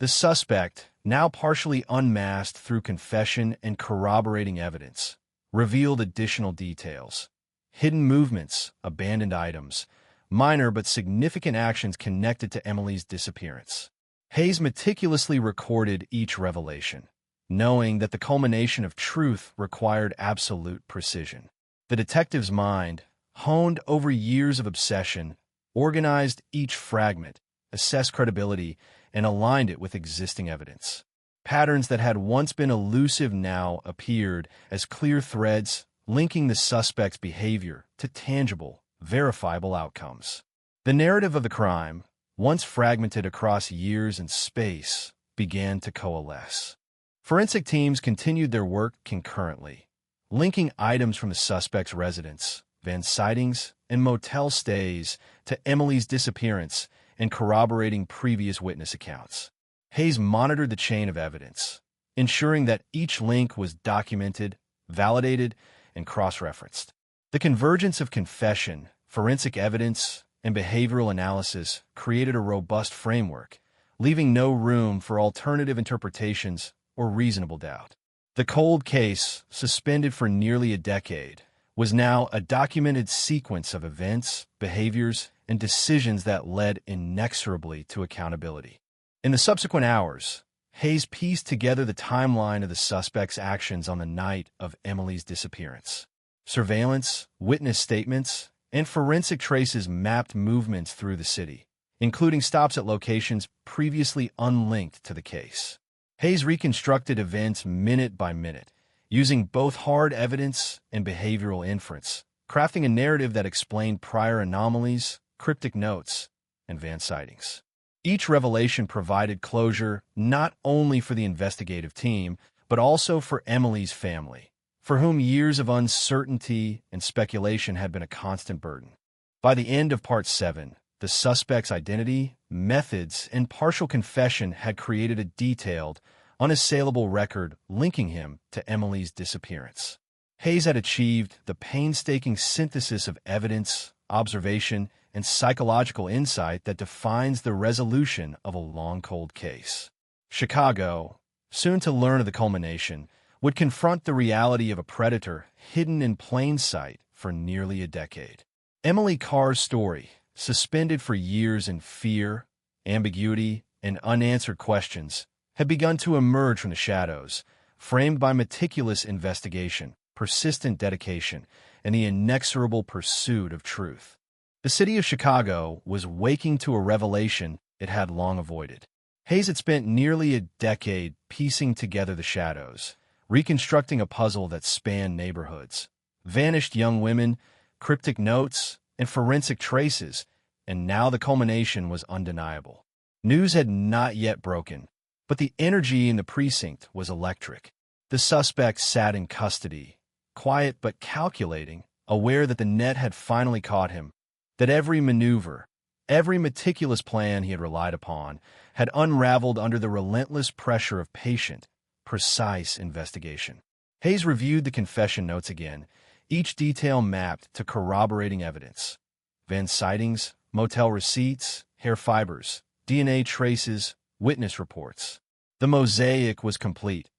The suspect, now partially unmasked through confession and corroborating evidence, revealed additional details: hidden movements, abandoned items, minor but significant actions connected to Emily's disappearance. Hayes meticulously recorded each revelation, knowing that the culmination of truth required absolute precision. The detective's mind, honed over years of obsession, organized each fragment, assessed credibility, and aligned it with existing evidence. Patterns that had once been elusive now appeared as clear threads linking the suspect's behavior to tangible, verifiable outcomes. The narrative of the crime, once fragmented across years and space, began to coalesce. Forensic teams continued their work concurrently, linking items from the suspect's residence, van sightings, and motel stays to Emily's disappearance and corroborating previous witness accounts. Hayes monitored the chain of evidence, ensuring that each link was documented, validated, and cross-referenced. The convergence of confession, forensic evidence, and behavioral analysis created a robust framework, leaving no room for alternative interpretations or reasonable doubt. The cold case, suspended for nearly a decade, was now a documented sequence of events, behaviors, and decisions that led inexorably to accountability. In the subsequent hours, Hayes pieced together the timeline of the suspect's actions on the night of Emily's disappearance. Surveillance, witness statements, and forensic traces mapped movements through the city, including stops at locations previously unlinked to the case. Hayes reconstructed events minute by minute, using both hard evidence and behavioral inference, crafting a narrative that explained prior anomalies, cryptic notes, and van sightings. Each revelation provided closure not only for the investigative team, but also for Emily's family, for whom years of uncertainty and speculation had been a constant burden. By the end of Part 7, the suspect's identity, methods, and partial confession had created a detailed, unassailable record linking him to Emily's disappearance. Hayes had achieved the painstaking synthesis of evidence, observation, and psychological insight that defines the resolution of a long cold case. Chicago, soon to learn of the culmination, would confront the reality of a predator hidden in plain sight for nearly a decade. Emily Carr's story, suspended for years in fear, ambiguity, and unanswered questions, had begun to emerge from the shadows, framed by meticulous investigation, persistent dedication, and the inexorable pursuit of truth. The city of Chicago was waking to a revelation it had long avoided. Hayes had spent nearly a decade piecing together the shadows, reconstructing a puzzle that spanned neighborhoods, vanished young women, cryptic notes, and forensic traces, and now the culmination was undeniable. News had not yet broken, but the energy in the precinct was electric. The suspect sat in custody, quiet but calculating, aware that the net had finally caught him, that every maneuver, every meticulous plan he had relied upon, had unraveled under the relentless pressure of patient, precise investigation. Hayes reviewed the confession notes again, each detail mapped to corroborating evidence. Van sightings, motel receipts, hair fibers, DNA traces, witness reports. The mosaic was complete,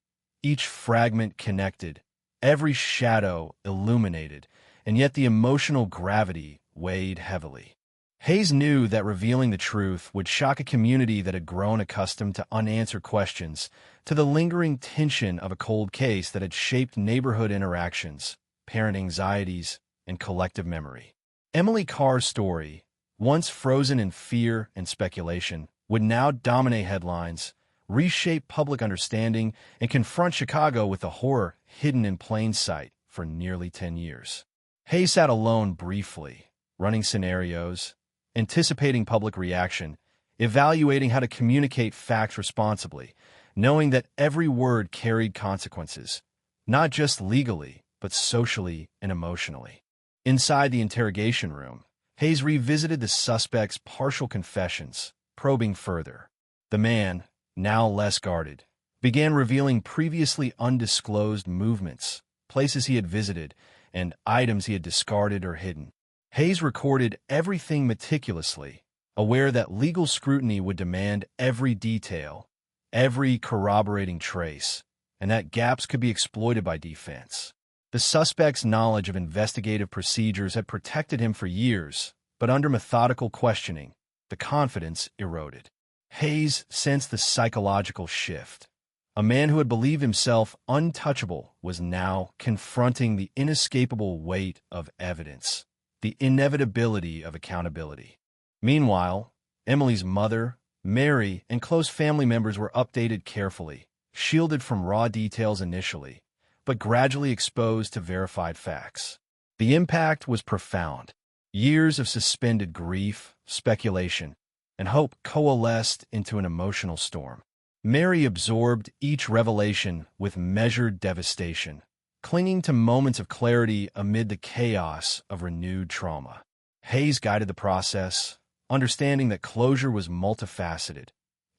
each fragment connected, every shadow illuminated, and yet the emotional gravity weighed heavily. Hayes knew that revealing the truth would shock a community that had grown accustomed to unanswered questions, to the lingering tension of a cold case that had shaped neighborhood interactions, parent anxieties, and collective memory. Emily Carr's story, once frozen in fear and speculation, would now dominate headlines, reshape public understanding, and confront Chicago with the horror hidden in plain sight for nearly 10 years. Hayes sat alone briefly, running scenarios, anticipating public reaction, evaluating how to communicate facts responsibly, knowing that every word carried consequences, not just legally, but socially and emotionally. Inside the interrogation room, Hayes revisited the suspect's partial confessions, probing further. The man, now less guarded, began revealing previously undisclosed movements, places he had visited, and items he had discarded or hidden. Hayes recorded everything meticulously, aware that legal scrutiny would demand every detail, every corroborating trace, and that gaps could be exploited by defense. The suspect's knowledge of investigative procedures had protected him for years, but under methodical questioning, the confidence eroded. Hayes sensed the psychological shift. A man who had believed himself untouchable was now confronting the inescapable weight of evidence, the inevitability of accountability. Meanwhile, Emily's mother, Mary, and close family members were updated carefully, shielded from raw details initially, but gradually exposed to verified facts. The impact was profound. Years of suspended grief, speculation, and hope coalesced into an emotional storm. Mary absorbed each revelation with measured devastation, clinging to moments of clarity amid the chaos of renewed trauma. Hayes guided the process, understanding that closure was multifaceted,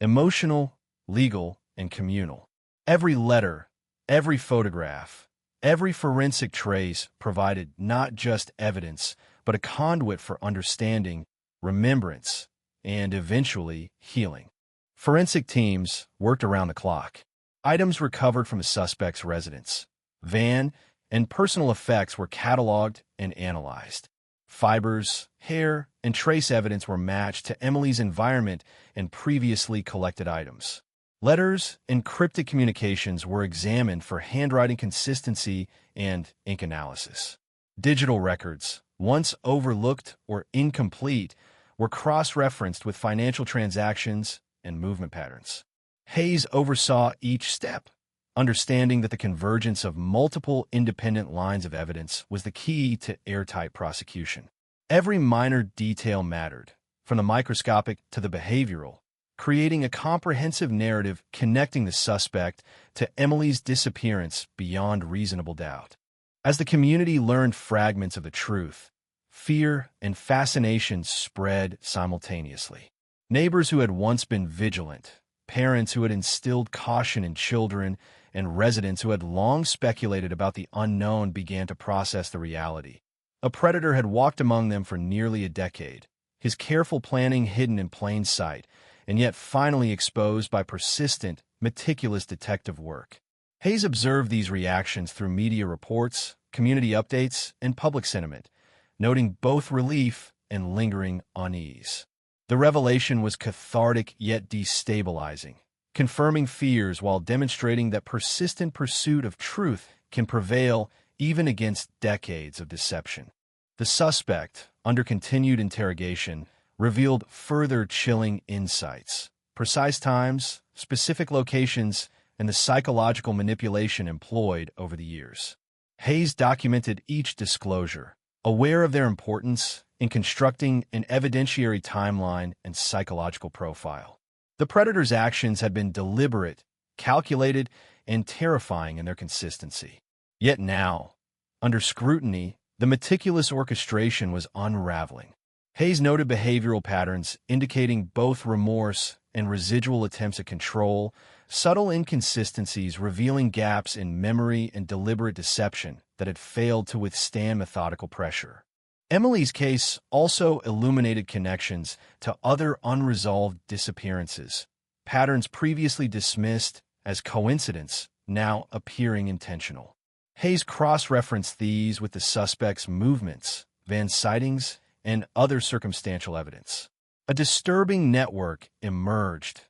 emotional, legal, and communal. Every letter, every photograph, every forensic trace provided not just evidence, but a conduit for understanding, remembrance, and eventually healing. Forensic teams worked around the clock. Items recovered from the suspect's residence, van, and personal effects were cataloged and analyzed. Fibers, hair, and trace evidence were matched to Emily's environment and previously collected items. Letters and cryptic communications were examined for handwriting consistency and ink analysis. Digital records, once overlooked or incomplete, were cross-referenced with financial transactions and movement patterns. Hayes oversaw each step, understanding that the convergence of multiple independent lines of evidence was the key to airtight prosecution. Every minor detail mattered, from the microscopic to the behavioral, creating a comprehensive narrative connecting the suspect to Emily's disappearance beyond reasonable doubt. As the community learned fragments of the truth, fear and fascination spread simultaneously. Neighbors who had once been vigilant, parents who had instilled caution in children, and residents who had long speculated about the unknown began to process the reality. A predator had walked among them for nearly a decade, his careful planning hidden in plain sight, and yet finally exposed by persistent, meticulous detective work. Hayes observed these reactions through media reports, community updates, and public sentiment, noting both relief and lingering unease. The revelation was cathartic yet destabilizing, confirming fears while demonstrating that persistent pursuit of truth can prevail even against decades of deception. The suspect, under continued interrogation, revealed further chilling insights: precise times, specific locations, and the psychological manipulation employed over the years. Hayes documented each disclosure, aware of their importance in constructing an evidentiary timeline and psychological profile. The predator's actions had been deliberate, calculated, and terrifying in their consistency. Yet now, under scrutiny, the meticulous orchestration was unraveling. Hayes noted behavioral patterns indicating both remorse and residual attempts at control, subtle inconsistencies revealing gaps in memory and deliberate deception that had failed to withstand methodical pressure. Emily's case also illuminated connections to other unresolved disappearances, patterns previously dismissed as coincidence now appearing intentional. Hayes cross-referenced these with the suspect's movements, van sightings, and other circumstantial evidence. A disturbing network emerged,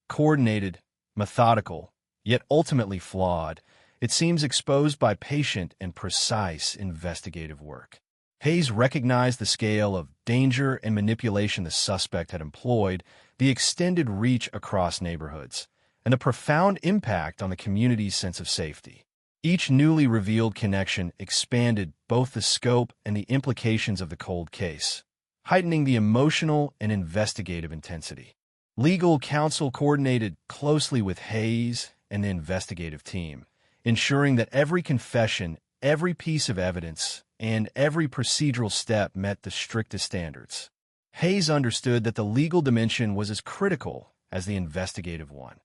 coordinated, methodical, yet ultimately flawed. It seems exposed by patient and precise investigative work. Hayes recognized the scale of danger and manipulation the suspect had employed, the extended reach across neighborhoods, and the profound impact on the community's sense of safety. Each newly revealed connection expanded both the scope and the implications of the cold case, heightening the emotional and investigative intensity. Legal counsel coordinated closely with Hayes and the investigative team, ensuring that every confession, every piece of evidence, and every procedural step met the strictest standards. Hayes understood that the legal dimension was as critical as the investigative one.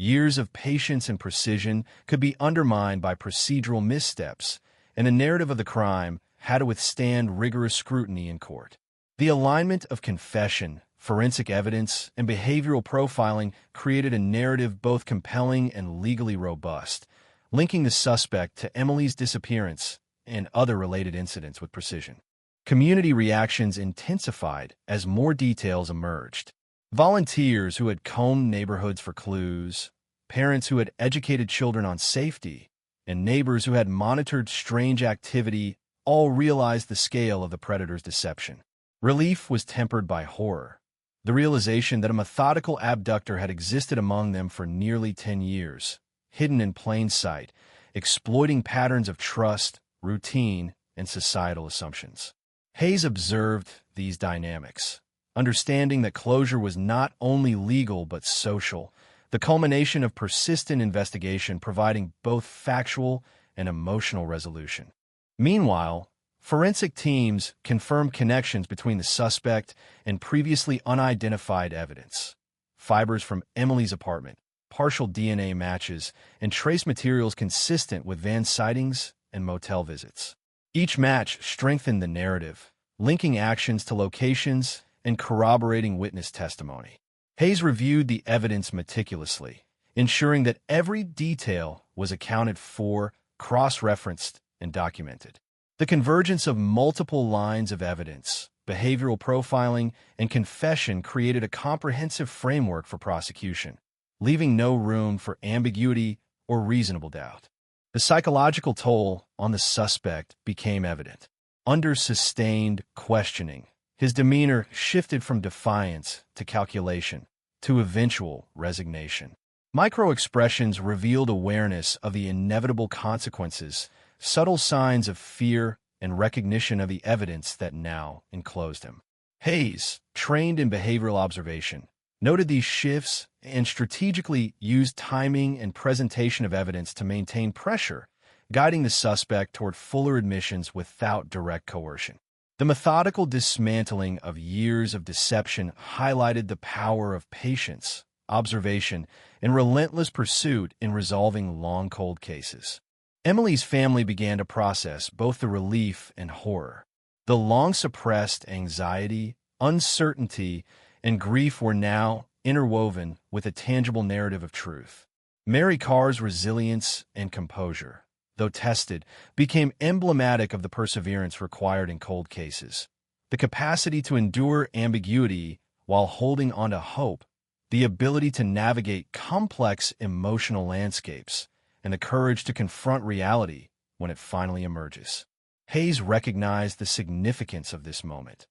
Years of patience and precision could be undermined by procedural missteps, and the narrative of the crime had to withstand rigorous scrutiny in court. The alignment of confession, forensic evidence, and behavioral profiling created a narrative both compelling and legally robust, linking the suspect to Emily's disappearance and other related incidents with precision. Community reactions intensified as more details emerged. Volunteers who had combed neighborhoods for clues, parents who had educated children on safety, and neighbors who had monitored strange activity all realized the scale of the predator's deception. Relief was tempered by horror, the realization that a methodical abductor had existed among them for nearly 10 years, hidden in plain sight, exploiting patterns of trust, routine, and societal assumptions. Hayes observed these dynamics, understanding that closure was not only legal but social, the culmination of persistent investigation providing both factual and emotional resolution. Meanwhile, forensic teams confirmed connections between the suspect and previously unidentified evidence. Fibers from Emily's apartment, partial DNA matches, and trace materials consistent with van sightings and motel visits. Each match strengthened the narrative, linking actions to locations and corroborating witness testimony. Hayes reviewed the evidence meticulously, ensuring that every detail was accounted for, cross-referenced, and documented. The convergence of multiple lines of evidence, behavioral profiling, and confession created a comprehensive framework for prosecution, leaving no room for ambiguity or reasonable doubt. The psychological toll on the suspect became evident. Under sustained questioning, his demeanor shifted from defiance to calculation to eventual resignation. Micro-expressions revealed awareness of the inevitable consequences, subtle signs of fear, and recognition of the evidence that now enclosed him. Hayes, trained in behavioral observation, noted these shifts and strategically used timing and presentation of evidence to maintain pressure, guiding the suspect toward fuller admissions without direct coercion. The methodical dismantling of years of deception highlighted the power of patience, observation, and relentless pursuit in resolving long cold cases. Emily's family began to process both the relief and horror. The long-suppressed anxiety, uncertainty, and grief were now interwoven with a tangible narrative of truth. Mary Carr's resilience and composure, though tested, became emblematic of the perseverance required in cold cases. The capacity to endure ambiguity while holding on to hope, the ability to navigate complex emotional landscapes, and the courage to confront reality when it finally emerges. Hayes recognized the significance of this moment,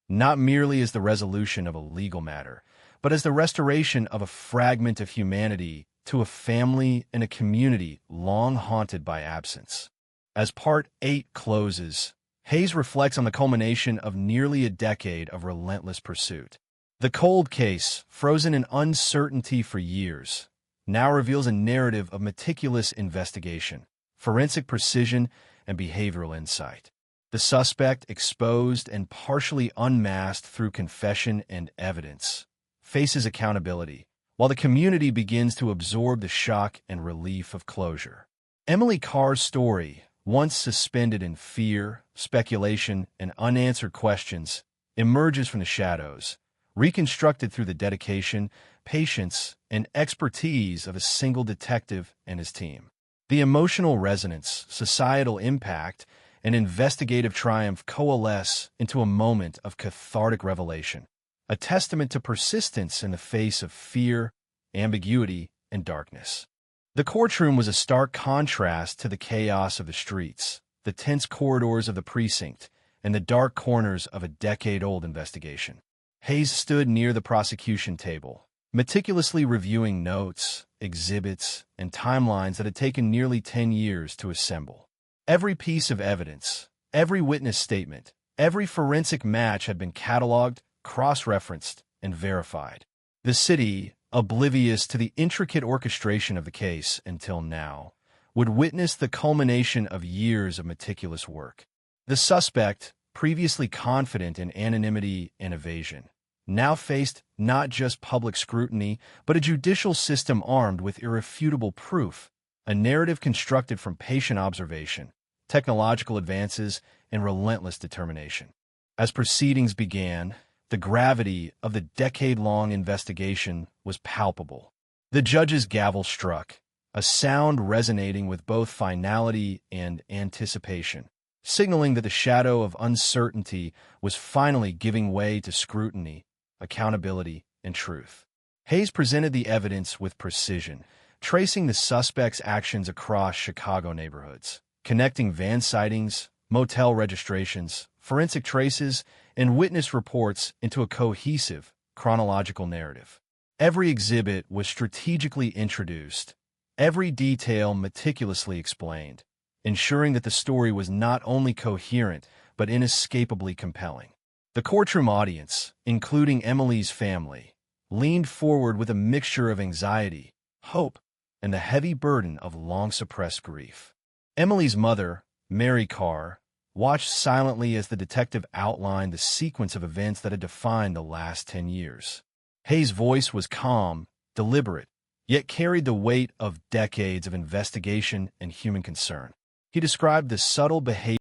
not merely as the resolution of a legal matter, but as the restoration of a fragment of humanity to a family and a community long haunted by absence. As Part 8 closes, Hayes reflects on the culmination of nearly a decade of relentless pursuit. The cold case, frozen in uncertainty for years, now reveals a narrative of meticulous investigation, forensic precision, and behavioral insight. The suspect, exposed and partially unmasked through confession and evidence, faces accountability, while the community begins to absorb the shock and relief of closure. Emily Carr's story, once suspended in fear, speculation, and unanswered questions, emerges from the shadows, reconstructed through the dedication, patience, and expertise of a single detective and his team. The emotional resonance, societal impact, and investigative triumph coalesce into a moment of cathartic revelation, a testament to persistence in the face of fear, ambiguity, and darkness. The courtroom was a stark contrast to the chaos of the streets, the tense corridors of the precinct, and the dark corners of a decade-old investigation. Hayes stood near the prosecution table, meticulously reviewing notes, exhibits, and timelines that had taken nearly 10 years to assemble. Every piece of evidence, every witness statement, every forensic match had been cataloged, cross-referenced, and verified. The city, oblivious to the intricate orchestration of the case until now, would witness the culmination of years of meticulous work. The suspect, previously confident in anonymity and evasion, now faced not just public scrutiny, but a judicial system armed with irrefutable proof, a narrative constructed from patient observation, technological advances, and relentless determination. As proceedings began, the gravity of the decade-long investigation was palpable. The judge's gavel struck, a sound resonating with both finality and anticipation, signaling that the shadow of uncertainty was finally giving way to scrutiny, accountability, and truth. Hayes presented the evidence with precision, tracing the suspect's actions across Chicago neighborhoods, connecting van sightings, motel registrations, forensic traces, and witness reports into a cohesive, chronological narrative. Every exhibit was strategically introduced, every detail meticulously explained, ensuring that the story was not only coherent but inescapably compelling. The courtroom audience, including Emily's family, leaned forward with a mixture of anxiety, hope, and the heavy burden of long-suppressed grief. Emily's mother, Mary Carr, watched silently as the detective outlined the sequence of events that had defined the last 10 years. Hayes' voice was calm, deliberate, yet carried the weight of decades of investigation and human concern. He described the subtle behavior